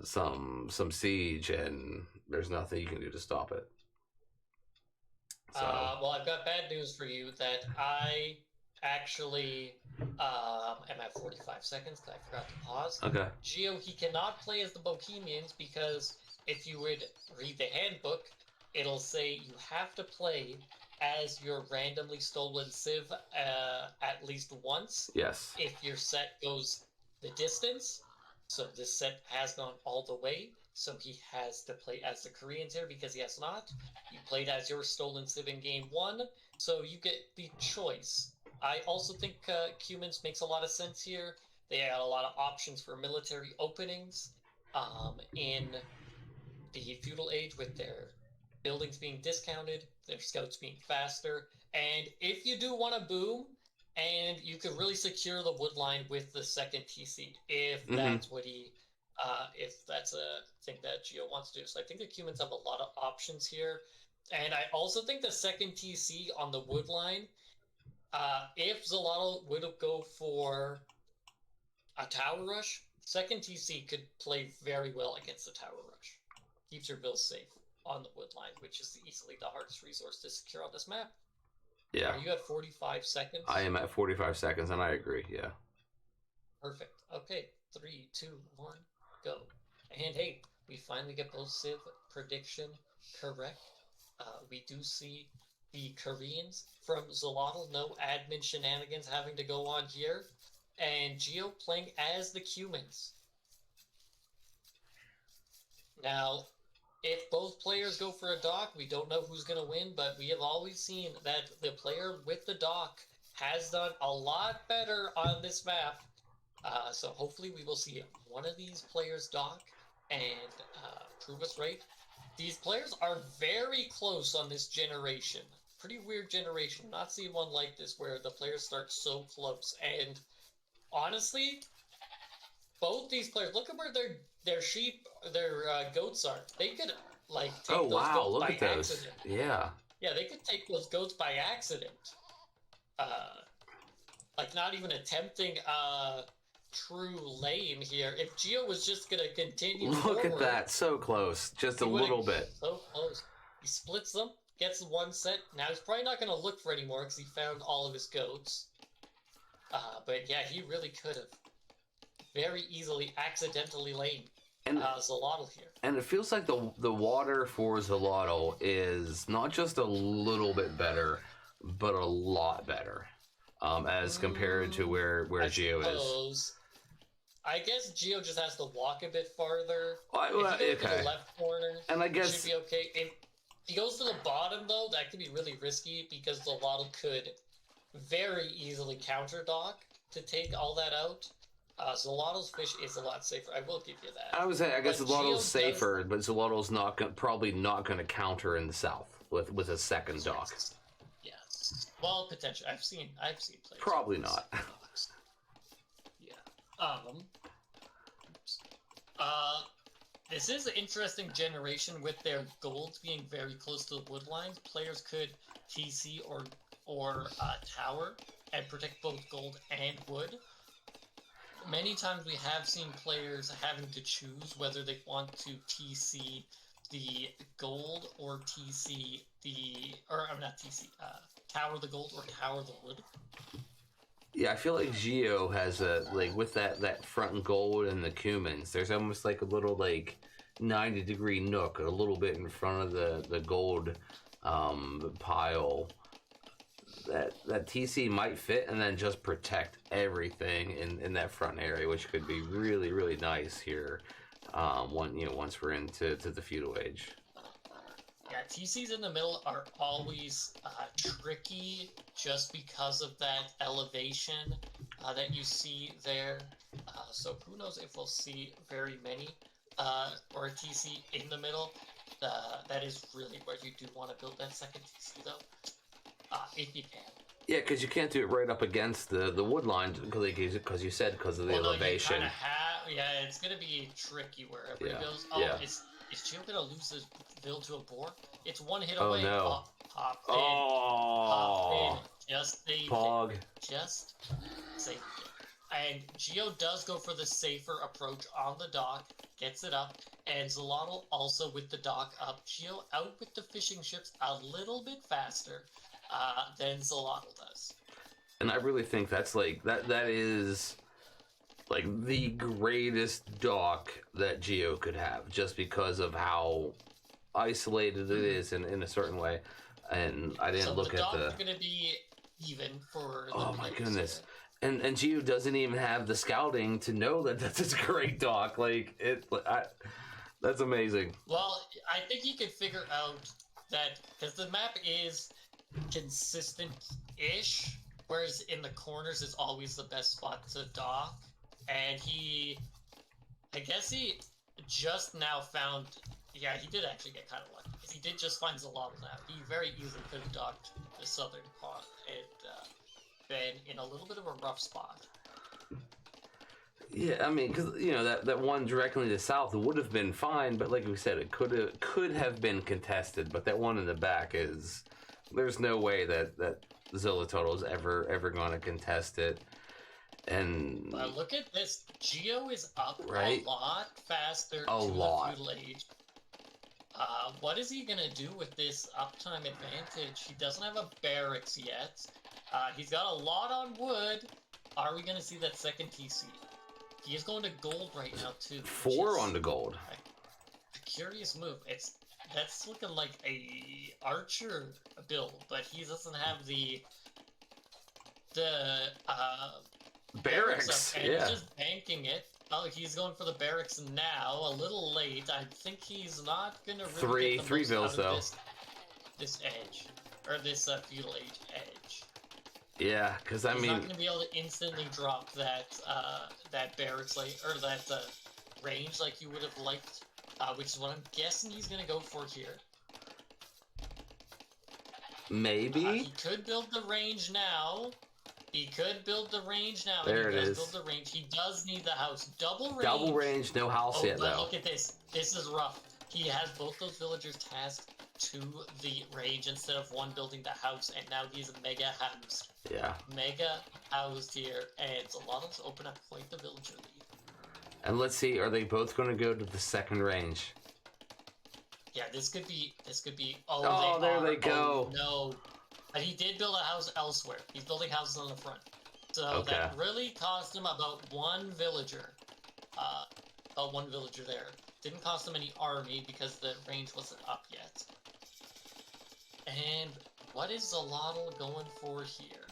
some siege, and there's nothing you can do to stop it. So, well, I've got bad news for you that I actually am at 45 seconds because I forgot to pause. okay. Geo, he cannot play as the Bohemians because if you would read the handbook, it'll say you have to play as your randomly stolen civ at least once. Yes. If your set goes the distance. So this set has gone all the way. So he has to play as the Koreans here because he has not. You played as your stolen civ in game 1, so you get the choice. I also think Cumans makes a lot of sense here. They had a lot of options for military openings in the feudal age with their buildings being discounted, their scouts being faster, and if you do want to boom, and you could really secure the wood line with the second TC if that's what he, if that's a thing that Geo wants to do. So I think the Cumans have a lot of options here, and I also think the second TC on the wood line, if Zalotl would go for a tower rush, second TC could play very well against the tower rush. Keeps your bills safe on the wood line, which is easily the hardest resource to secure on this map. Yeah. Are you at 45 seconds? I am at 45 seconds, and I agree, yeah. Perfect. Okay, 3, 2, 1, go. And hey, we finally get both Civ prediction correct. We do see the Koreans from Zalotl, no admin shenanigans having to go on here, and Geo playing as the Cumans. Now, if both players go for a dock, we don't know who's going to win, but we have always seen that the player with the dock has done a lot better on this map. So hopefully we will see one of these players dock and prove us right. These players are very close on this generation. Pretty weird generation. Not seeing one like this where the players start so close. And honestly, both these players, look at where their goats are. They could take those goats by accident. Yeah. Yeah, they could take those goats by accident. Not even attempting true lane here. If Geo was just gonna continue forward, at that, so close, just a little bit. So close. He splits them, gets one set. Now he's probably not gonna look for any more because he found all of his goats. But yeah, he really could have very easily accidentally lane Zalotl here. And it feels like the water for Zalotl is not just a little bit better, but a lot better as compared to where Geo is. I guess Geo just has to walk a bit farther. Well, if he goes to the left corner, and I guess it should be okay. If he goes to the bottom, though, that could be really risky because Zalotl could very easily counter dock to take all that out. Zalotl's fish is a lot safer. I will give you that. I would say, I guess Zalotl's safer, but Zalotl's probably not going to counter in the south with a second dock. Yeah. Well, potentially. I've seen players. Probably not. Yeah. This is an interesting generation with their golds being very close to the wood lines. Players could TC or tower and protect both gold and wood. Many times we have seen players having to choose whether they want to TC the gold or tower the gold or tower the wood. Yeah, I feel like Geo has with that front gold and the Cumans, there's almost like a little 90-degree nook a little bit in front of the gold pile. That TC might fit and then just protect everything in that front area, which could be really, really nice here once we're into the feudal age. Yeah, TCs in the middle are always tricky just because of that elevation that you see there. So who knows if we'll see very many or a TC in the middle. That is really where you do want to build that second TC though. If you can. Yeah, because you can't do it right up against the wood line because you said because of the elevation. Yeah, it's going to be tricky wherever it goes. Oh, yeah. Is Geo gonna lose his build to a boar? It's one hit Oh, away. no. Hop in. Hop Oh, in. Just saved Pog. it. Just saved it. And Geo does go for the safer approach on the dock, gets it up, and Zolotl also with the dock up. Geo out with the fishing ships a little bit faster than Zolotl does. And I really think that's like that is like the greatest dock that Geo could have, just because of how isolated it is in a certain way. And I didn't look at the. So the dock is going to be even for. Oh my goodness! And Geo doesn't even have the scouting to know that that's a great dock. Like that's amazing. Well, I think he could figure out that because the map is consistent-ish, whereas in the corners is always the best spot to dock. And I guess he just now found. Yeah, he did actually get kind of lucky because he did just find Zolotl now. He very easily could have docked the southern pond and been in a little bit of a rough spot. Yeah, I mean, because that one directly to the south would have been fine, but like we said, it could have been contested. But that one in the back there's no way that Zolotl is ever going to contest it. And look at this, Geo is up right? a lot faster a to lot. the feudal age. What is he gonna do with this uptime advantage? He doesn't have a barracks yet. He's got a lot on wood. Are we gonna see that second TC? He is going to gold right now too. 4 on the gold. A curious move. That's looking like a archer build, but he doesn't have the barracks. And Yeah. he's just banking it. Oh, he's going for the barracks now. A little late. I think he's not gonna really get the most vills, out of this edge, or this feudal age edge. Yeah, because he's not gonna be able to instantly drop that barracks or that range like you would have liked, which is what I'm guessing he's gonna go for here. Maybe he could build the range now. There it is. Build the range. He does need the house. Double range, no house yet though. Look at this. This is rough. He has both those villagers tasked to the range instead of one building the house, and now he's mega housed. Yeah. Mega housed here, and Zolotl's open up quite the villager lead. And let's see, are they both going to go to the second range? Yeah, this could be. Oh, there they go. Oh, no. But he did build a house elsewhere. He's building houses on the front. So that really cost him about one villager. There. Didn't cost him any army because the range wasn't up yet. And what is Zolotl going for here?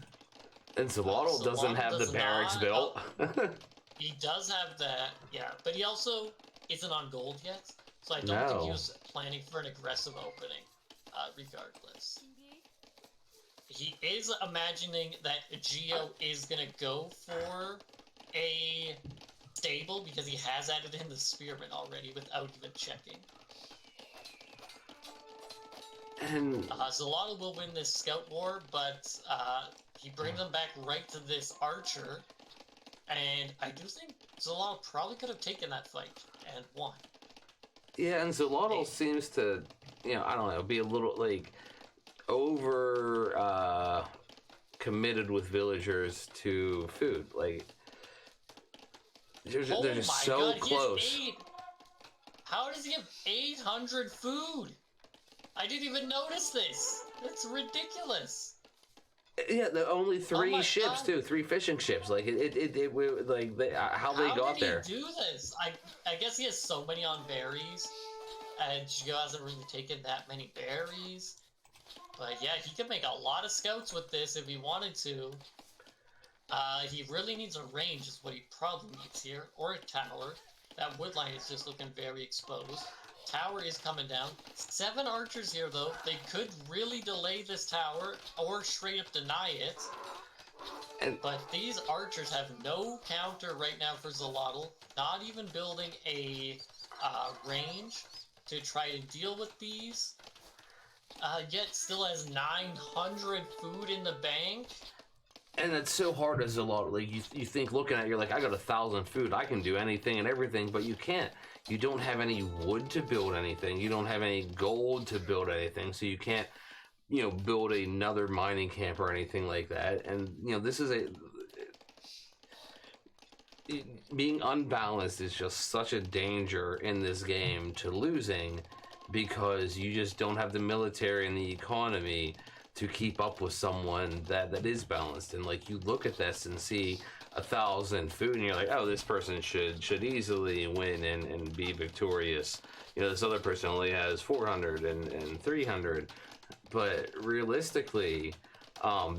And Zolotl doesn't have the barracks built. He does have that, yeah. But he also isn't on gold yet. So I don't think he was planning for an aggressive opening, regardless. He is imagining that Geo is going to go for a stable because he has added in the spearman already without even checking. And Zolotl will win this scout war, but he brings them back right to this archer. And I do think Zolotl probably could have taken that fight and won. Yeah, and Zolotl seems to, I don't know, be a little like over committed with villagers to food. Like they're just so close. How does he have 800 food? I didn't even notice this. That's ridiculous. Yeah, only 3 ships too, 3 fishing ships. Like how they got there. How did he do this? I guess he has so many on berries, and Geo hasn't really taken that many berries. But yeah, he could make a lot of scouts with this if he wanted to. He really needs a range is what he probably needs here, or a tower. That wood line is just looking very exposed. Tower is coming down. 7 archers here, though. They could really delay this tower, or straight up deny it. But these archers have no counter right now for Zolotl. Not even building a range to try to deal with these. Yet still has 900 food in the bank. And it's so hard as Zolotl. Like you think looking at it, you're like, I got 1,000 food. I can do anything and everything, but you can't. you don't have any wood to build anything. You don't have any gold to build anything, so you can't, build another mining camp or anything like that. And this is being unbalanced is just such a danger in this game to losing, because you just don't have the military and the economy to keep up with someone that is balanced. And like, you look at this and see 1,000 food and you're like, oh, this person should easily win and be victorious. This other person only has 400 and 300. But realistically,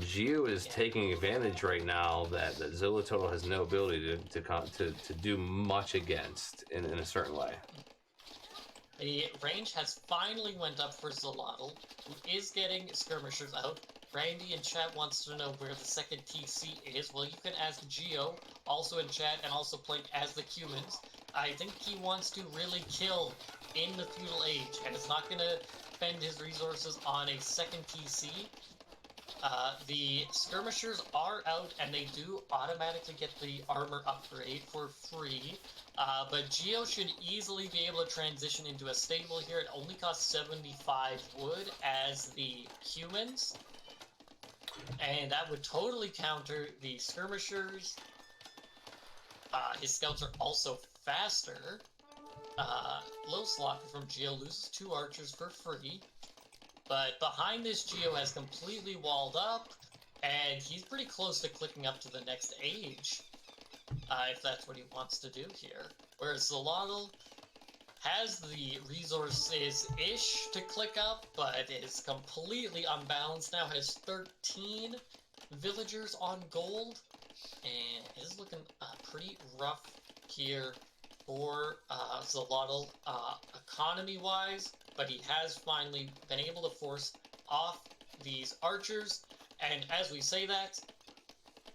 Geo is taking advantage right now that Zillototal has no ability to do much against in a certain way. The range has finally went up for Zolotl, who is getting skirmishers out. Randy in chat wants to know where the second TC is. Well, you can ask Geo, also in chat, and also playing as the humans. I think he wants to really kill in the feudal age, and is not going to spend his resources on a second TC. The skirmishers are out, and they do automatically get the armor upgrade for free. But Geo should easily be able to transition into a stable here. It only costs 75 wood as the humans. And that would totally counter the skirmishers. His scouts are also faster. Little sloppy from Geo, loses 2 archers for free. But behind this, Geo has completely walled up, and he's pretty close to clicking up to the next age, if that's what he wants to do here. Whereas Zolotl has the resources-ish to click up, but is completely unbalanced now, has 13 villagers on gold, and is looking pretty rough here for Zolotl economy-wise. But he has finally been able to force off these archers, and as we say that,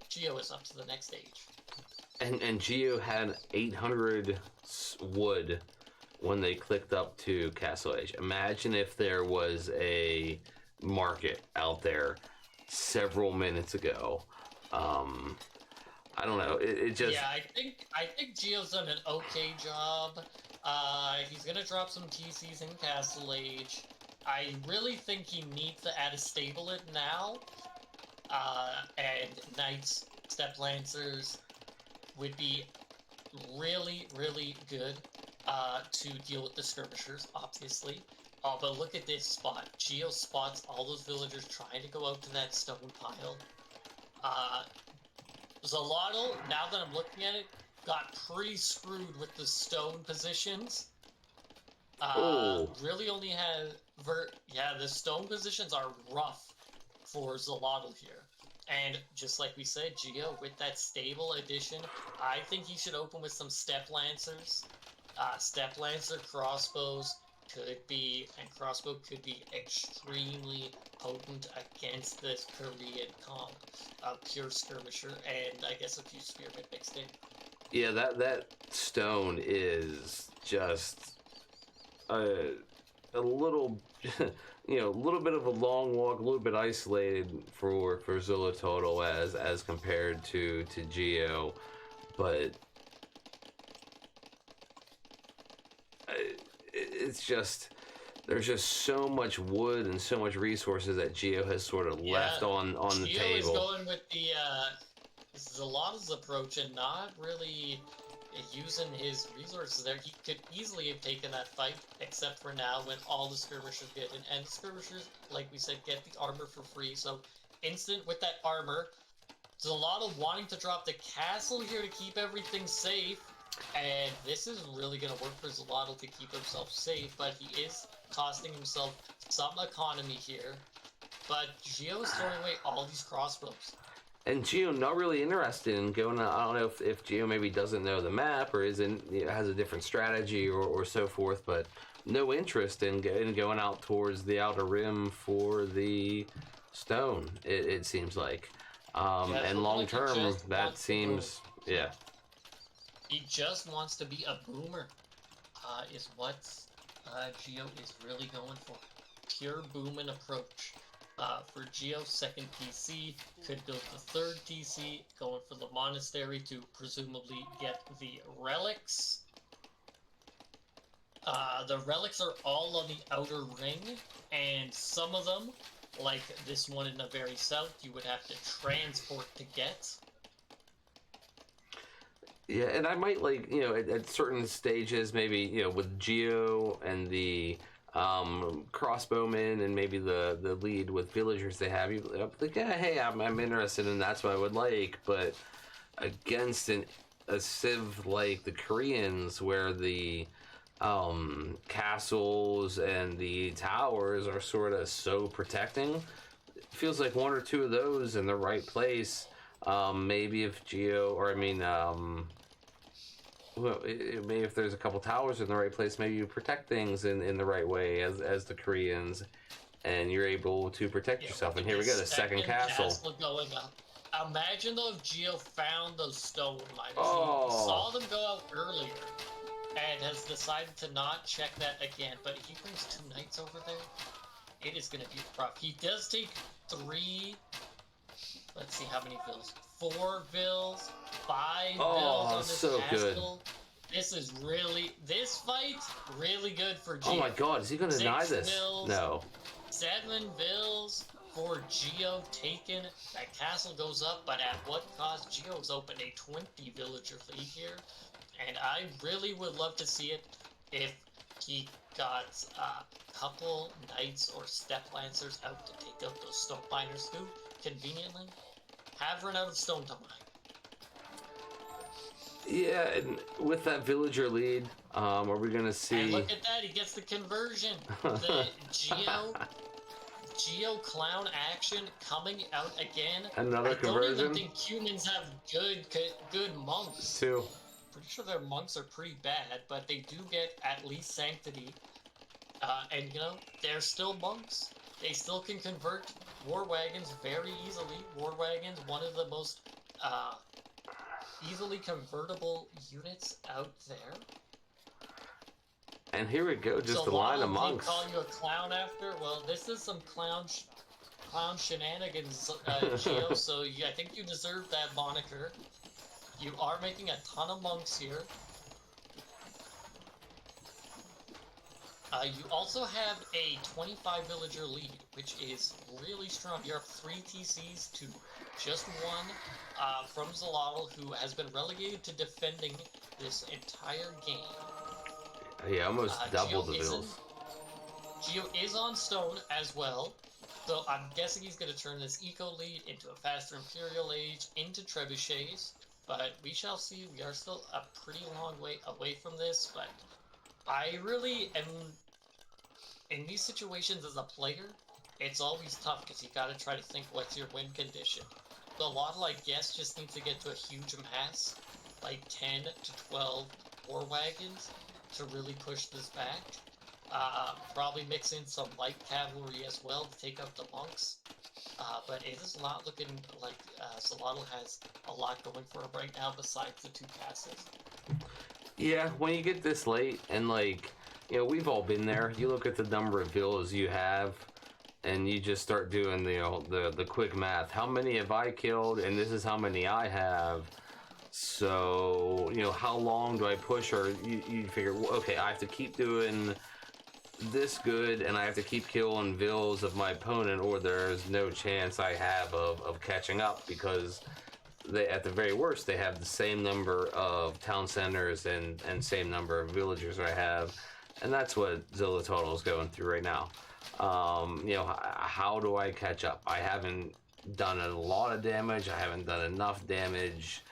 Geo is up to the next stage. And Geo had 800 wood when they clicked up to Castle Age. Imagine if there was a market out there several minutes ago. I don't know. It just... Yeah, I think Geo's done an okay job. He's gonna drop some TCs in Castle Age. I really think he needs to add a stable in now. And Knights, Step Lancers would be really, really good to deal with the skirmishers, obviously. But look at this spot. Geo spots all those villagers trying to go out to that stone pile. Zolotl, now that I'm looking at it, got pretty screwed with the stone positions. Really only has... the stone positions are rough for Zolotl here. And just like we said, Geo, with that stable addition, I think he should open with some Step Lancers. Step Lancer crossbows and crossbow could be extremely potent against this Korean comp. Pure skirmisher, and I guess a few spearmen mixed in. Yeah, that stone is just a little, a little bit of a long walk, a little bit isolated for Zillototal as compared to Geo, but it's just, there's just so much wood and so much resources that Geo has sort of left on the Geo table. Is going with the Zolotl's approach and not really using his resources there. He could easily have taken that fight, except for now when all the skirmishers get in. And the skirmishers, like we said, get the armor for free, so instant with that armor. Zolotl wanting to drop the castle here to keep everything safe, and this is really going to work for Zolotl to keep himself safe, but he is costing himself some economy here. But Geo is throwing away all these crossbows. And Geo not really interested in going out. I don't know if Geo maybe doesn't know the map or has a different strategy or so forth, but no interest in going out towards the outer rim for the stone, it seems like. And long term, that seems, yeah. He just wants to be a boomer, is what Geo is really going for. Pure booming approach. For Geo, second TC, could build the third TC, going for the monastery to presumably get the relics. The relics are all on the outer ring, and some of them, like this one in the very south, you would have to transport to get. Yeah, and I might like, at certain stages, maybe, with Geo and the crossbowmen and maybe the lead with villagers they have, you like, yeah, hey, I'm interested in that's what I would like, but against a civ like the Koreans where the castles and the towers are sort of so protecting, it feels like one or two of those in the right place. Maybe if Geo, or I mean, well, maybe if there's a couple towers in the right place, maybe you protect things in the right way as the Koreans, and you're able to protect yourself. And here we go, the second castle. Going up. Imagine though if Geo found those stone miners. Oh. He saw them go out earlier and has decided to not check that again, but he brings 2 knights over there. It is going to be rough. He does take 3. Let's see how many vills. 4 vills, 5 vills on this so castle. Good. This fight, really good for Geo. Oh my god, is he going to deny this? Vills, no. 7 vills for Geo taken. That castle goes up, but at what cost? Geo's opened a 20 villager lead here. And I really would love to see it if he got a couple knights or step lancers out to take out those stone miners who, conveniently, have run out of stone to mine. Yeah, and with that villager lead, are we gonna see? And look at that, he gets the conversion. The Geo clown action coming out again. Another conversion. I don't even think humans have good monks. 2. Pretty sure their monks are pretty bad, but they do get at least sanctity. And they're still monks. They still can convert war wagons very easily. War wagons, one of the most easily convertible units out there. And here we go, just so a line of monks. Call you a clown after? Well, this is some clown shenanigans, Geo. So I think you deserve that moniker. You are making a ton of monks here. You also have a 25 villager lead, which is really strong. You're up 3 TCs to just 1 from Zalotl, who has been relegated to defending this entire game. Yeah, almost double the bills. Geo is on stone as well, so I'm guessing he's going to turn this eco lead into a faster Imperial Age, into trebuchets, but we shall see. We are still a pretty long way away from this, but I really am, in these situations as a player, it's always tough because you got to try to think what's your win condition. So a lot of, I guess, just need to get to a huge mass, like 10 to 12 war wagons, to really push this back. Probably mix in some light cavalry as well to take out the monks. But it is not looking like Zalotl has a lot going for him right now besides the 2 castles. Yeah, when you get this late, and we've all been there. You look at the number of villas you have, and you just start doing the quick math. How many have I killed? And this is how many I have. So, how long do I push? Or you figure, okay, I have to keep doing this good, and I have to keep killing villas of my opponent, or there's no chance I have of catching up, because they, at the very worst, they have the same number of town centers and same number of villagers I have. And that's what Zalotl is going through right now. How do I catch up? I haven't done a lot of damage. I haven't done enough damage.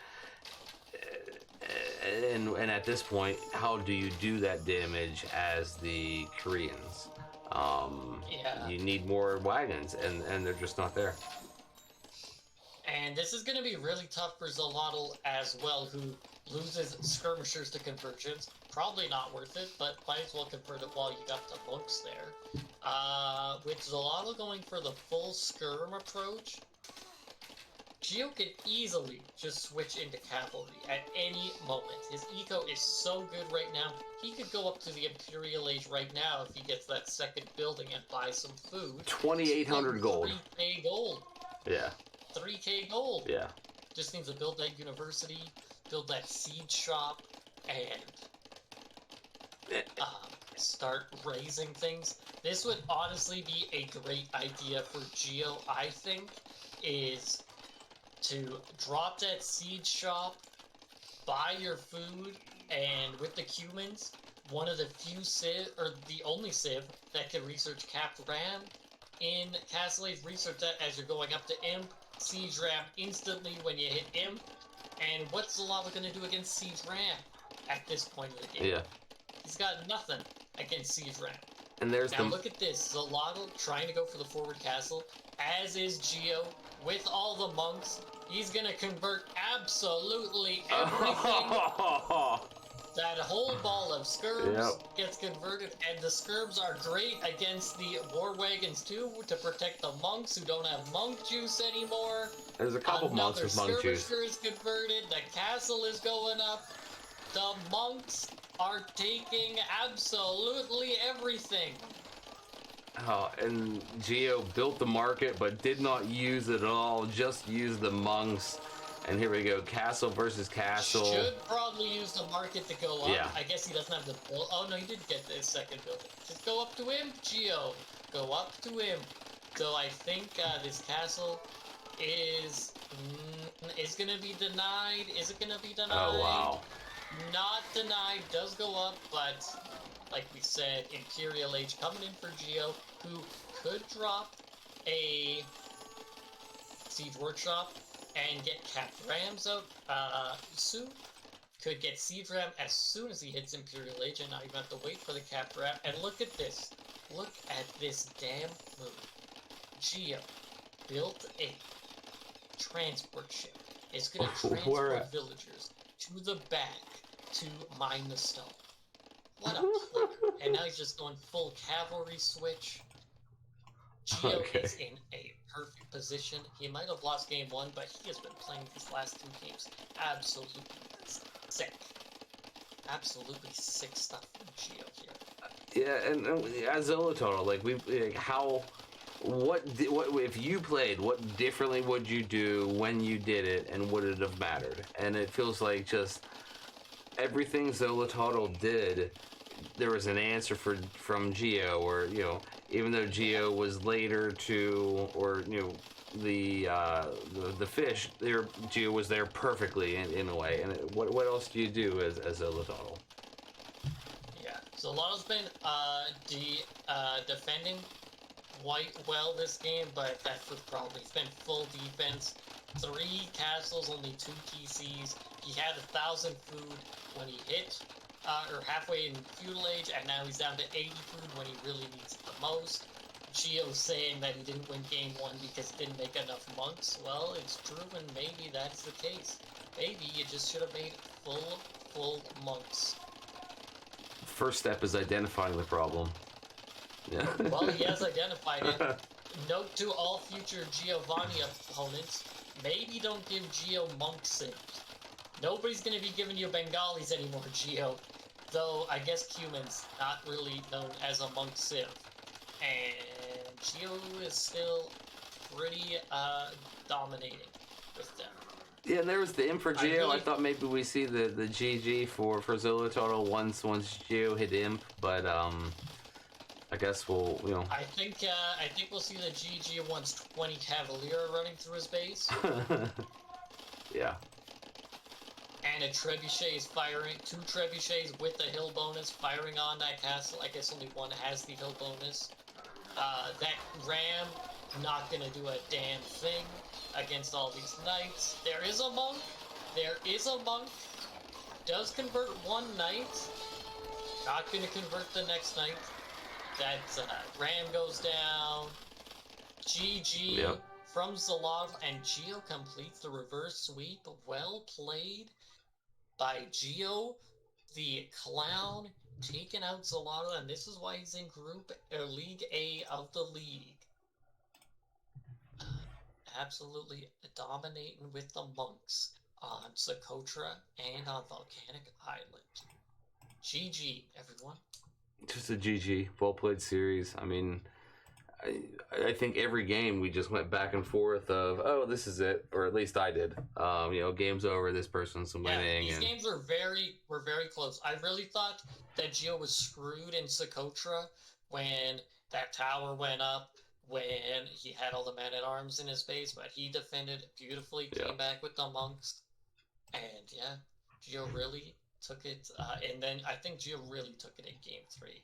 And at this point, how do you do that damage as the Koreans? You need more wagons, and they're just not there. And this is going to be really tough for Zalotl as well, who loses skirmishers to conversions. Probably not worth it, but might as well convert it while you got the monks there. With Zalotl going for the full skirm approach, Geo can easily just switch into cavalry at any moment. His eco is so good right now, he could go up to the Imperial Age right now if he gets that second building and buy some food. 2,800 gold. 3k gold. Yeah. 3k gold. Yeah. Just needs to build that university, build that seed shop, and start raising things. This would honestly be a great idea for Geo, I think, is to drop that seed shop, buy your food, and with the humans, one of the few civ, or the only civ, that can research Cap Ram in Castle Age, research that as you're going up to Imp, Siege Ram instantly when you hit Imp, and what's Zalava gonna do against Siege Ram at this point of the game? Yeah. He's got nothing against Siege Ram. And there's now look at this, Zalava trying to go for the forward castle, as is Geo, with all the monks. He's gonna convert absolutely everything. That whole ball of Scurbs gets converted, and the Scurbs are great against the War Wagons too, to protect the monks who don't have monk juice anymore. There's a couple monks with monk juice. Skirmisher is converted, the castle is going up, the monks are taking absolutely everything. Oh, and Geo built the market, but did not use it at all, just used the monks. And here we go, castle versus castle. Should probably use the market to go up. Yeah. I guess he doesn't have the build. Oh no, he did get the second building. Just go up to Imp, Geo. Go up to Imp. So I think this castle is gonna be denied. Is it gonna be denied? Oh wow. Not denied. Does go up, but like we said, Imperial Age coming in for Geo, who could drop a Siege Workshop and get Cap Rams out soon. Could get Siege Ram as soon as he hits Imperial Age and not even have to wait for the Cap Ram. And look at this. Look at this damn move. Geo built a transport ship. It's going to transport villagers to the back to mine the stone. What a player. And now he's just going full cavalry switch. Geo is in a perfect position. He might have lost game one, but he has been playing these last two games absolutely sick. Absolutely sick stuff from Geo here. Yeah, and as Zolototal, like what if you played? What differently would you do when you did it, and would it have mattered? And it feels like just everything Zolototal did, there was an answer from Geo, or even though Geo was later to, or the fish, Geo was there perfectly in a way. And what else do you do as Zolototal? Yeah, Zolototal's been defending quite well this game, but that's the problem. He's been full defense. 3 castles, only 2 PCs. He had 1,000 food when he hit, or halfway in Feudal Age, and now he's down to 80 food when he really needs it the most. Geo's saying that he didn't win game 1 because he didn't make enough monks. Well, it's true, and maybe that's the case. Maybe you just should have made full monks. First step is identifying the problem. Yeah. Well, he has identified it. Note to all future Giovanni opponents, maybe don't give Geo monk civs. Nobody's going to be giving you Bengalis anymore, Geo. Though, I guess Cuman's not really known as a monk civ. And Geo is still pretty dominating with them. Yeah, and there was the Imp for Geo. I thought maybe we see the GG for Zolototal once Geo hit Imp, but I guess we'll I think we'll see the GG once 20 Cavalier are running through his base. Yeah. And a Trebuchet is firing, 2 Trebuchets with the hill bonus firing on that castle. I guess only one has the hill bonus. That Ram not gonna do a damn thing against all these knights. There is a monk. Does convert 1 knight. Not gonna convert the next knight. That Ram goes down. GG from Zalov, and Geo completes the reverse sweep. Well played by Geo, the clown, taking out Zalava, and this is why he's in League A of the league. Absolutely dominating with the monks on Socotra and on Volcanic Island. GG, everyone. Just a GG. Well played series. I mean, I think every game we just went back and forth of, oh, this is it, or at least I did. Game's over. This person's winning. These games were very close. I really thought that Gio was screwed in Socotra when that tower went up, when he had all the men-at-arms in his base, but he defended beautifully, came back with the monks, and Gio really took it. And then I think Gio really took it in Game 3.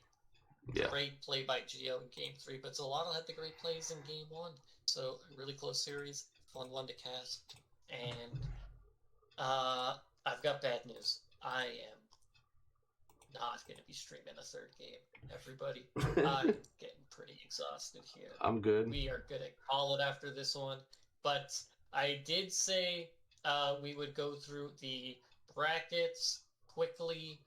Yeah. Great play by Gio in Game 3, but Zolotto had the great plays in Game 1. So, a really close series, fun one to cast. And I've got bad news. I am not going to be streaming a third game, everybody. I'm getting pretty exhausted here. I'm good. We are going to call it after this one. But I did say we would go through the brackets quickly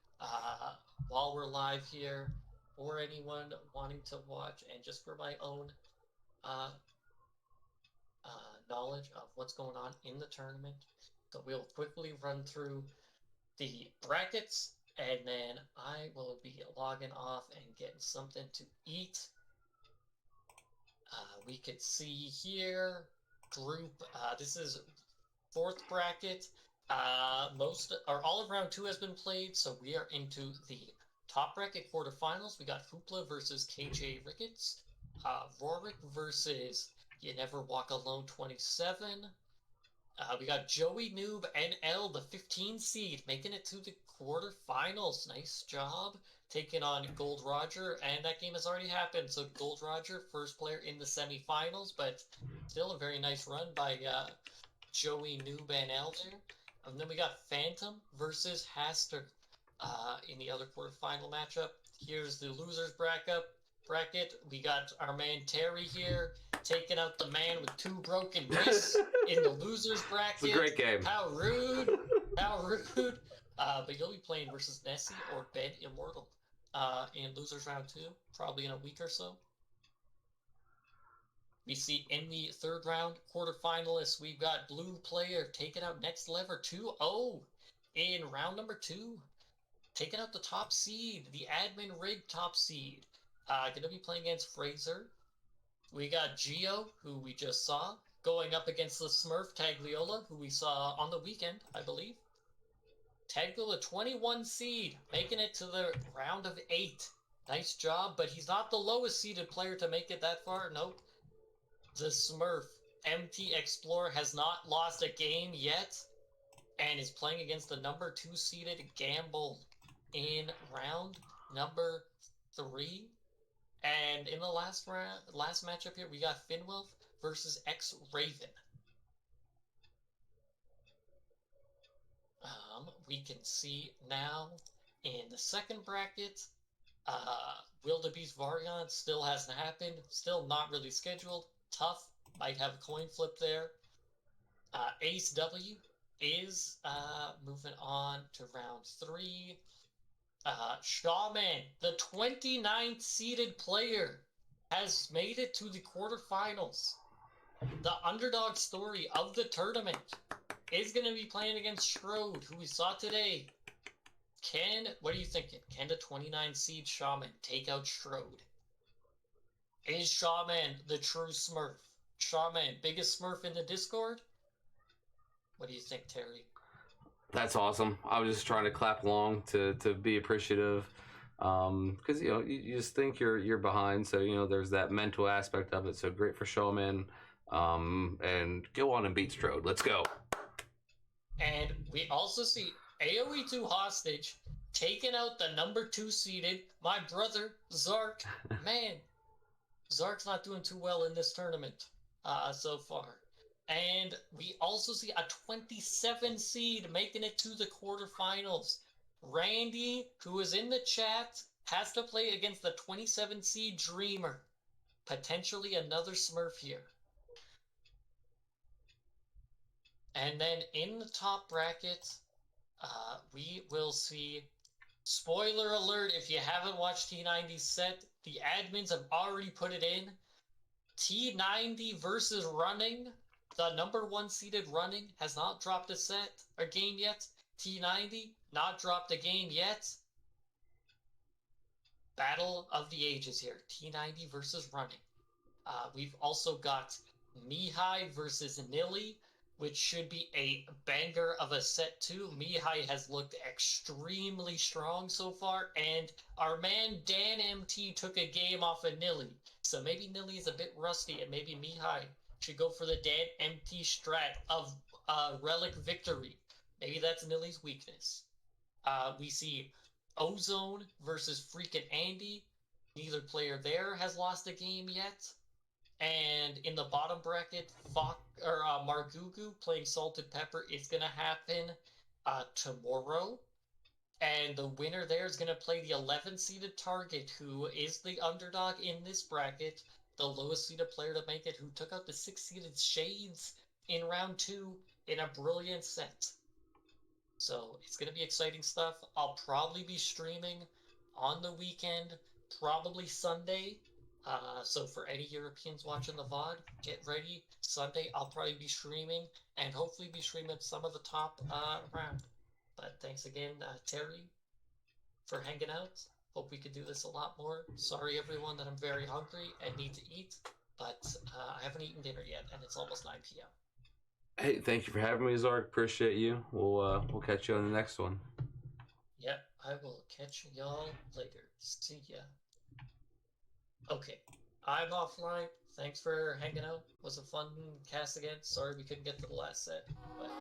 while we're live here, or anyone wanting to watch, and just for my own knowledge of what's going on in the tournament. So we'll quickly run through the brackets, and then I will be logging off and getting something to eat. We could see here, group, this is fourth bracket. All of round 2 has been played, so we are into the top bracket quarterfinals. We got Hoopla versus KJ Ricketts, Rorik versus You Never Walk Alone 27. We got Joey Noob NL, the 15 seed, making it to the quarterfinals. Nice job. Taking on Gold Roger, and that game has already happened. So Gold Roger, first player in the semifinals, but still a very nice run by Joey Noob NL there. And then we got Phantom versus Haster in the other quarterfinal matchup. Here's the losers bracket. We got our man Terry here, taking out the man with 2 broken wrists in the losers bracket. It's a great game. How rude. How rude. But you'll be playing versus Nessie or Ben Immortal in losers round 2, probably in a week or so. We see in the third round quarterfinalists, we've got blue player taking out Next Lever 2-0 in round number 2. Taking out the top seed, the admin rig top seed. Going to be playing against Fraser. We got Gio, who we just saw, going up against the Smurf Tagliola, who we saw on the weekend, I believe. Tagliola, 21 seed, making it to the round of 8. Nice job, but he's not the lowest seeded player to make it that far. Nope. The Smurf MT Explorer has not lost a game yet, and is playing against the number 2 seeded Gamble in round number 3. And in the last matchup here, we got Finwolf versus X-Raven. We can see now in the second bracket, Wildebeest Variant still hasn't happened. Still not really scheduled. Tough. Might have a coin flip there. Ace W is moving on to round 3. Shaman, the 29th seeded player, has made it to the quarterfinals. The underdog story of the tournament is going to be playing against Strode, who we saw today. What are you thinking? Can the 29 seed Shaman take out Strode? Is Shaman the true Smurf? Shaman, biggest Smurf in the Discord? What do you think, Terry? That's awesome. I was just trying to clap along to be appreciative, because you just think you're behind, so there's that mental aspect of it. So great for Showman, and go on and beat Strode. Let's go. And we also see AoE2 Hostage taking out the number 2 seeded, my brother Zark. Man, Zark's not doing too well in this tournament so far. And we also see a 27 seed making it to the quarterfinals. Randy, who is in the chat, has to play against the 27 seed Dreamer. Potentially another Smurf here. And then in the top bracket, we will see, spoiler alert, if you haven't watched T90's set, the admins have already put it in. T90 versus Running. The number 1 seeded Running has not dropped a set or game yet. T90 not dropped a game yet. Battle of the Ages here. T90 versus Running. We've also got Mihai versus Nili, which should be a banger of a set too. Mihai has looked extremely strong so far, and our man Dan MT took a game off of Nili. So maybe Nili is a bit rusty, and maybe Mihai should go for the Dan MT strat of Relic Victory. Maybe that's Nili's weakness. We see Ozone versus freaking Andy. Neither player there has lost a game yet. And in the bottom bracket, Margugu playing Salted Pepper is going to happen tomorrow. And the winner there is going to play the 11-seeded Target, who is the underdog in this bracket, the lowest seeded player to make it, who took out the 6-seeded Shades in round 2 in a brilliant set. So it's going to be exciting stuff. I'll probably be streaming on the weekend, probably Sunday. So for any Europeans watching the VOD, get ready. Sunday, I'll probably be streaming and hopefully be streaming some of the top round. But thanks again, Terry, for hanging out. Hope we could do this a lot more. Sorry, everyone, that I'm very hungry and need to eat, but I haven't eaten dinner yet, and it's almost 9 p.m. Hey, thank you for having me, Zark. Appreciate you. We'll catch you on the next one. Yep, I will catch y'all later. See ya. Okay, I'm offline. Thanks for hanging out. Was a fun cast again. Sorry we couldn't get to the last set, but